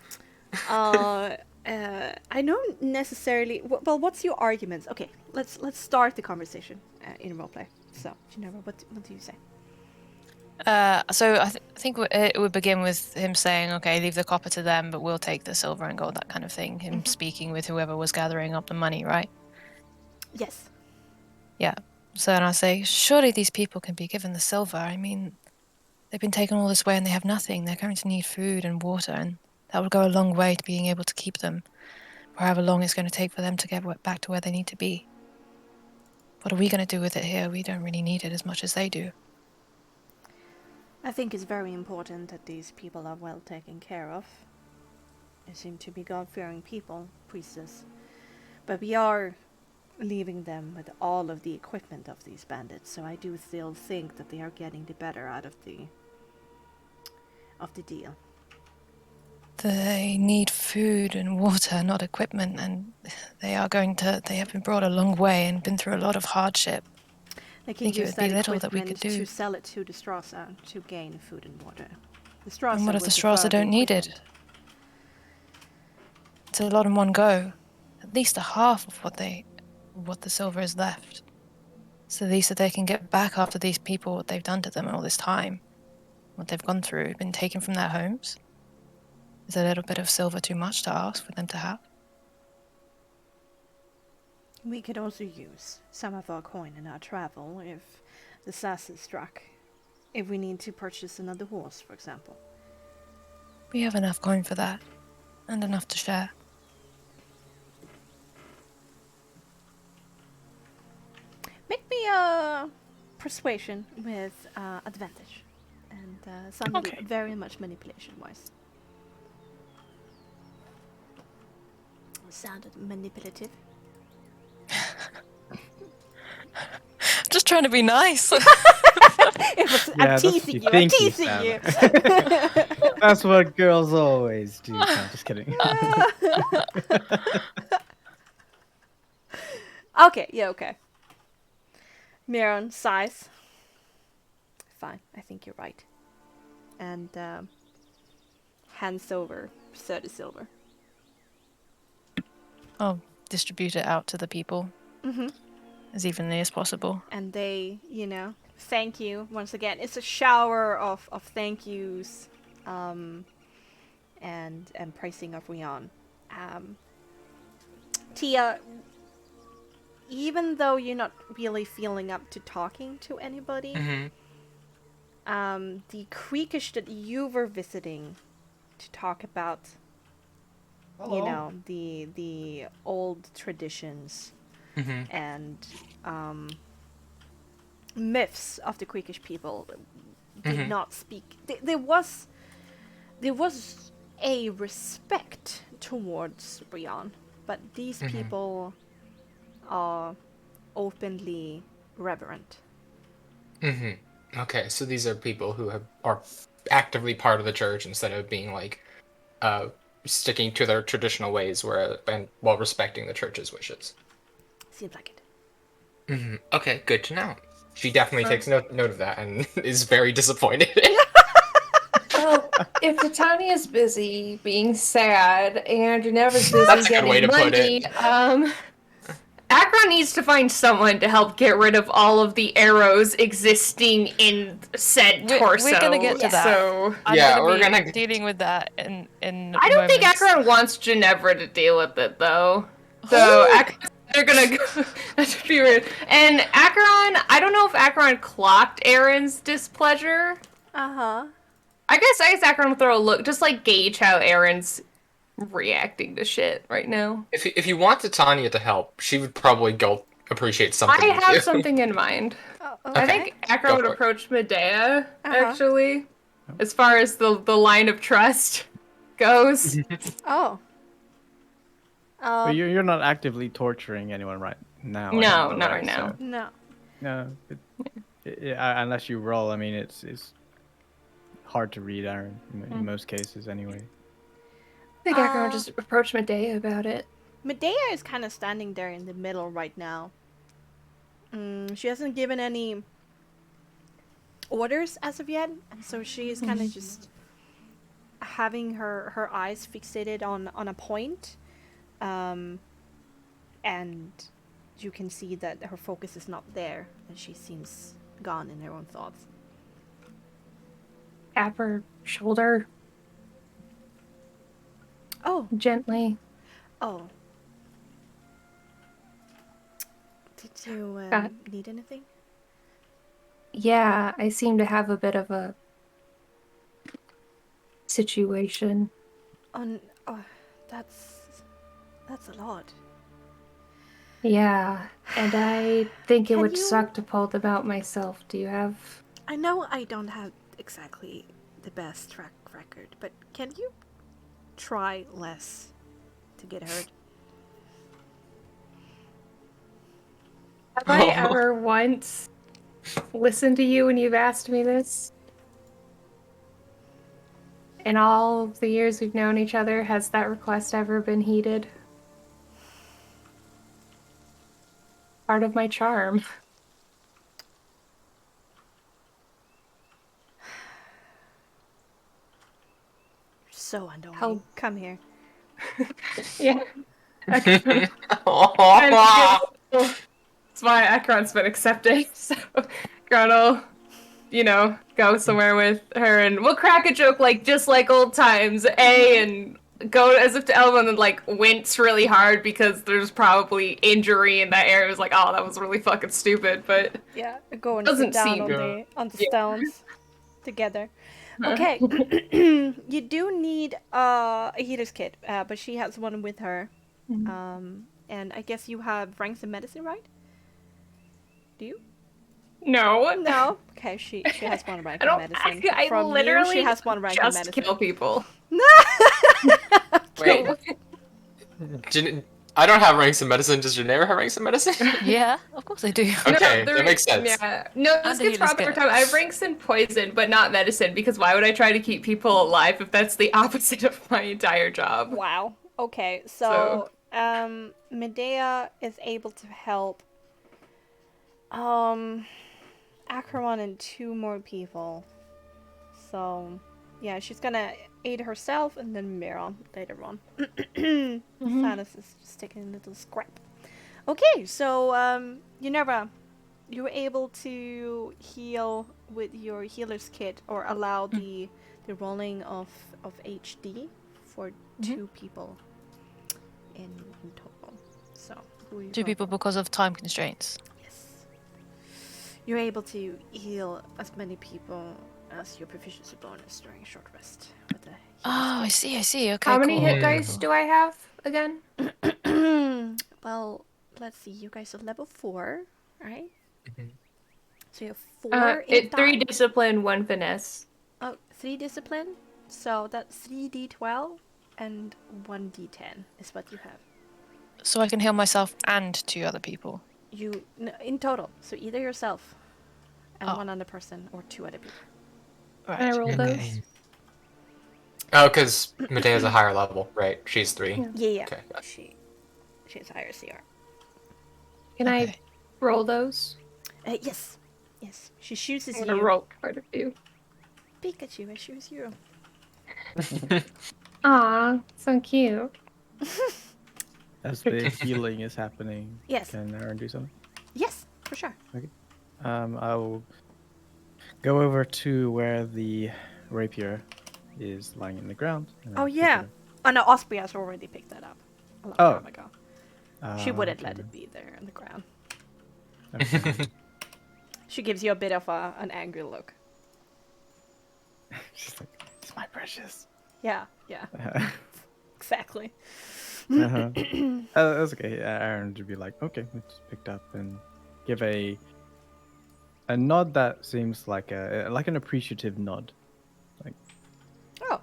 I don't necessarily. Well, what's your arguments? Okay, let's start the conversation in roleplay. So, Ginevra, what do you say? So I think it would begin with him saying, "Okay, leave the copper to them, but we'll take the silver and gold," that kind of thing. Him speaking with whoever was gathering up the money, right? Yes. Yeah. So then I say, surely these people can be given the silver. I mean, they've been taken all this way and they have nothing. They're going to need food and water, and that will go a long way to being able to keep them for however long it's going to take for them to get back to where they need to be. What are we going to do with it here? We don't really need it as much as they do. I think it's very important that these people are well taken care of. They seem to be God-fearing people, priestess. But we are leaving them with all of the equipment of these bandits, so I do still think that they are getting the better out of the deal. They need food and water, not equipment, and they have been brought a long way and been through a lot of hardship. They can think it use would be that little that we equipment could do. to sell it to the Strasa to gain food and water. The Strasa And what if would the prefer Strasa don't need it? equipment. It's a lot in one go. At least a half of what the silver is left. So at least that they can get back after these people, what they've done to them all this time, what they've gone through, been taken from their homes. Is a little bit of silver too much to ask for them to have? We could also use some of our coin in our travel if the SAS is struck. If we need to purchase another horse, for example. We have enough coin for that. And enough to share. Make me a persuasion with advantage. And sounded Okay. very much manipulation-wise. Sounded manipulative. Just trying to be nice. It was, Yeah, I'm that's what teasing you you, I'm think you teasing you. sound That's what girls always do. No, just kidding. Okay, yeah, okay. Miron sighs. Fine, I think you're right. And hands over 30 silver. I'll distribute it out to the people Mm-hmm. as evenly as possible. And they, thank you once again. It's a shower of thank yous, and praising of Rion. Tia, even though you're not really feeling up to talking to anybody, Mm-hmm. The creekish that you were visiting to talk about, the old traditions Mm-hmm. and myths of the Creekish people did Mhm. not speak. There was a respect towards Brian, but these Mhm. people are openly reverent. Mm-hmm. Okay, so these are people who are actively part of the church instead of being like sticking to their traditional ways while respecting the church's wishes. Seems like it. Mm-hmm. Okay, good to know. She definitely takes note of that and is very disappointed. Well, if Titania's busy being sad and Ginevra's busy That's a good way getting to put money, it. Akron needs to find someone to help get rid of all of the arrows existing in said torso. We're gonna get to that. So I'm Yeah, gonna we're be gonna- dealing with that in I don't think moments. Akron wants Ginevra to deal with it though. So they're gonna go. That's be weird. And Akron, I don't know if Akron clocked Aaron's displeasure. Uh-huh. I guess Akron will throw a look, just like gauge how Aaron's reacting to shit right now. If you want Titania to help, she would probably go appreciate something. I you have do. something in mind. Oh, I okay. think Akron Go would for it. approach Medea, Uh-huh. actually, as far as the line of trust goes. Oh. But you're not actively torturing anyone right now. I No, don't know, not right now. So, No. no, unless you roll. I mean, it's hard to read, Aaron, in most cases, anyway. I think Akron would just approach Medea about it. Medea is kind of standing there in the middle right now. She hasn't given any orders as of yet, and so she is kind of just having her eyes fixated on a point, and you can see that her focus is not there, and she seems gone in her own thoughts. Tap her shoulder Oh, gently. oh. Did you need anything? Yeah, I seem to have a bit of a situation. Oh, that's a lot. Yeah, and I think it Can would you- suck to pull them out myself. Do you have... I know I don't have exactly the best track record, but can you try less to get hurt? Have I ever once listened to you when you've asked me this? In all the years we've known each other, has that request ever been heeded? Part of my charm. So annoying. How- Come here. Yeah. Aw. That's why Akron's been accepting, so Akron will, go somewhere with her and we'll crack a joke just like old times, and go as if to Elva and then wince really hard because there's probably injury in that area. It was like, oh, that was really fucking stupid, but Yeah, go and Doesn't sit down seem- on the stones together. Okay. You do need a healer's kit, but she has one with her. And I guess you have ranks in medicine, right? Do you? No. No. Okay, she has one rank I in don't. medicine. I From literally you, she has one rank in just medicine. kill people. Wait. I don't have ranks in medicine. Does Janaira have ranks in medicine? Yeah, of course I do. Okay, No, that makes sense. Yeah. No, this And a gets brought up healer's every kit. time. I have ranks in poison, but not medicine, because why would I try to keep people alive if that's the opposite of my entire job? Wow. Okay, so Medea is able to help Acheron and 2 more people. So yeah, she's gonna aid herself and then Miron later on. Silas is just taking a little scrap. Okay, so Unera, you were able to heal with your healer's kit or allow the rolling of HD for 2 people in total. So who are you 2 going people for? because of time constraints. Yes. You're able to heal as many people as your proficiency bonus during a short rest with the Oh, I healer's see. Okay, How many cool. hit dice do I have again? kit. Well, let's see. You guys are level 4, right? So you have 4 in 3 die. discipline, 1 finesse. Oh, 3 discipline. So that's 3d12 and 1d10 is what you have. So I can heal myself and 2 other people. In total. So either yourself and Oh. 1 other person or 2 other people. Right. Can I roll okay. those? Oh, because Medea's a higher level, right? She's 3. Yeah. Yeah. Okay. She has higher CR. Can I Okay. roll those? Yes. Yes. She chooses I'm you. gonna roll quite a few. Pikachu, I choose you. Aw, so cute. As the healing is happening, Yes. can Aaron do something? Yes, for sure. I will go over to where the rapier is lying in the ground. and Oh pick it yeah. up. Oh no, Osprey has already picked that up a long Oh. time ago. She wouldn't okay let then. it be there on the ground. Okay. She gives you a bit of an angry look. She's like, it's my precious. Yeah, exactly. That's okay. Aaron would be like, okay, it's picked up, and give a nod that seems like an appreciative nod. Like, Oh.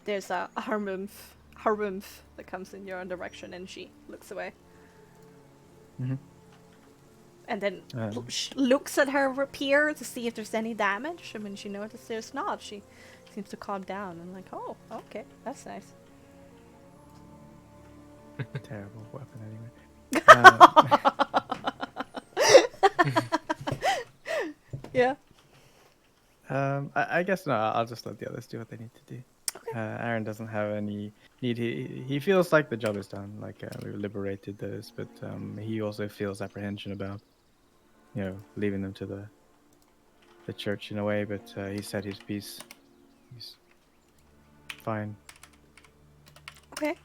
There's a harumph that comes in your direction and she looks away. Mhm. And then Um. looks at her rapier to see if there's any damage. And when she notices there's not, she seems to calm down and like, oh, okay, that's nice. terrible weapon anyway. Yeah. I guess no. I'll just let the others do what they need to do. Okay. Aaron doesn't have any need. He feels like the job is done. Like we've liberated those, but he also feels apprehension about, leaving them to the church in a way. But he said his piece. He's fine. Okay.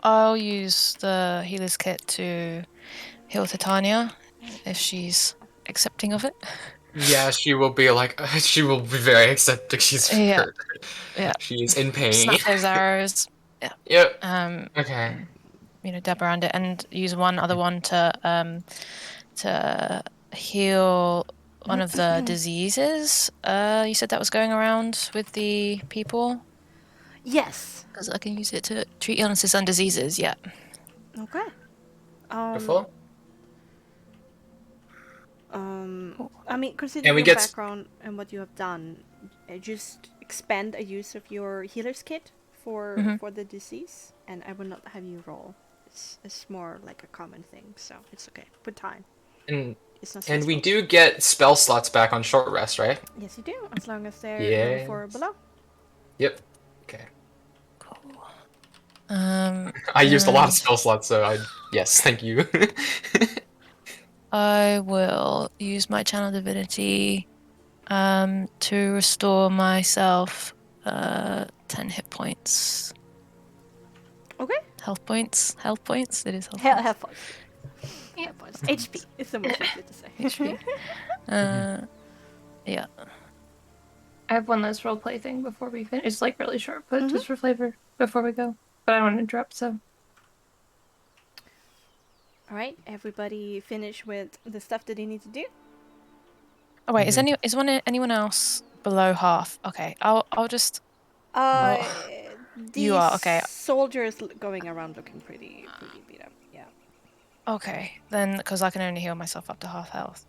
I'll use the healer's kit to heal Titania if she's accepting of it. Yeah, she will be like, she will be very accepting. She's Yeah. hurt. Yeah. She's in pain. Snap those arrows. Yep. Okay. Dab around it and use one other one to heal one of the diseases. You said that was going around with the people. Yes. Because I can use it to treat illnesses and diseases. Yeah. Okay. Before? I mean, considering we your get background and what you have done, just expend a use of your healer's kit for the disease, and I will not have you roll. It's more like a common thing, so it's okay. With time. And It's not and we stressful. do get spell slots back on short rest, right? Yes, you do, as long as they're level 4 or Yes. below. Yep. Okay. Cool. I used a lot of spell slots, so yes, thank you. I will use my channel divinity to restore myself 10 hit points. Okay. Health points. It is health points. Have fun. Yeah. Points. HP is the most likely to say. HP. Yeah. I have one last roleplay thing before we finish. It's like really short, but just for flavor before we go. But I don't want to interrupt, so. All right, everybody finish with the stuff that they need to do. Oh wait, is anyone else below half? Okay, I'll just. These You are, okay. soldiers going around looking pretty beat up. Yeah. Okay, then because I can only heal myself up to half health.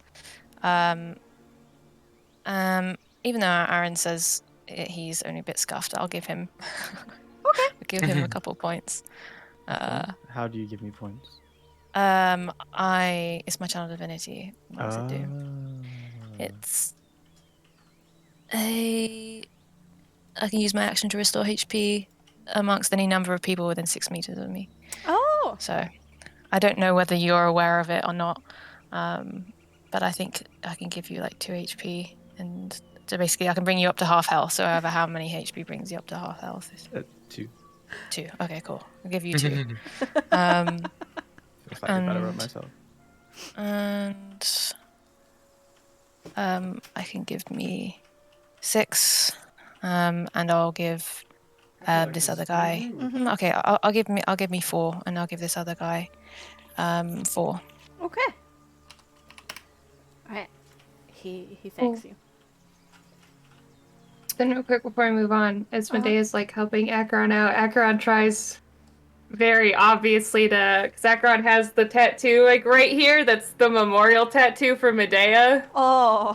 Even though Aaron says he's only a bit scuffed, I'll give him. Okay. I'll give him a couple points. How do you give me points? It's my channel divinity. What does it do? It's I can use my action to restore HP amongst any number of people within 6 meters of me. Oh. So I don't know whether you're aware of it or not, but I think I can give you like 2 HP, and so basically I can bring you up to half health. So however how many HP brings you up to half health is 2. 2. Okay, cool. I'll give you 2. Feels like I better up myself. And I can give me 6, and I'll give this other guy. Okay, I'll give me 4, and I'll give this other guy 4. Okay. All right. He thanks you. Then real quick before I move on, as Medea's like helping Acheron out, Acheron tries very obviously because Acheron has the tattoo like right here. That's the memorial tattoo for Medea. Oh.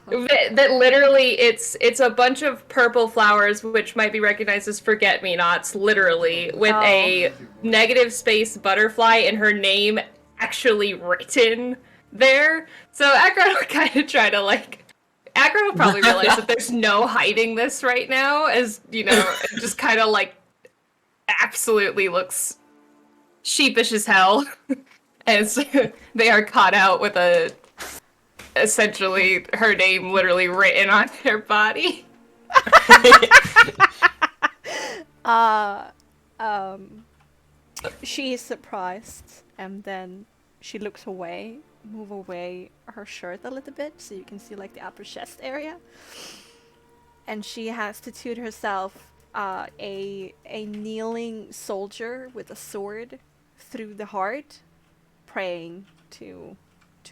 That literally it's a bunch of purple flowers which might be recognized as forget-me-nots, literally, with a negative space butterfly and her name actually written there. So Acheron would kind of try to Acheron will probably realize that there's no hiding this right now, as you know, it just kind of absolutely looks sheepish as hell as they are caught out with essentially her name literally written on their body. She is surprised, and then she looks away, move away her shirt a little bit so you can see like the upper chest area, and she has tattooed herself a kneeling soldier with a sword through the heart, praying to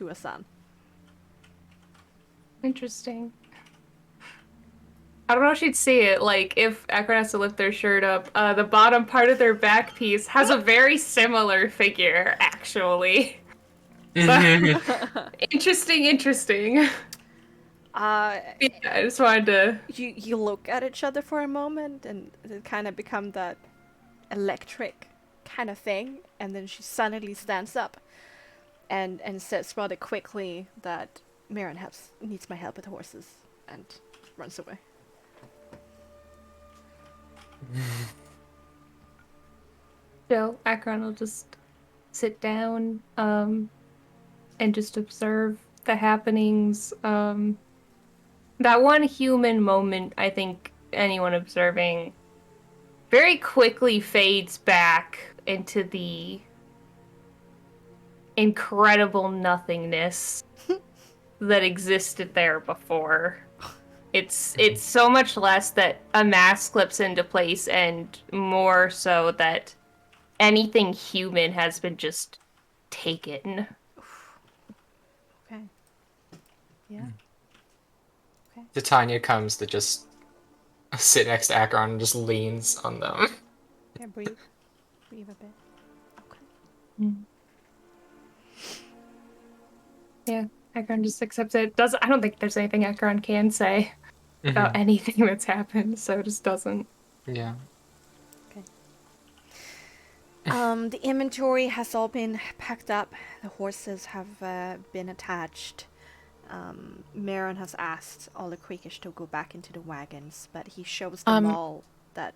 a sun. Interesting. I don't know if she'd see it. Like, if Acheron has to lift their shirt up, the bottom part of their back piece has a very similar figure, actually. Interesting. Yeah, I just wanted to... You look at each other for a moment, and it kind of become that electric kind of thing, and then she suddenly stands up and says rather quickly that Meulen needs my help with horses, and runs away. So Acheron will just sit down and just observe the happenings. That one human moment, I think anyone observing very quickly fades back into the incredible nothingness that existed there before. It's so much less that a mask slips into place, and more so that anything human has been just taken. Okay. Yeah. Okay. Titania comes to just sit next to Acheron and just leans on them. Yeah, breathe a bit. Okay. Yeah, Acheron just accepts it. I don't think there's anything Acheron can say about anything that's happened, so it just doesn't. Yeah. Okay. The inventory has all been packed up. The horses have been attached. Meulen has asked all the Creekish to go back into the wagons, but he shows them all that...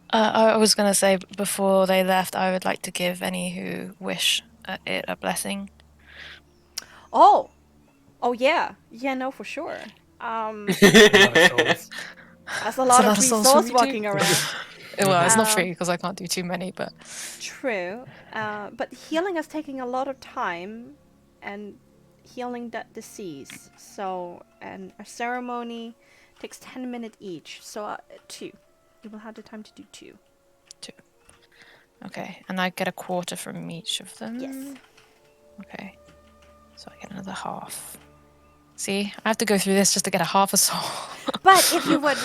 I was going to say, before they left, I would like to give any who wish it a blessing. Oh, yeah. Yeah, no, for sure. That's a lot of free souls walking around. Well, it's not Um, free because I can't do too many, but True, but healing is taking a lot of time, and healing that disease. So, and a ceremony takes 10 minutes each. So, 2. You will have the time to do 2. okay. And I get a quarter from each of them. Yes. Okay. So I get another half. See, I have to go through this just to get a half a soul. But if you would,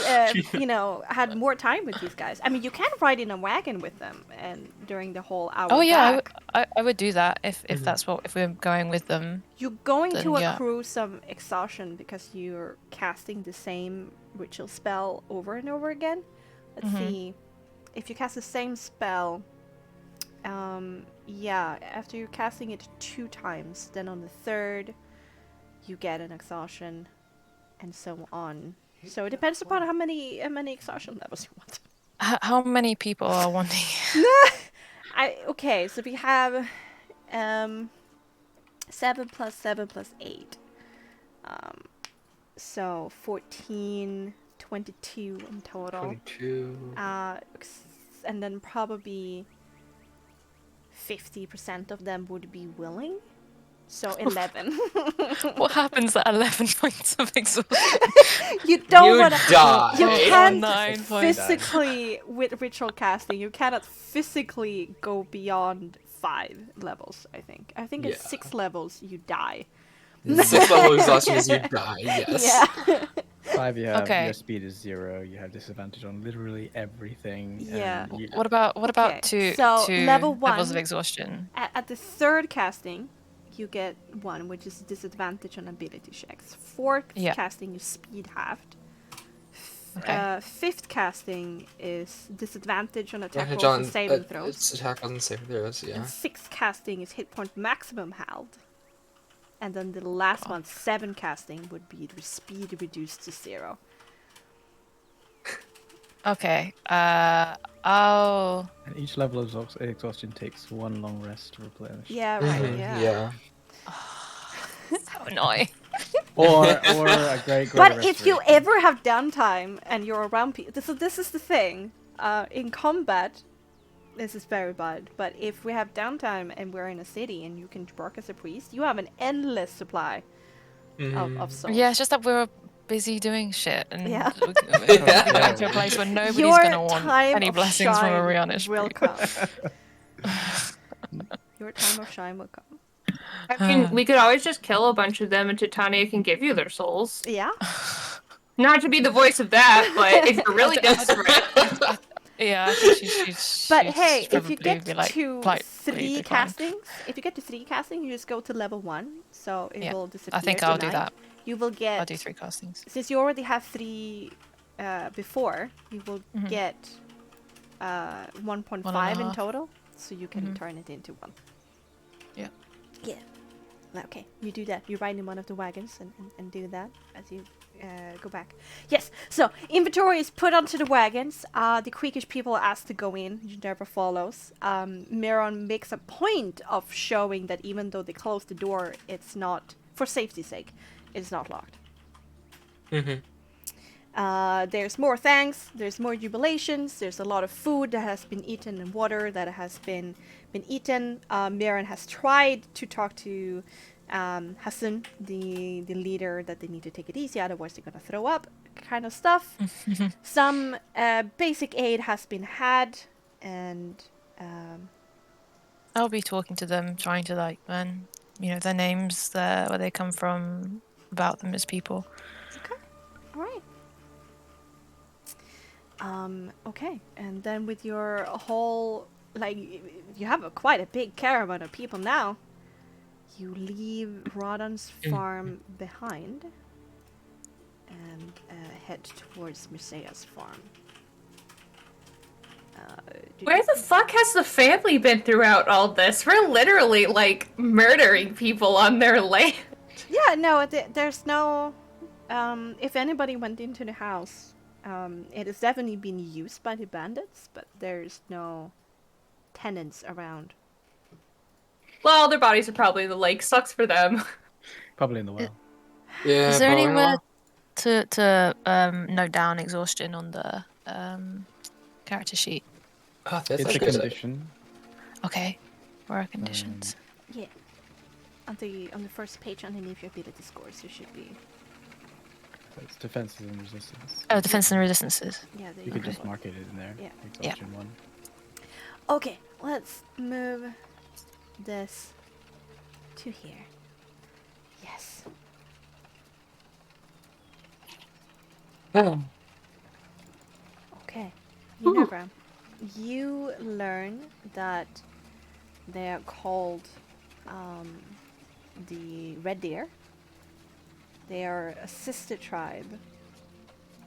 had more time with these guys, I mean, you can ride in a wagon with them, and during the whole hour. Oh yeah, back, I would do that if that's what if we're going with them. you're going Then, to yeah. accrue some exhaustion because you're casting the same ritual spell over and over again. Let's see, if you cast the same spell, after you're casting it 2 times, then on the 3rd, you get an exhaustion, and so on. So it depends upon how many exhaustion levels you want. How many people are wanting? Okay, so we have 7 plus 7 plus 8. So 14, 22 in total. 22. And then probably 50% of them would be willing. So 11. What happens at 11 points of exhaustion? You don't You want to. die. You Oh, can't 9 points. physically, with ritual casting, you cannot physically go beyond 5 levels, I think. I think at Yeah. 6 levels, you die. 6 level exhaustion is you die, yes. Yeah. 5, you have Okay. your speed is 0. You have disadvantage on literally everything. Yeah. And What about Okay, two so level levels of 1 exhaustion? At the 3rd casting, you get 1, which is disadvantage on ability checks. 4th Yeah. casting, you speed halved. Okay. 5th casting is disadvantage on attack Yeah, rolls John, and saving it's throws. attack on saving throws, yeah. And 6th casting is hit point maximum held. And then the last one, 7 casting, would be the speed reduced to 0. Okay. I'll. And each level of exhaustion takes 1 long rest to replenish. Yeah, right, Mhm, yeah. So annoying. Or a great But if you restoration. ever have downtime and you're around people, this is the thing. In combat, this is very bad. But if we have downtime and we're in a city and you can work as a priest, you have an endless supply of souls. Yeah, it's just that we're busy doing shit, and Yeah. we're going to a place where nobody's Your going to want time any of blessings from a shine Rihanna will spree. come. Your time of shine will come. I mean, we could always just kill a bunch of them and Titania can give you their souls. Yeah. Not to be the voice of that, but if you're really desperate. Yeah, I think she's But she'd hey, if probably you get be like, to politely 3 decline. castings, you just go to level 1, so it Yeah, will disappear I think I'll do tonight. that. You will get, I'll do 3 castings. since you already have 3 before, you will Mhm. get 1.5 in 1.5. total, so you can Mhm. turn it into 1. Yeah. Yeah. Okay, you do that. You ride in one of the wagons and do that as you go back. Yes, so inventory is put onto the wagons. The Queekish people are asked to go in. Ginevra follows. Miron makes a point of showing that even though they close the door, it's not, for safety's sake, it's not locked. Mm-hmm. There's more thanks, there's more jubilations, there's a lot of food that has been eaten and water that has been eaten. Miran has tried to talk to Hassan, the leader, that they need to take it easy, otherwise they're gonna throw up, kind of stuff. Some basic aid has been had, and I'll be talking to them, trying to like learn, their names, where they come from, about them as people. alright. Okay, and then with your whole, like, you have quite a big caravan of people now. You leave Rodon's farm behind and head towards Musea's farm. Where the fuck has the family been throughout all this? We're literally, like, murdering people on their land. Yeah, no, there's no... if anybody went into the house, it has definitely been used by the bandits, but there's no tenants around. Well, their bodies are probably in the lake. Sucks for them. Probably in the well. Yeah. Is there probably anywhere not. to note down exhaustion on the character sheet? Oh, that's It's a good. condition. Okay. Where are conditions? Yeah. On the first page underneath your ability scores, you should be. It's defenses and resistance. Oh, defense and resistances. Yeah, there You could just go. mark it in there. Yeah. Exhaustion 1. Okay, let's move this to here. Yes. Okay. Minerva, you learn that they are called the Red Deer. They are a sister tribe,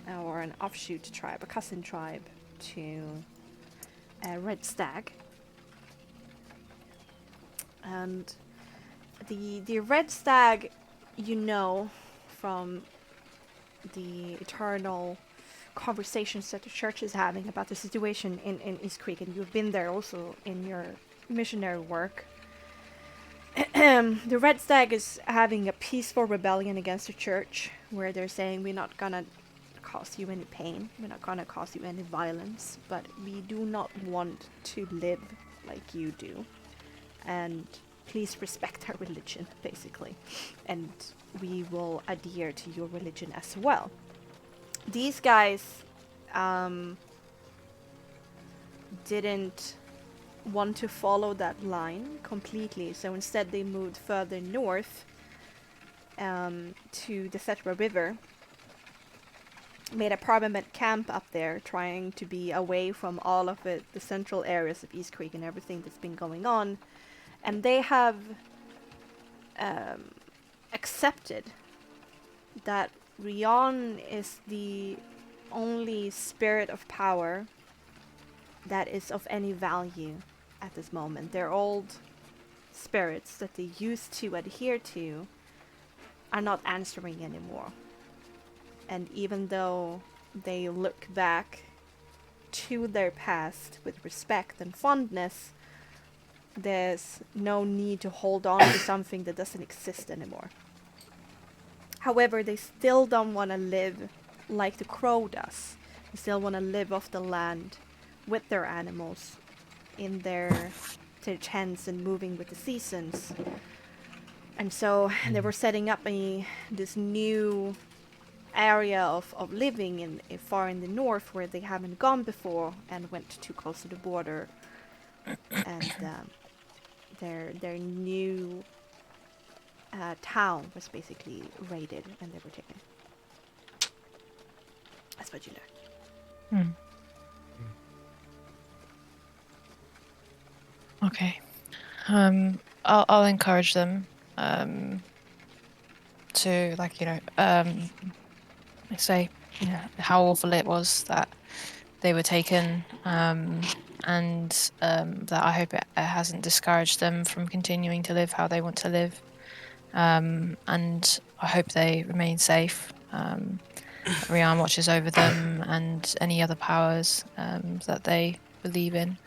or an offshoot tribe, a cousin tribe to Red Stag. And the Red Stag, you know, from the eternal conversations that the church is having about the situation in East Creek, and you've been there also in your missionary work. The Red Stag is having a peaceful rebellion against the church, where they're saying, we're not gonna cause you any pain, we're not gonna cause you any violence, but we do not want to live like you do, and please respect our religion, basically, and we will adhere to your religion as well. These guys didn't want to follow that line completely, so instead they moved further north to the Setra River, made a permanent camp up there, trying to be away from all of it, the central areas of East Creek and everything that's been going on. And they have accepted that Rion is the only spirit of power that is of any value at this moment. Their old spirits that they used to adhere to are not answering anymore. And even though they look back to their past with respect and fondness, there's no need to hold on to something that doesn't exist anymore. However, they still don't want to live like the crow does. They still want to live off the land with their animals in their tents and moving with the seasons. And so they were setting up this new area of living in far in the north, where they haven't gone before, and went too close to the border. And their new town was basically raided, and they were taken. That's what you learn. Okay. I'll encourage them to, like, say, how awful it was that they were taken, and that I hope it hasn't discouraged them from continuing to live how they want to live, and I hope they remain safe. Rian watches over them and any other powers that they believe in.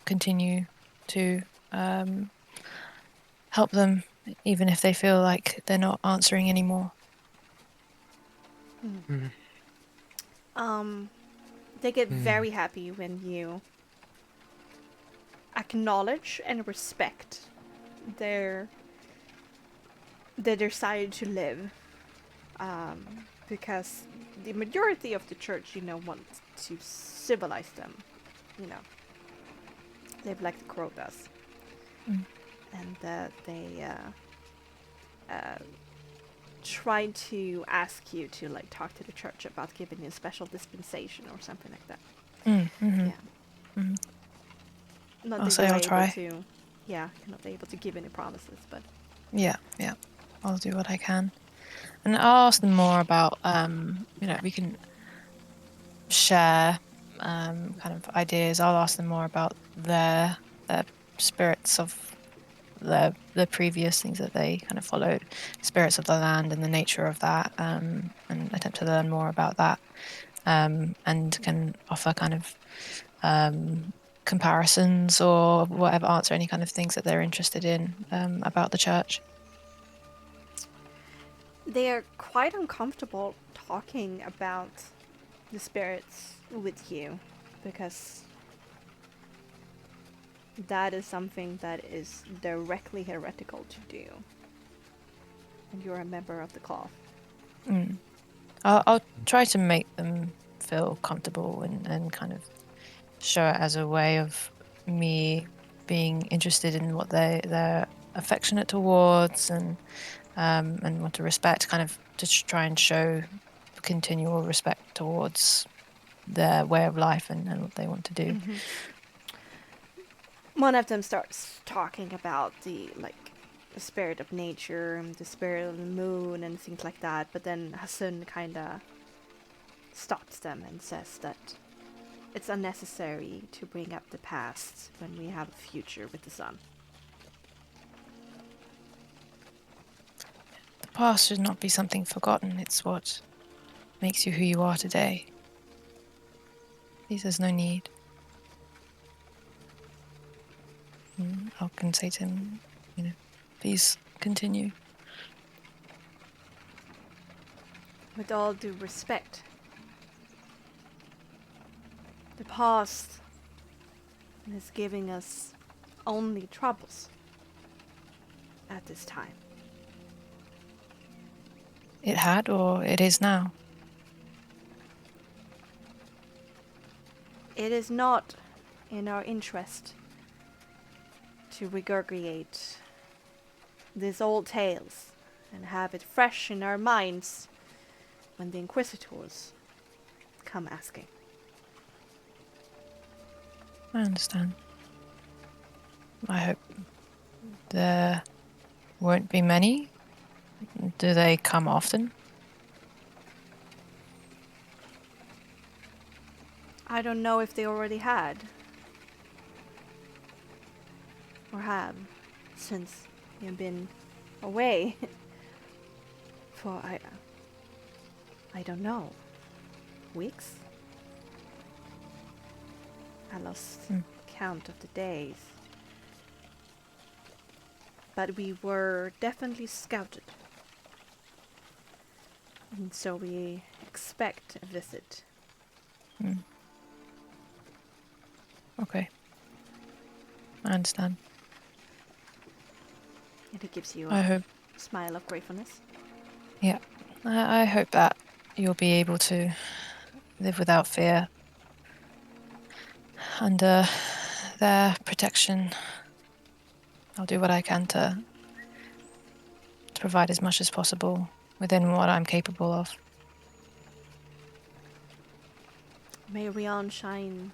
Continue to help them, even if they feel like they're not answering anymore. They get very happy when you acknowledge and respect their desire to live, because the majority of the church, wants to civilize them, live like the crow does, and they try to ask you to talk to the church about giving you a special dispensation or something like that. Not I'll say I'll try. Not able to give any promises, but Yeah, I'll do what I can, and I'll ask them more about we can share kind of ideas. I'll ask them more about their spirits of the previous things that they kind of followed, spirits of the land and the nature of that, and attempt to learn more about that, and can offer kind of comparisons or whatever, answer any kind of things that they're interested in about the church. they are quite uncomfortable talking about the spirits with you, because that is something that is directly heretical to do. And you're a member of the cloth. I'll try to make them feel comfortable and kind of show it as a way of me being interested in what they're affectionate towards and want to respect, kind of to try and show continual respect towards their way of life and what they want to do. One of them starts talking about the spirit of nature and the spirit of the moon and things like that, but then Hassan kinda stops them and says that it's unnecessary to bring up the past when we have a future with the sun. The past should not be something forgotten. It's what makes you who you are today. There's no need. I can say to him, please continue. With all due respect, the past is giving us only troubles at this time. It had, or it is now. It is not in our interest to regurgitate these old tales and have it fresh in our minds when the Inquisitors come asking. I understand. I hope there won't be many. Do they come often? I don't know if they already had or have since you've been away for I don't know, weeks? I lost count of the days. But we were definitely scouted. And so we expect a visit. Okay. I understand. And it gives you I a hope. smile of gratefulness. Yeah. I hope that you'll be able to live without fear under their protection. I'll do what I can to provide as much as possible within what I'm capable of. May Rion shine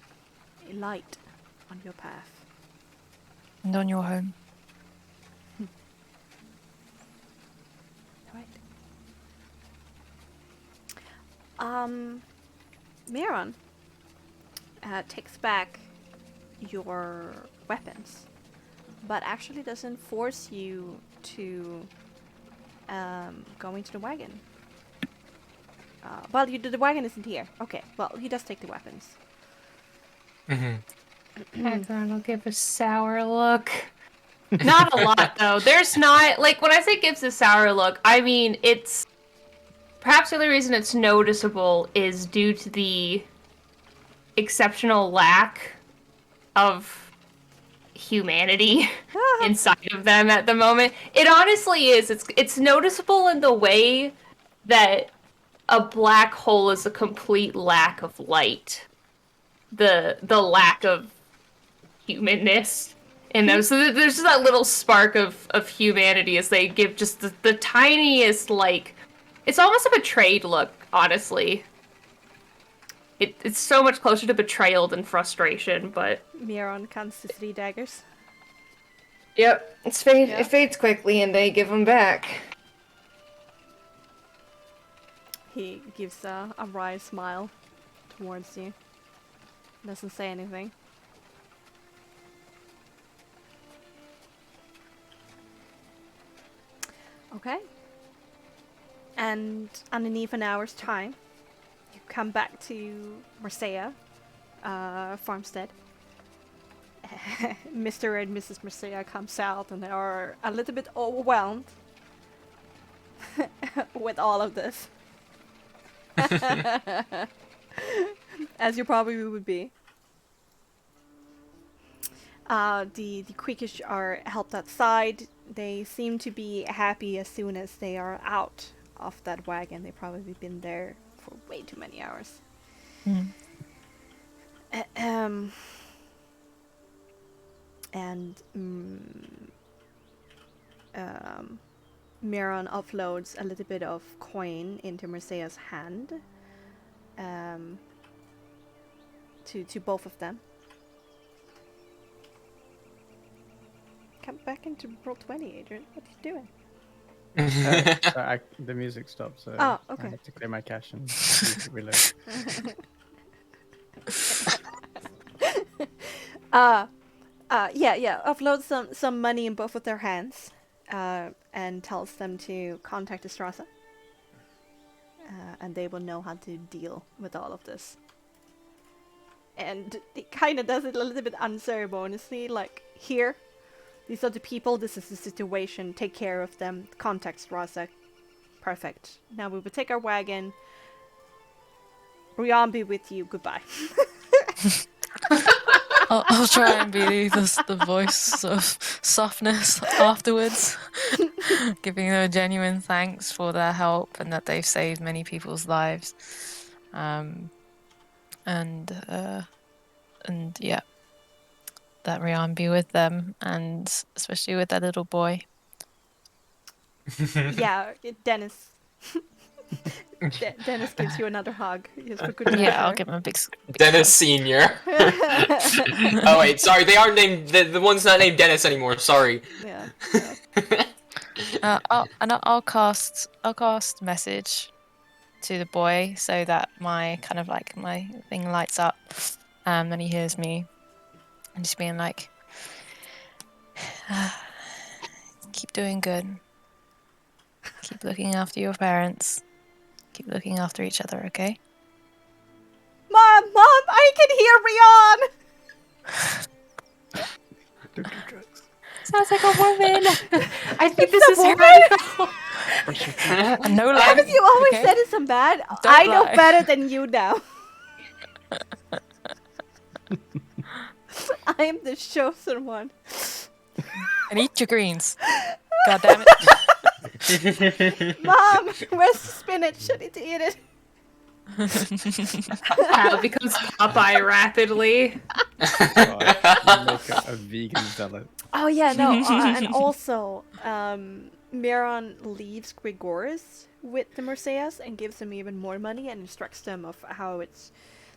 a light on your path. And on your home. Right. Miron takes back your weapons, but actually doesn't force you to go into the wagon. Well, the wagon isn't here. Okay, well, he does take the weapons. Patron will give a sour look. Not a lot, though. There's not, like, when I say gives a sour look, I mean, it's... Perhaps the only reason it's noticeable is due to the exceptional lack of humanity inside of them at the moment. It honestly is. It's noticeable in the way that a black hole is a complete lack of light. The lack of humanness in them. So there's just that little spark of humanity as they give just the tiniest, like... It's almost a betrayed look, honestly. It's so much closer to betrayal than frustration, but... Miron counts to 3 daggers. Yep, it fades quickly and they give them back. He gives a wry smile towards you. Doesn't say anything. Okay. And underneath an hour's time, you come back to Marseille, farmstead. Mr. and Mrs. Marseille comes out and they are a little bit overwhelmed with all of this. as you probably would be. The Quickish are helped outside. They seem to be happy as soon as they are out of that wagon. They've probably been there for way too many hours. Mm. Miron offloads a little bit of coin into Mercea's hand. To both of them. Come back into Roll20, Adrian. What are you doing? The music stopped, so Oh, okay. I have to clear my cache and reload. Offload some money in both of their hands, and tells them to contact the Strasse. And they will know how to deal with all of this. And it kind of does it a little bit unceremoniously, like, here, these are the people, this is the situation, take care of them, contact Strasse. Perfect. Now we will take our wagon. Rian be with you, goodbye. I'll try and be the voice of softness afterwards, giving them a genuine thanks for their help and that they've saved many people's lives. And yeah, that Rian be with them, and especially with that little boy. Yeah, Dennis. Dennis gives you another hug. Just for good Yeah, I'll measure. give him a big Dennis Senior. Oh wait, sorry, they aren't named. The one's not named Dennis anymore. Sorry. Yeah. I'll cast message to the boy so that my thing lights up, and he hears me, and just being like, keep doing good, keep looking after your parents, keep looking after each other, okay? Mom, I can hear Rian. Don't do drugs. Sounds like a woman. I think this is woman. her. No lie. Haven't you always okay? said it's a bad? Don't I know lie. better than you now. I am the chosen one. And eat your greens. God damn it. Mom, where's the spinach? I need to eat it. Kyle becomes Popeye rapidly. Make a vegan zealot. Oh yeah, no, and also, Miron leaves Grigoris with the Merceas and gives them even more money and instructs them of how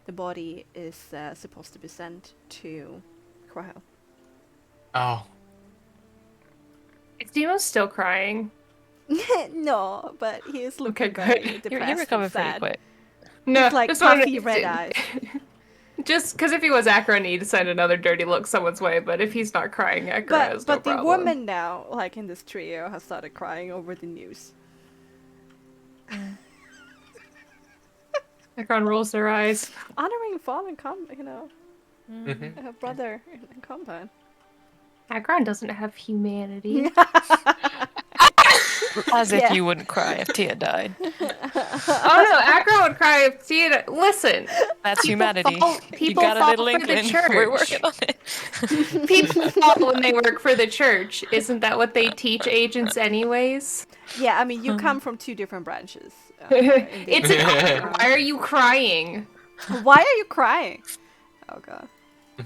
the body is supposed to be sent to Quahel. Oh. Is Demo still crying? No, but he is looking Okay, very good. depressed He and recovered pretty sad. quick. No, He's like just wanted puffy to- red eyes. Just because if he was Akron, he'd send another dirty look someone's way. But if he's not crying, Akron has no But the problem. woman now, like in this trio, has started crying over the news. Akron rolls their eyes. Honoring fallen Mhm. her brother in combat. Akron doesn't have humanity. As if Yeah. you wouldn't cry if Tia died. Oh no, Akron would cry if Tia. Listen, That's humanity. people you got a fall little for the inkling. We're church. working on it. people fall when they work for the church. Isn't that what they teach agents, anyways? Yeah, I mean, you come from two different branches. in the- It's an honor. Why are you crying? Why are you crying? Oh god.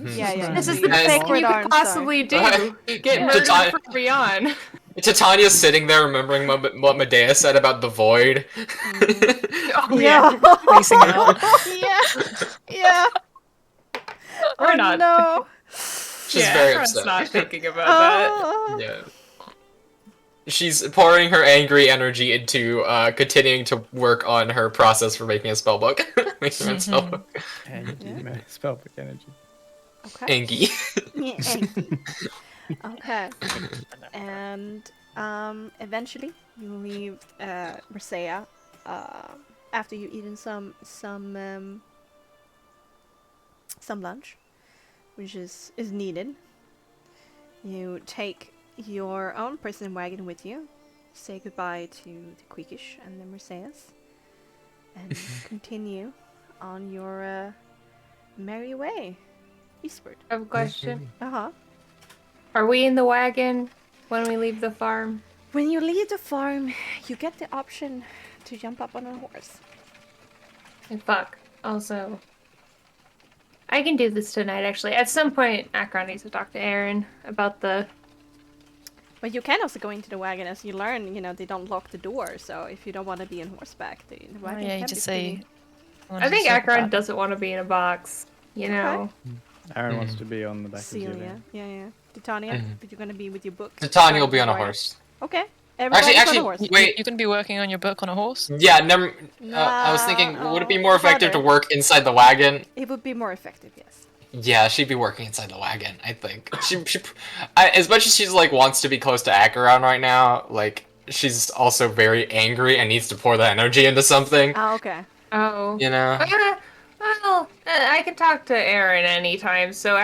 Yeah. This is the the best thing sacred you could arms possibly do. Get Yeah. murdered Titan- for Rion. Titania's sitting there remembering what Medea said about the void. Oh Yeah. Facing out. yeah. Or Oh, not. no. She's very Akron's upset. not thinking about that. Oh. Yeah. She's pouring her angry energy into continuing to work on her process for making a spellbook. Making her own spellbook. And spellbook energy. Okay. Angie. Okay. And eventually you leave Mercea after you've eaten some lunch, which is needed. You take your own prison wagon with you, say goodbye to the Quickish and the Merceas, and continue on your merry way eastward. I have a question. Uh-huh. Are we in the wagon when we leave the farm? When you leave the farm, you get the option to jump up on a horse. And fuck. Also, I can do this tonight, actually. At some point, Akron needs to talk to Aaron about the... But you can also go into the wagon as you learn, they don't lock the door, so if you don't want to be on horseback, the wagon yeah, you can just be say. pretty... I think Akron doesn't want to be in a box, you know? Aaron wants to be on the back of Celia, Julian. yeah. Titania, but you're gonna be with your book. Titania will be on a Right. horse. Okay. Everybody's on a horse. Wait. You can be working on your book on a horse. Yeah, never. I was thinking, would it be more effective to harder. work inside the wagon? It would be more effective, yes. Yeah, she'd be working inside the wagon, I think. As much as she's like wants to be close to Acheron right now, like she's also very angry and needs to pour that energy into something. Oh, okay. Oh. You know? Well, I can talk to Aaron anytime. So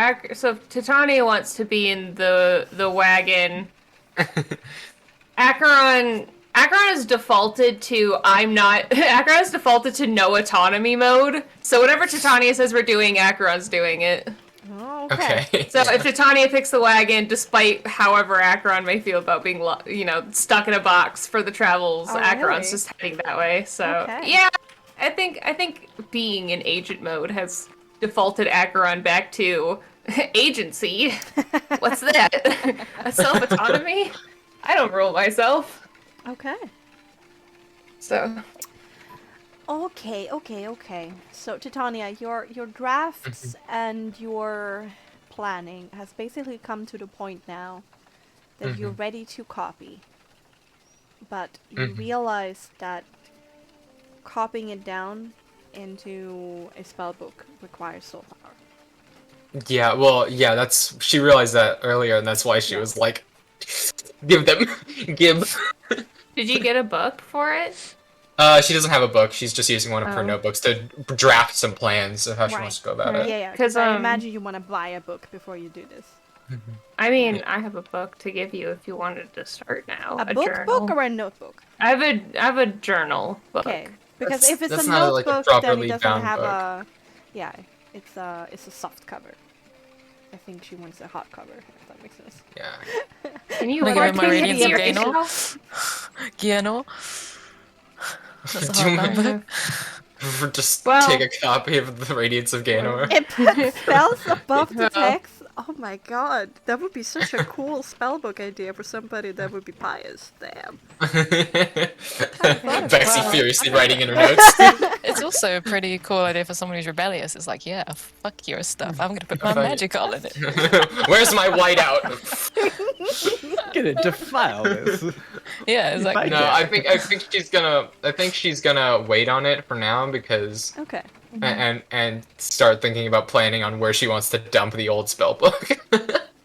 Titania wants to be in the wagon. Acheron has defaulted to Acheron has defaulted to no autonomy mode. So whatever Titania says we're doing, Acheron's doing it. Oh, okay. Okay. So if Titania picks the wagon, despite however Acheron may feel about being stuck in a box for the travels, Oh, Acheron's really? just heading that way. So Okay. yeah, I think being in agent mode has defaulted Acheron back to agency. What's that? A self-autonomy? I don't rule myself. Okay. So Okay. So, Titania, your drafts and your planning has basically come to the point now that you're ready to copy. But you realize that copying it down into a spellbook requires soul power. Yeah, well, yeah, she realized that earlier, and that's why she was like, give. did you get a book for it? She doesn't have a book. She's just using one of her notebooks to draft some plans of how she wants to go about it. Yeah, because I 'Cause, imagine you want to buy a book before you do this. I mean, I have a book to give you if you wanted to start now. A book journal. book or a notebook? I have a journal book. Okay, because That's- if it's that's a not like a notebook, then it properly doesn't bound have book. a. Yeah, it's a soft cover. I think she wants a hot cover. If that makes sense. Yeah. Can you Wanna give work him my with radiance of your Gaynor? yourself? Giano. That's a Do you hard remember? book. Just Well- take a copy of the Radiance of Gaynor. It puts spells above the Yeah. text. Oh my god, that would be such a cool spellbook idea for somebody that would be pious. Damn. Bexxy furiously writing in her notes. It's also a pretty cool idea for someone who's rebellious. It's like, yeah, fuck your stuff. I'm gonna put my Fuck it. magic all in it. Where's my whiteout? Gonna defile this. Yeah, it's like, No, I think she's gonna wait on it for now because Okay. and start thinking about planning on where she wants to dump the old spellbook.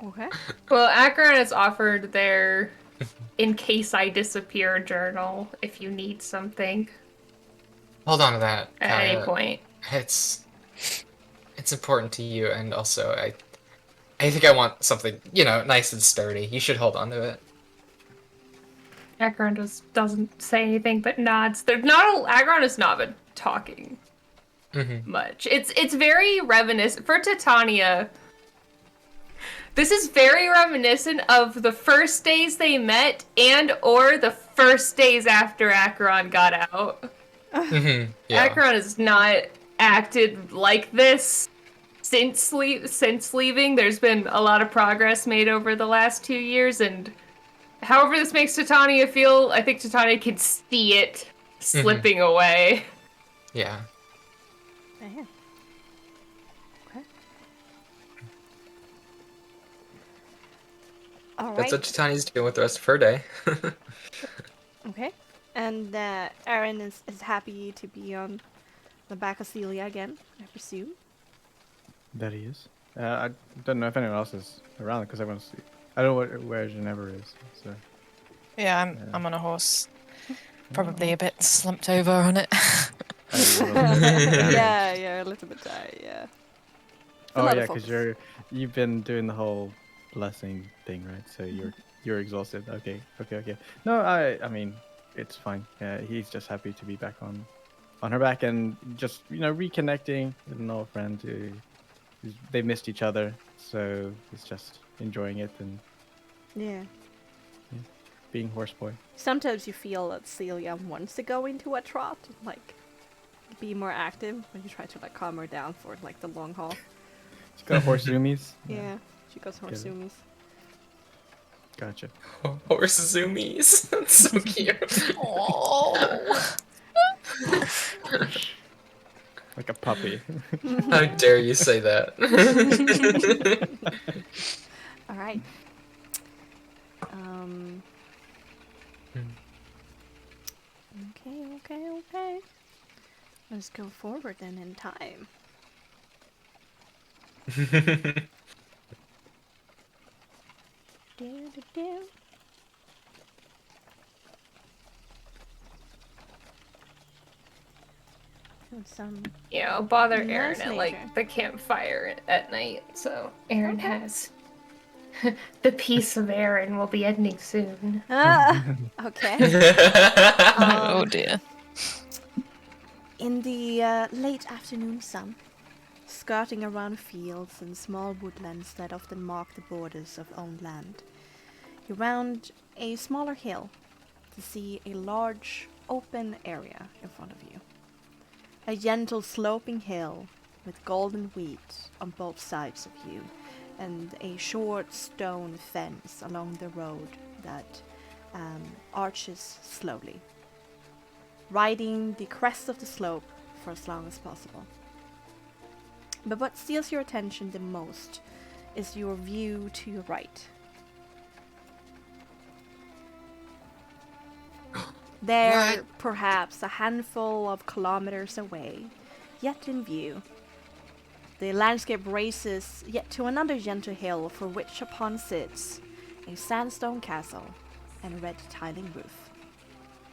Okay. Well, Akron has offered their "in case I disappear" journal if you need something Hold on to that. at any point. It's important to you, and also I think I want something nice and sturdy. You should hold on to it. Akron doesn't say anything but nods. Akron has not been talking much. It's very reminiscent for Titania. This is very reminiscent of the first days they met or the first days after Akron got out. Yeah. Akron has not acted like this since leaving. There's been a lot of progress made over the last 2 years, and however this makes Titania feel, I think Titania can see it slipping away. Yeah. Damn. Okay. All right. That's what Titania's doing with the rest of her day. Okay. And Aaron is happy to be on the back of Celia again, I presume. That he is. I don't know if anyone else is around because I want to see. I don't know where Ginevra is. So yeah, I'm on a horse. Probably a bit slumped over on it. Yeah, a little bit tired, yeah. A Oh lot of yeah, because you've been doing the whole blessing thing, right? So you're exhausted. Okay. No, I mean it's fine. Yeah, he's just happy to be back on on her back and just reconnecting with an old friend. They missed each other, so he's just enjoying it and Yeah. being horseboy. Sometimes you feel that Celia wants to go into a trot, like be more active, but you try to like calm her down for like the long haul. She's got horse zoomies. Yeah, she goes horse Get it. zoomies. Gotcha. Horse zoomies. That's so cute. Oh. Like a puppy. How dare you say that? All right. Okay. Let's go forward then in time. Do. Some Bother Nice Aaron at like nature. the campfire at night. So Aaron Okay. has the peace of Aaron will be ending soon. Okay. Oh dear. In the late afternoon sun, skirting around fields and small woodlands that often mark the borders of owned land, you round a smaller hill to see a large open area in front of you. A gentle sloping hill with golden wheat on both sides of you, and a short stone fence along the road that arches slowly, riding the crest of the slope for as long as possible. But what steals your attention the most is your view to your right. There, What? perhaps a handful of kilometers away, yet in view, the landscape races yet to another gentle hill for which upon sits a sandstone castle and red tiling roof.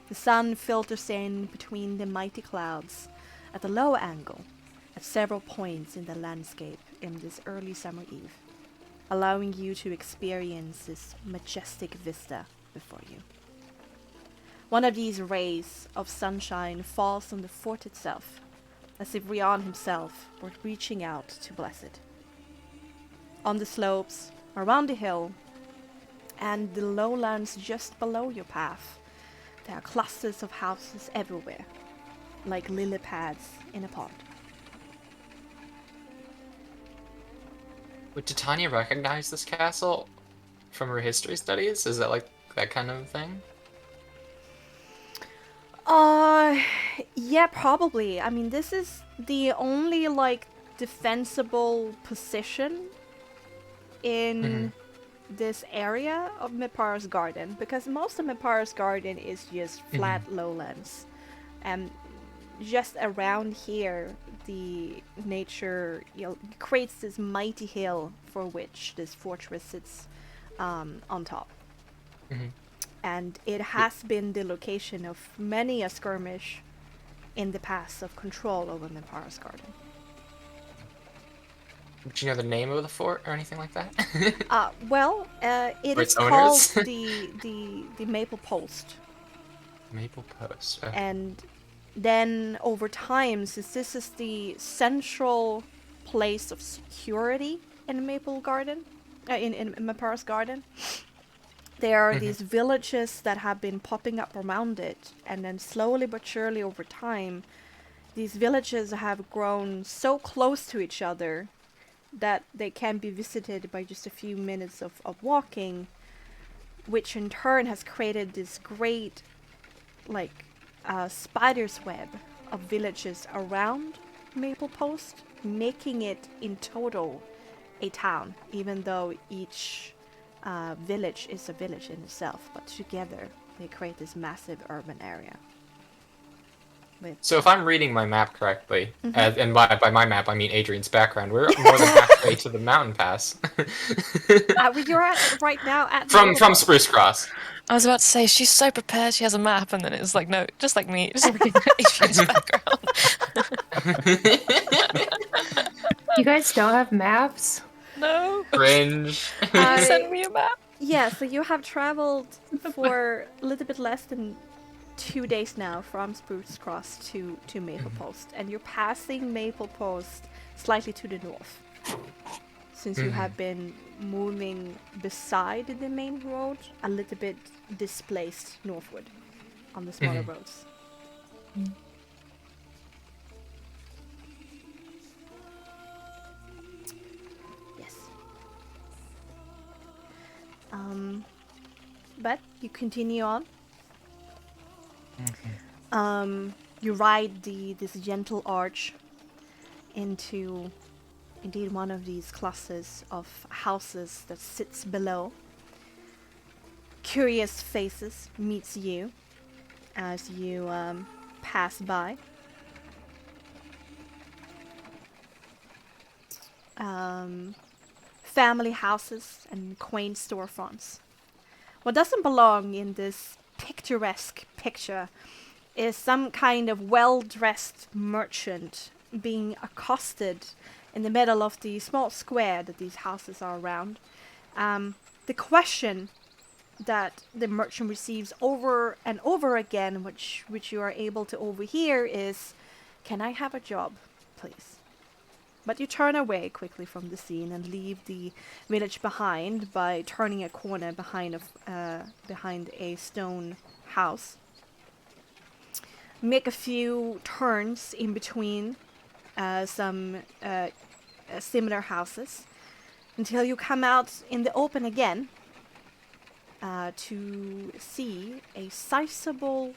The sun filters in between the mighty clouds at a low angle at several points in the landscape in this early summer eve, allowing you to experience this majestic vista before you. One of these rays of sunshine falls on the fort itself, as if Rian himself were reaching out to bless it. On the slopes, around the hill, and the lowlands just below your path, there are clusters of houses everywhere, like lily pads in a pond. Would Titania recognize this castle from her history studies? Is that like that kind of thing? Yeah, probably. I mean, this is the only, like, defensible position in this area of Mipara's Garden, because most of Mipara's Garden is just flat lowlands. And just around here, the nature creates this mighty hill for which this fortress sits on top. And it has been the location of many a skirmish in the past of control over Mipara's Garden. Would you know the name of the fort or anything like that? It Or is its called owners? the Maple Post. Maple Post. And then over time, since this is the central place of security in Maple Garden, in Mipara's Garden, there are these villages that have been popping up around it, and then slowly but surely over time, these villages have grown so close to each other that they can be visited by just a few minutes of walking, which in turn has created this great, like, spider's web of villages around Maple Post, making it in total a town, even though each village is a village in itself, but together they create this massive urban area. So if I'm reading my map correctly, and by my map I mean Adrian's background, we're more than halfway to the mountain pass. You're at right now at from Maple Spruce Cross. I was about to say, she's so prepared, she has a map, and then it's like, no, just like me, just like Adrian's background. You guys don't have maps? No. Cringe. Send me a map. Yeah, so you have traveled for a little bit less than 2 days now from Spruce Cross to Maple Post, and you're passing Maple Post slightly to the north. Since you have been moving beside the main road, a little bit displaced northward on the smaller roads. Yes. But you continue on. You ride this gentle arch into indeed one of these clusters of houses that sits below. Curious faces meets you as you pass by. Family houses and quaint storefronts. What doesn't belong in this picturesque picture is some kind of well-dressed merchant being accosted in the middle of the small square that these houses are around. The question that the merchant receives over and over again, which you are able to overhear, is, "Can I have a job, please?" But you turn away quickly from the scene and leave the village behind by turning a corner behind a stone house. Make a few turns in between some similar houses until you come out in the open again to see a sizable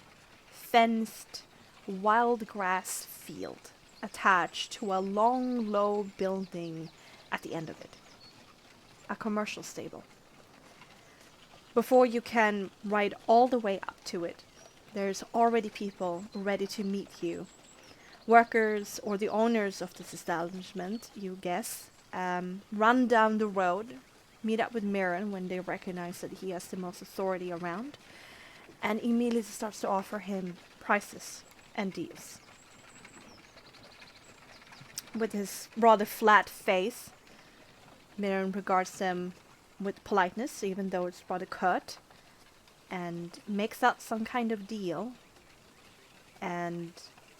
fenced wild grass field attached to a long, low building at the end of it. A commercial stable. Before you can ride all the way up to it, there's already people ready to meet you. Workers or the owners of this establishment, you guess, run down the road, meet up with Meulen when they recognize that he has the most authority around, and immediately starts to offer him prices and deals. With his rather flat face, Meulen regards them with politeness, even though it's rather curt, and makes out some kind of deal. And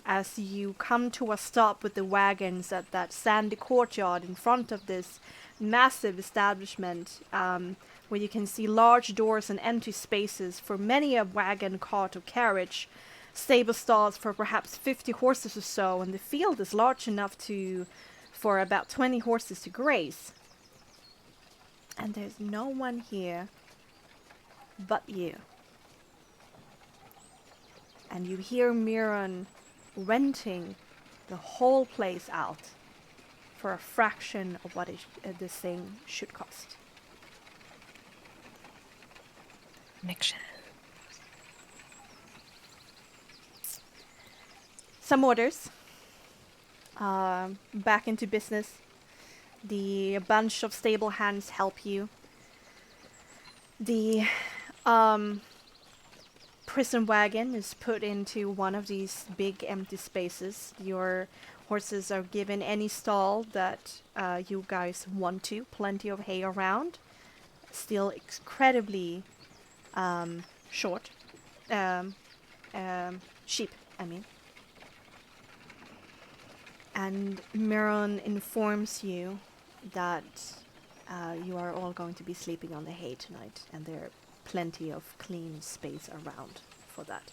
as you come to a stop with the wagons at that sandy courtyard in front of this massive establishment, where you can see large doors and empty spaces for many a wagon, cart, or carriage, stable stalls for perhaps 50 horses or so, and the field is large enough for about 20 horses to graze. And there's no one here but you. And you hear Meulen renting the whole place out for a fraction of what this thing should cost. Connection. Some orders. Back into business. The bunch of stable hands help you. The prison wagon is put into one of these big empty spaces. Your horses are given any stall that you guys want to. Plenty of hay around. Still incredibly short. Sheep, I mean. And Meulen informs you that you are all going to be sleeping on the hay tonight, and there are plenty of clean space around for that.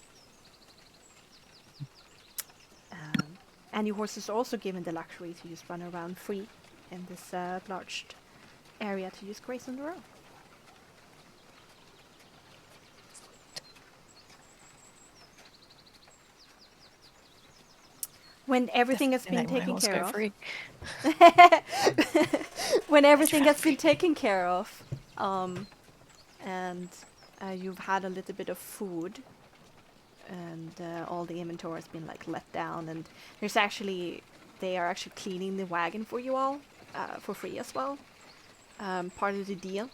And your horses are also given the luxury to just run around free in this large area to just graze on their own. When everything has been taken care of. When everything has been taken care of, and you've had a little bit of food, and all the inventory has been let down, and they are actually cleaning the wagon for you all for free as well. Part of the deal.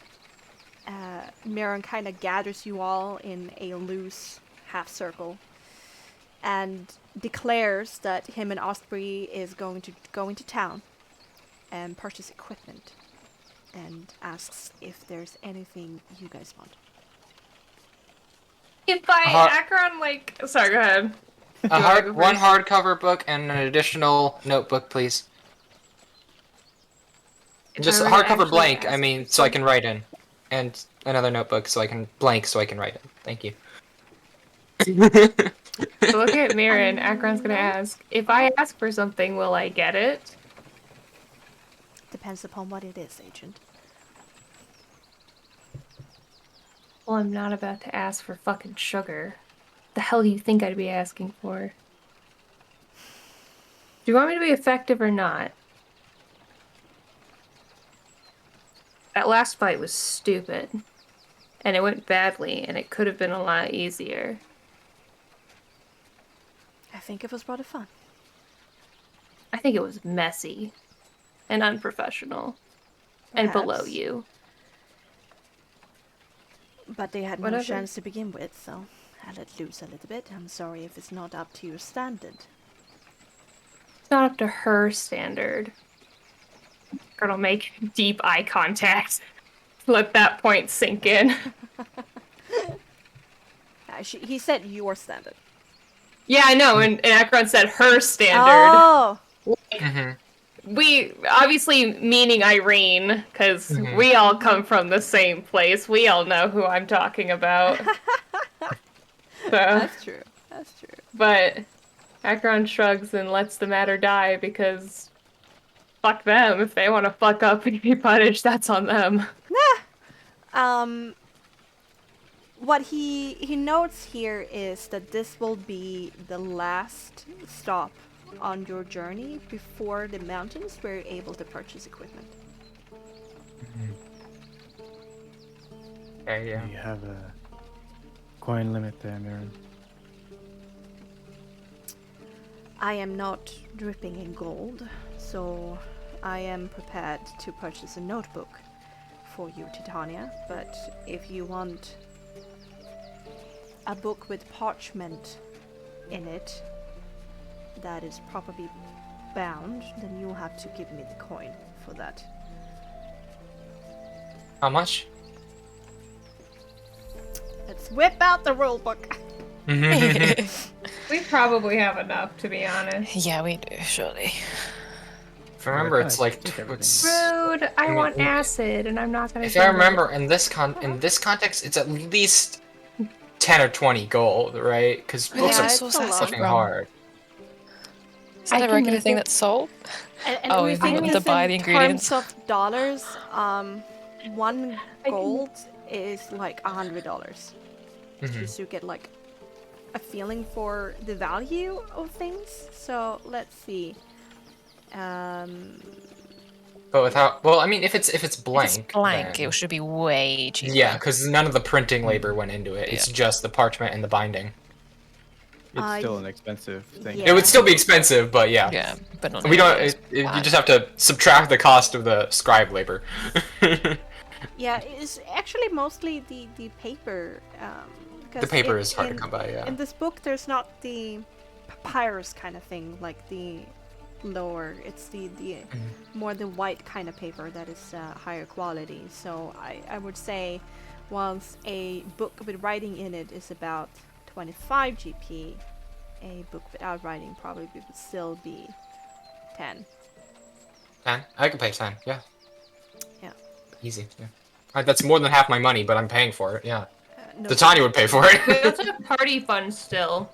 Meulen kind of gathers you all in a loose half circle and declares that him and Osprey is going to go into town and purchase equipment, and asks if there's anything you guys want. If I Har- Akron sorry, go ahead. One hardcover book and an additional notebook, please. Just I were to hardcover actually blank, I ask mean, for so I can write in. And another notebook so I can blank so I can write in. Thank you. Look at Mirren. Akron's gonna ask, if I ask for something, will I get it? Depends upon what it is, Agent. Well, I'm not about to ask for fucking sugar. The hell do you think I'd be asking for? Do you want me to be effective or not? That last fight was stupid. And it went badly, and it could have been a lot easier. I think it was rather fun. I think it was messy. And unprofessional. And below Perhaps. you. But they had no Whatever. chance to begin with, so I let loose a little bit. I'm sorry if it's not up to your standard. It's not up to her standard. Girl, make deep eye contact. Let that point sink in. He said your standard. Yeah, I know, and Akron said her standard. Oh! We, obviously meaning Irene, because we all come from the same place. We all know who I'm talking about. That's true. That's true. But Akron shrugs and lets the matter die because fuck them. If they want to fuck up and be punished, that's on them. What he notes here is that this will be the last stop on your journey before the mountains where you're able to purchase equipment. Okay, yeah. You have a coin limit there, Mirren. I am not dripping in gold, so I am prepared to purchase a notebook for you, Titania, but if you want a book with parchment in it that is properly bound, then you'll have to give me the coin for that. How much? Let's whip out the rule book. We probably have enough, to be honest. Yeah, we do, surely. Remember, it's like everything. it's. Rude! I mean, want acid, and I'm not gonna If do I it. remember, in this context, it's at least 10 or 20 gold, right? Because books Yeah, are it's source a acid lot. fucking from? hard. Is that I a can regular make thing it- that's sold? And Oh, we you think want this to buy in the ingredients? terms of dollars. 1 I can- gold is like $100. Mhm. Just to get like a feeling for the value of things. So let's see. But without, well, I mean, if it's blank, If it's blank, then- it should be way cheaper. yeah, because none of the printing labor went into it. It's just the parchment and the binding. It's still an expensive thing. yeah. It would still be expensive, but yeah. Yeah, but not. We don't. nearly as You bad. just have to subtract the cost of the scribe labor. Yeah, it's actually mostly the paper. Because The paper is hard to come by, yeah. In this book, there's not the papyrus kind of thing, like the lower. It's the more the white kind of paper that is higher quality. So I would say, whilst a book with writing in it is about 25 GP, a book without writing probably would still be 10. 10? I can pay 10, yeah. Yeah. Easy, yeah. That's more than half my money, but I'm paying for it, yeah. No. Titania would pay for We it. also have party funds still.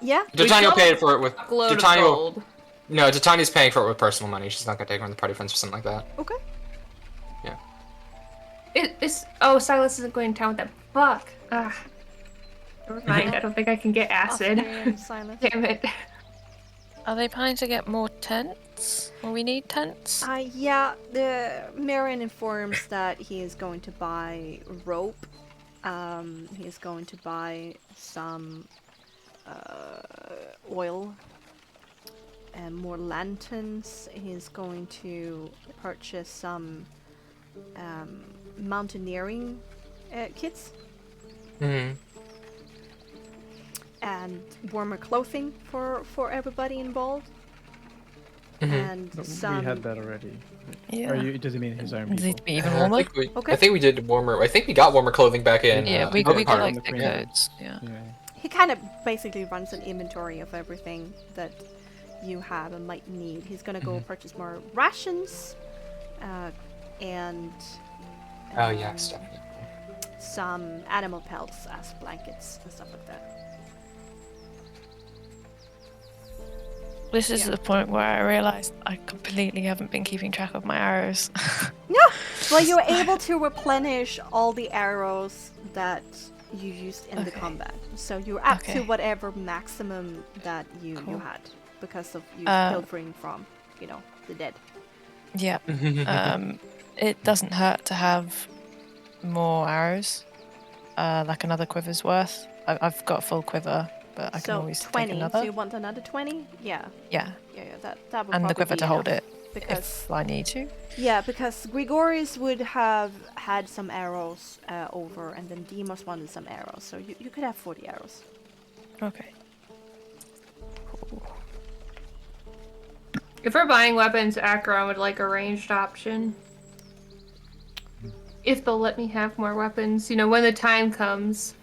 Yeah. Titania will still pay for it with... Load of Titania will... gold. No, Titania's paying for it with personal money. She's not gonna take it from the party funds or something like that. Okay. Yeah. Oh, Silas isn't going to town with them. Fuck. Never mind. I don't think I can get acid. Austrian silence. Damn it. Are they planning to get more tents? Well, we need tents. Yeah, the Marion informs that he is going to buy rope. He is going to buy some oil and more lanterns. He's going to purchase some mountaineering kits Mm-hmm. and warmer clothing for everybody involved. and We some. had that already. Yeah. Or does he mean his own Does it people? need to be even warmer? Okay. I think we did warmer. I think we got warmer clothing back in. Yeah, we Oak got Park. like the thick premium. coats. Yeah. Yeah. He kind of basically runs an inventory of everything that you have and might need. He's gonna go purchase more rations, and Oh yes, definitely. some animal pelts as blankets and stuff like that. This is the point where I realized I completely haven't been keeping track of my arrows. No! Well, you're able to replenish all the arrows that you used in the Okay. combat. So you're up to Okay. whatever maximum that you Cool. had because of you Uh, pilfering from, the dead. Yeah. It doesn't hurt to have more arrows, like another quiver's worth. I've got a full quiver, but I can So always 20. take another. So you want another 20? Yeah. Yeah, That would and probably the quiver be to hold enough, it because if I need to. yeah, because Grigorius would have had some arrows over, and then Demos wanted some arrows. So you could have 40 arrows. Okay. Cool. If we're buying weapons, Acheron would like a ranged option. If they'll let me have more weapons, when the time comes.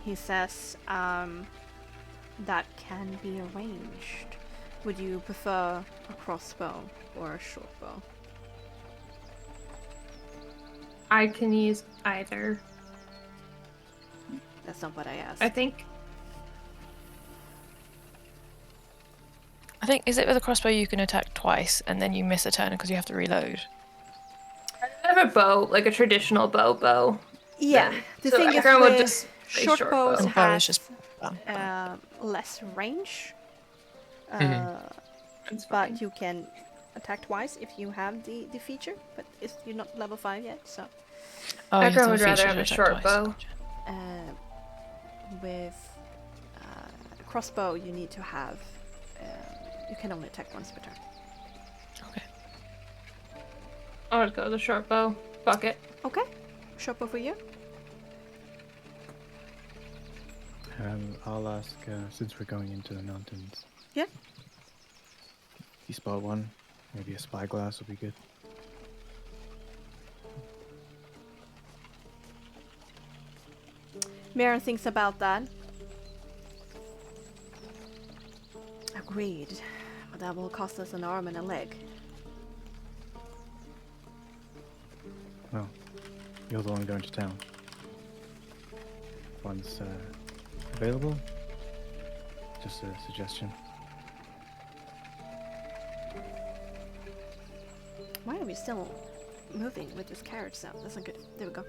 He says, that can be arranged. Would you prefer a crossbow or a short bow? I can use either. That's not what I asked. I think. Is it with a crossbow you can attack twice and then you miss a turn because you have to reload? I have a bow, like a traditional bow. Yeah, then. the So thing is Acheron would with just say short short bows bow. And bow is has just less range, That's fine. but you can attack twice if you have the feature, but you're not level 5 yet, so Oh, you have Acheron to would rather feature have to a attack short twice. bow. Gotcha. with crossbow you need to have you can only attack once per turn. Okay. I'll just go with the short bow. Fuck it. Okay, short bow for you. I'll ask, since we're going into the mountains. Yeah. If you spot one, maybe a spyglass will be good. Maren thinks about that. Agreed. But that will cost us an arm and a leg. Well, you're the one going to town. Once available, just a suggestion. Why are we still moving with this carriage sound? That's not good. There we go.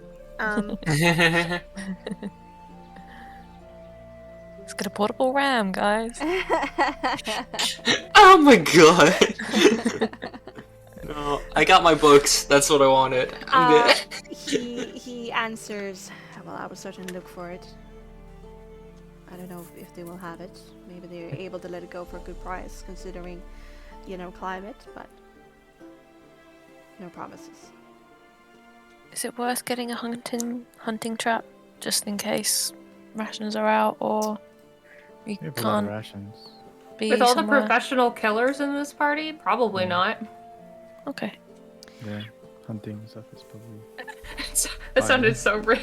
Let's get a portable ram, guys. Oh my god! No, I got my books. That's what I wanted. I'm good. he answers, well, I will certainly look for it. I don't know if they will have it. Maybe they're able to let it go for a good price, considering, climate, but no promises. Is it worth getting a hunting trap just in case rations are out or we We have a lot of can't rations. be With all the somewhere? professional killers in this party, probably not. Okay. Yeah, hunting stuff is probably. That sounded so rude.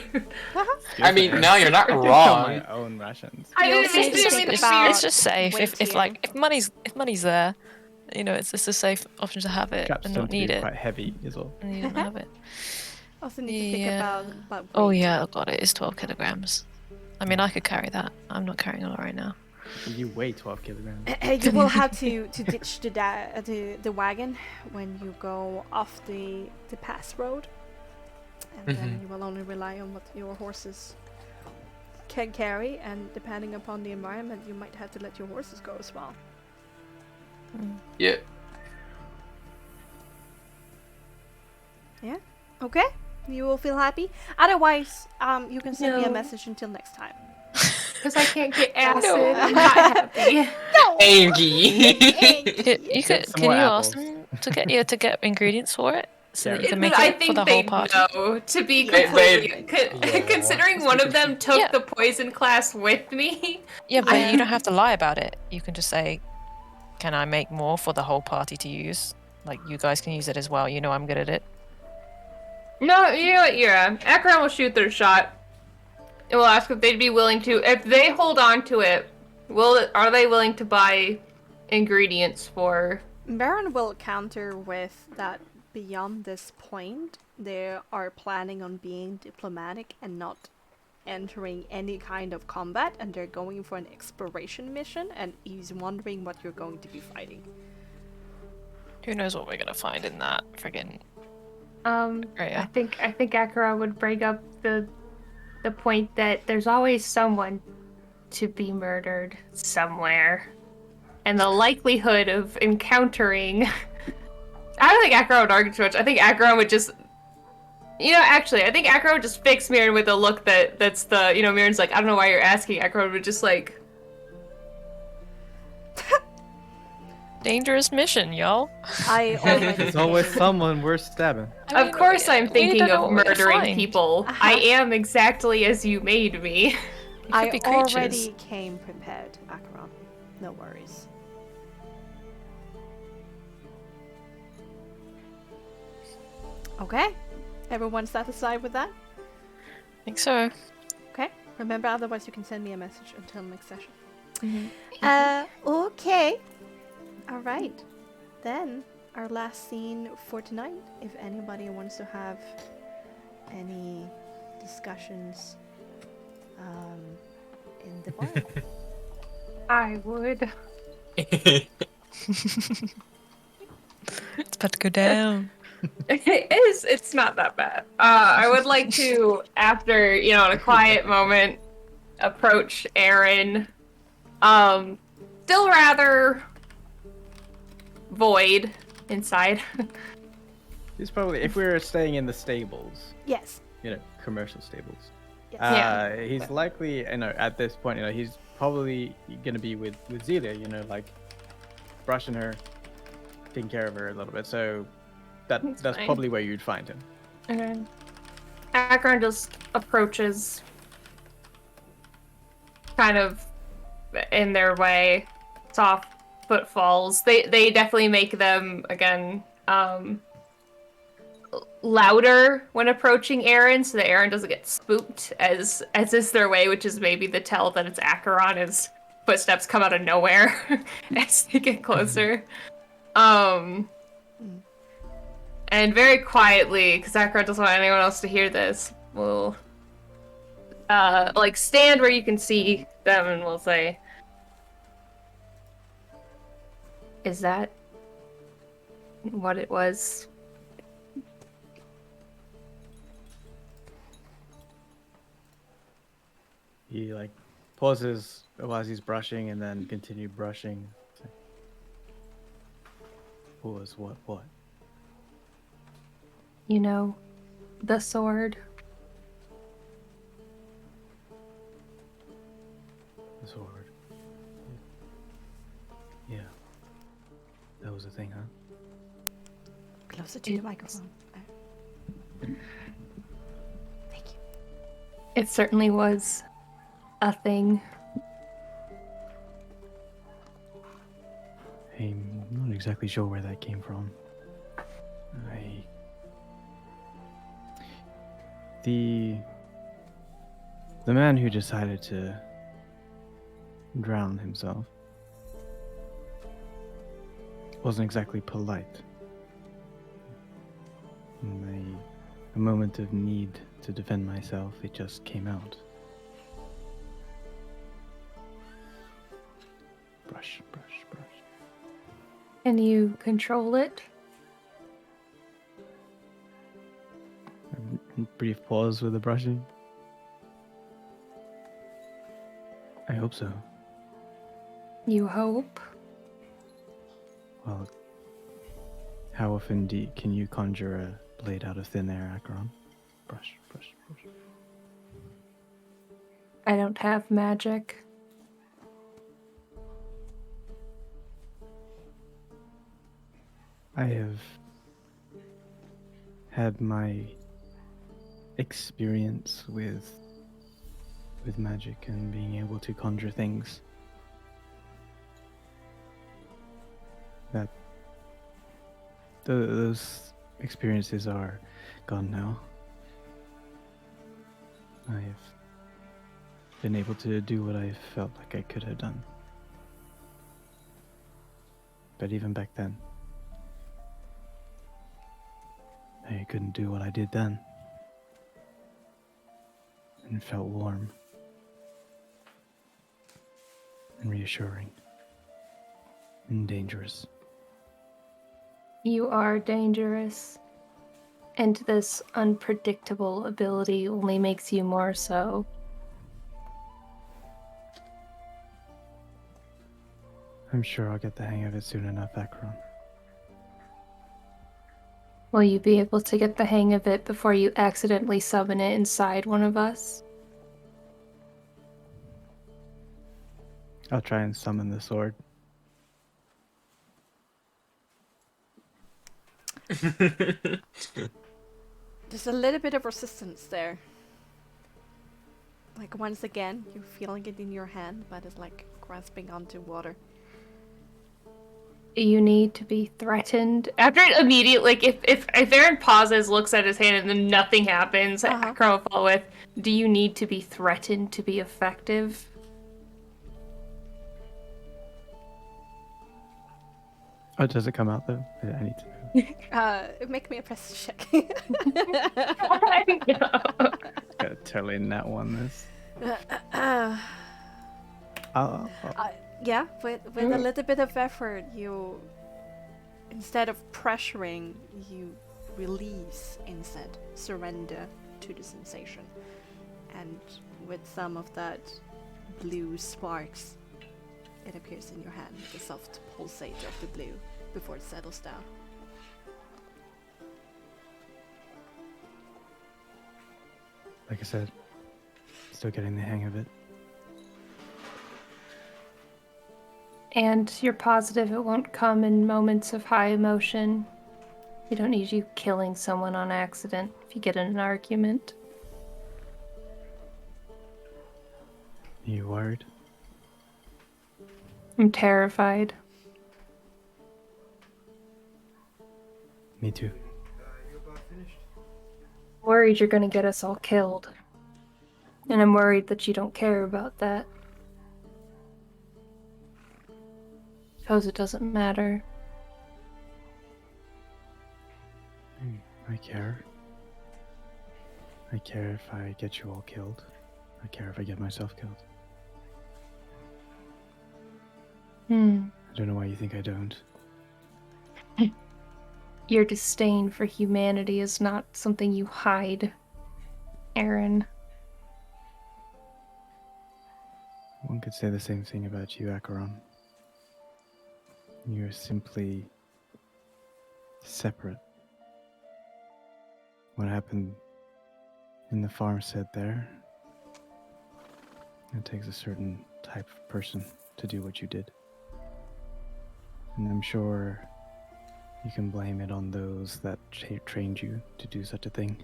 I mean, no, you're not I wrong. my own rations. I You didn't also mean need to to think be about- It's just safe if waiting. money's there, it's just a safe option to have it Traps and tend not to be need it. quite heavy as well. And you don't have it. Also need to think Yeah. about Oh weight. yeah, oh god, it is 12 kilograms. I mean, I could carry that. I'm not carrying a lot right now. You weigh 12 kilograms. You will have to ditch the wagon when you go off the pass road, and then you will only rely on what your horses can carry. And depending upon the environment, you might have to let your horses go as well. Yeah. Yeah. Okay. You will feel happy. Otherwise, you can send me a No. message until next time. Because I can't get acid. No. I'm not happy. Angie. You could, some can more you ask apples. them to get ingredients for it so that you can make I it for think the they whole party? know, to be They- completely... Yeah. Considering one of them took Yeah. the poison class with me. Yeah, but you don't have to lie about it. You can just say, Can I make more for the whole party to use? Like, you guys can use it as well. You know I'm good at it. No, you know what, Ira? Acheron will shoot their shot. And we'll ask if they'd be willing to. If they hold on to it, are they willing to buy ingredients for? Baron will counter with that beyond this point, they are planning on being diplomatic and not entering any kind of combat, and they're going for an exploration mission, and he's wondering what you're going to be fighting. Who knows what we're gonna find in that friggin' I think Acheron would bring up the point that there's always someone to be murdered somewhere, and the likelihood of encountering. I don't think Acheron would argue too much. I think Acheron would just. Actually, I think Acheron would just fix Mirren with a look that's the, Mirren's like, I don't know why you're asking. Acheron would just like... dangerous mission, y'all. There's always someone worth stabbing. Of course I'm thinking don't know of what we're gonna murdering find. people. I am exactly as you made me. I be creatures. already came prepared, Acheron. No worries. Okay. Everyone satisfied with that? I think so. Okay. Remember, otherwise you can send me a message until next session. Mm-hmm. Okay. Alright. Then, our last scene for tonight. If anybody wants to have any discussions in the bar. I would. It's about to go down. It's not that bad. I would like to, after, in a quiet moment, approach Aaron. Still rather void inside. He's probably, if we were staying in the stables, Yes. commercial stables. Yes. Yeah. He's likely, at this point, he's probably gonna be with Zelia, like brushing her, taking care of her a little bit. So that's fine. probably where you'd find him. Okay. Akron just approaches kind of in their way, soft footfalls. They definitely make them, again, louder when approaching Aaron, so that Aaron doesn't get spooked, as is their way, which is maybe the tell that it's Acheron, as footsteps come out of nowhere as they get closer. And very quietly, because Acheron doesn't want anyone else to hear this, we'll stand where you can see them, and we'll say, "Is that what it was?" He pauses while he's brushing and then continue brushing. Was what? The sword. The sword. Yeah. That was a thing, huh? Closer to the microphone. Thank you. It certainly was a thing. I'm not exactly sure where that came from. The man who decided to drown himself wasn't exactly polite. In a moment of need to defend myself, it just came out. Brush. Can you control it? A brief pause with the brushing. I hope so. You hope? Well, how often can you conjure a blade out of thin air, Acheron? Brush. I don't have magic. I have had my experience with magic and being able to conjure things. that those experiences are gone now. I've been able to do what I felt like I could have done. But even back then, I couldn't do what I did then. And it felt warm and reassuring and dangerous. You are dangerous, and this unpredictable ability only makes you more so. I'm sure I'll get the hang of it soon enough, Akron. Will you be able to get the hang of it before you accidentally summon it inside one of us? I'll try and summon the sword. There's a little bit of resistance there. Like, once again, you're feeling it in your hand, but it's like grasping onto water. You need to be threatened. After it immediately, like, if Aaron pauses, looks at his hand, and then nothing happens, Akron will follow with, Do you need to be threatened to be effective? Oh, does it come out though? I need to know. Make me a press check. Gotta totally nat one this. Yeah, with a little bit of effort, you, instead of pressuring, you release instead, surrender to the sensation. And with some of that blue sparks, it appears in your hand, the soft pulsate of the blue, before it settles down. Like I said, still getting the hang of it. And you're positive it won't come in moments of high emotion. We don't need you killing someone on accident if you get in an argument. You worried? I'm terrified. Me too. Worried you're gonna get us all killed. And I'm worried that you don't care about that. Suppose it doesn't matter. I care. I care if I get you all killed. I care if I get myself killed. I don't know why you think I don't. Your disdain for humanity is not something you hide, Aaron. One could say the same thing about you, Acheron. You're simply separate. What happened in the farmstead there, it takes a certain type of person to do what you did. And I'm sure you can blame it on those that trained you to do such a thing.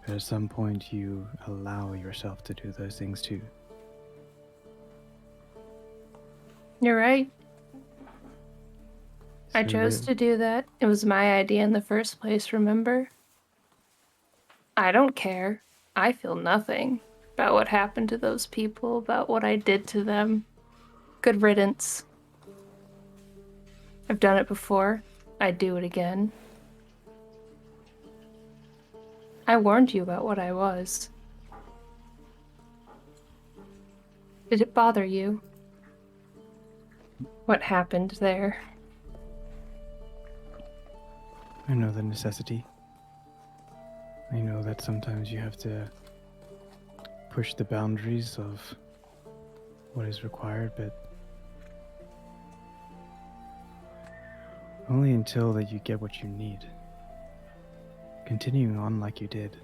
But at some point you allow yourself to do those things too. You're right. I So chose to do that. It was my idea in the first place, remember? I don't care. I feel nothing about what happened to those people, about what I did to them. Good riddance. I've done it before. I'd do it again. I warned you about what I was. Did it bother you? What happened there? I know the necessity. I know that sometimes you have to push the boundaries of what is required, but only until that you get what you need. Continuing on like you did.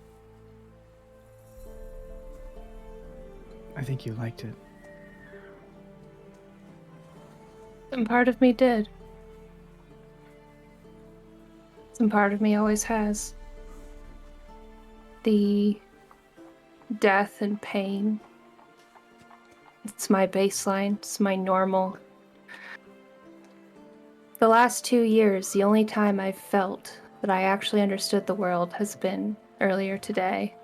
I think you liked it. Some part of me did. Some part of me always has. The death and pain. It's my baseline. It's my normal. The last 2 years, the only time I've felt that I actually understood the world has been earlier today.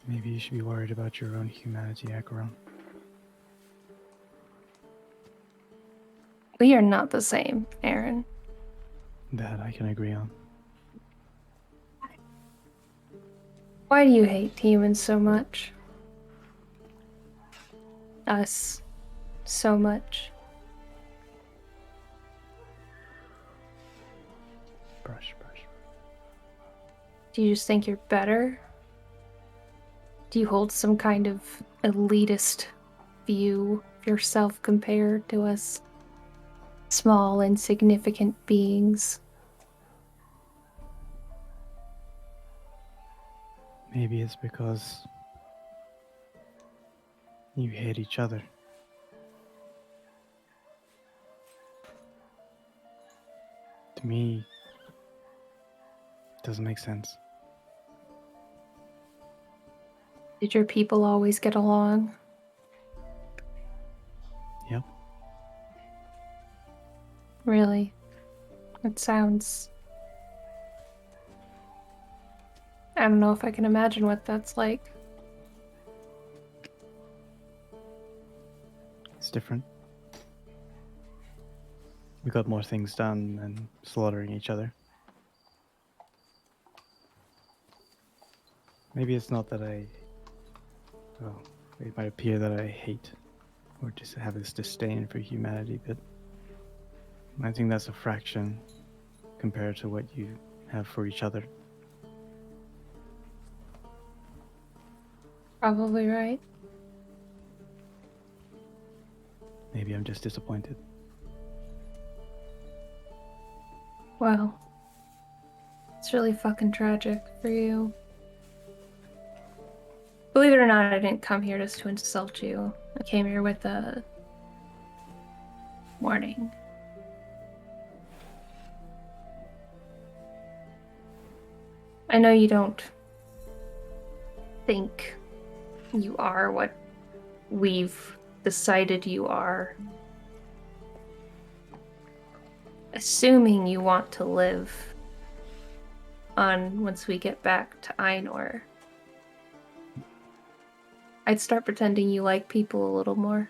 Maybe you should be worried about your own humanity, Acheron. We are not the same, Aaron. That I can agree on. Why do you hate humans so much? Us. So much. Brush. Do you just think you're better? Do you hold some kind of elitist view of yourself compared to us small, insignificant beings? Maybe it's because you hate each other. To me, it doesn't make sense. Did your people always get along? Yep. Really? It sounds... I don't know if I can imagine what that's like. It's different. We got more things done than slaughtering each other. Maybe it's not that well, it might appear that I hate or just have this disdain for humanity, but I think that's a fraction compared to what you have for each other. Probably right. Maybe I'm just disappointed. Well, it's really fucking tragic for you. Believe it or not, I didn't come here just to insult you. I came here with a warning. I know you don't think you are what we've decided you are. Assuming you want to live on once we get back to Ainur, I'd start pretending you like people a little more.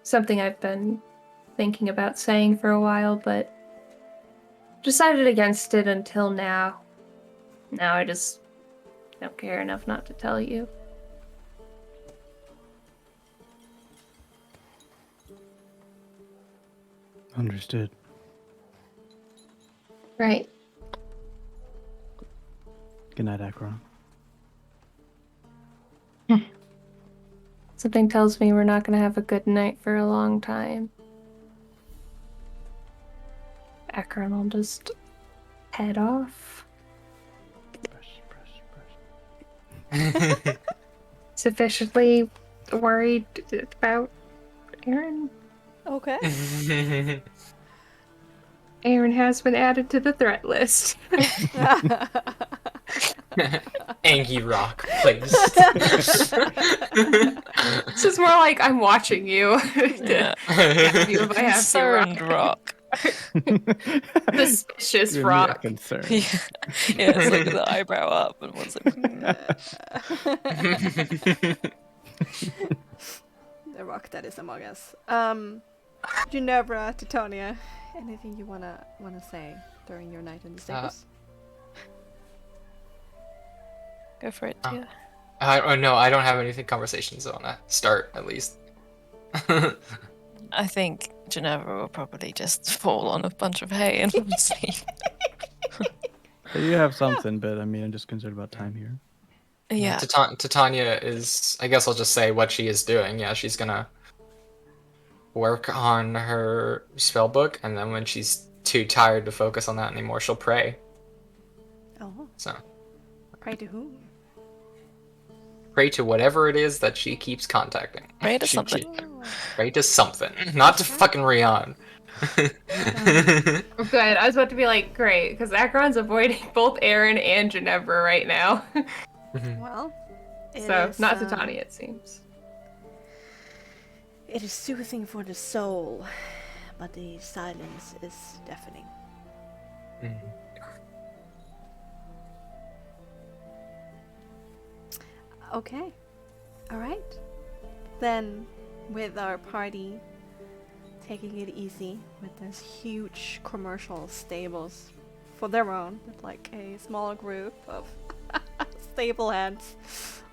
Something I've been thinking about saying for a while, but decided against it until now. Now I just don't care enough not to tell you. Understood. Right. Good night, Acheron. Something tells me we're not going to have a good night for a long time. Akron will just head off. Brush. Sufficiently worried about Aaron. Okay. Aaron has been added to the threat list. Angie Rock, please. This is more like I'm watching you. Yeah. Have you if I have to, Concerned rock. Suspicious You're rock. concerned. Yeah, it's like the eyebrow up and what's it? The rock that is among us. Ginevra, Titonia, anything you wanna say during your night in the stables? Go for it, Oh. Tia. No, I don't have anything conversations on a start, at least. I think Ginevra will probably just fall on a bunch of hay and sleep. You have something, but I mean, I'm just concerned about time here. Yeah. Titania is, I guess I'll just say what she is doing. Yeah, she's gonna work on her spell book, and then when she's too tired to focus on that anymore, she'll pray. Oh, So, pray to whom? pray to whatever it is that she keeps contacting. Pray to She- something. Oh. Pray to something, not to fucking Rion. Oh, good. I was about to be like, great, because Akron's avoiding both Aaron and Ginevra right now. Well, it So, is, not Titania, it seems. It is soothing for the soul, but the silence is deafening. Okay. Alright. Then, with our party taking it easy with this huge commercial stables for their own, with like a small group of stable hands,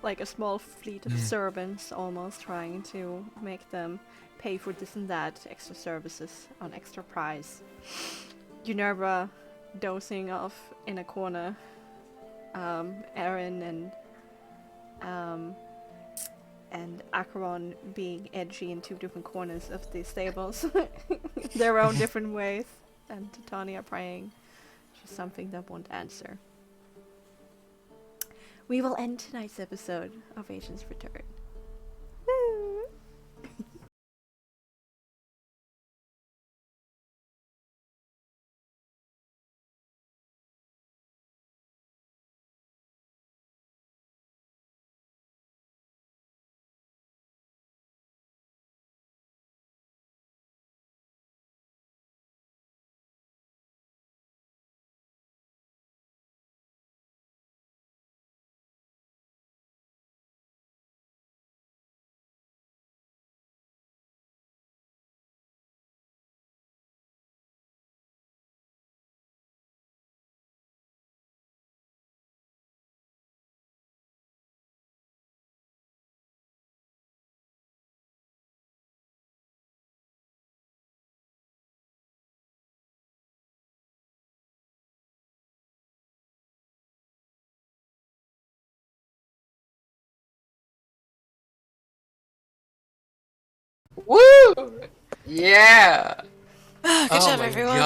like a small fleet of servants almost trying to make them pay for this and that, extra services on extra price. Unerva dozing off in a corner. Aaron and Acheron being edgy in 2 different corners of the stables, their own different ways, and Titania praying for something that won't answer. We will end tonight's episode of Agents Return. Woo! Woo! Yeah! Good Oh job, my everyone.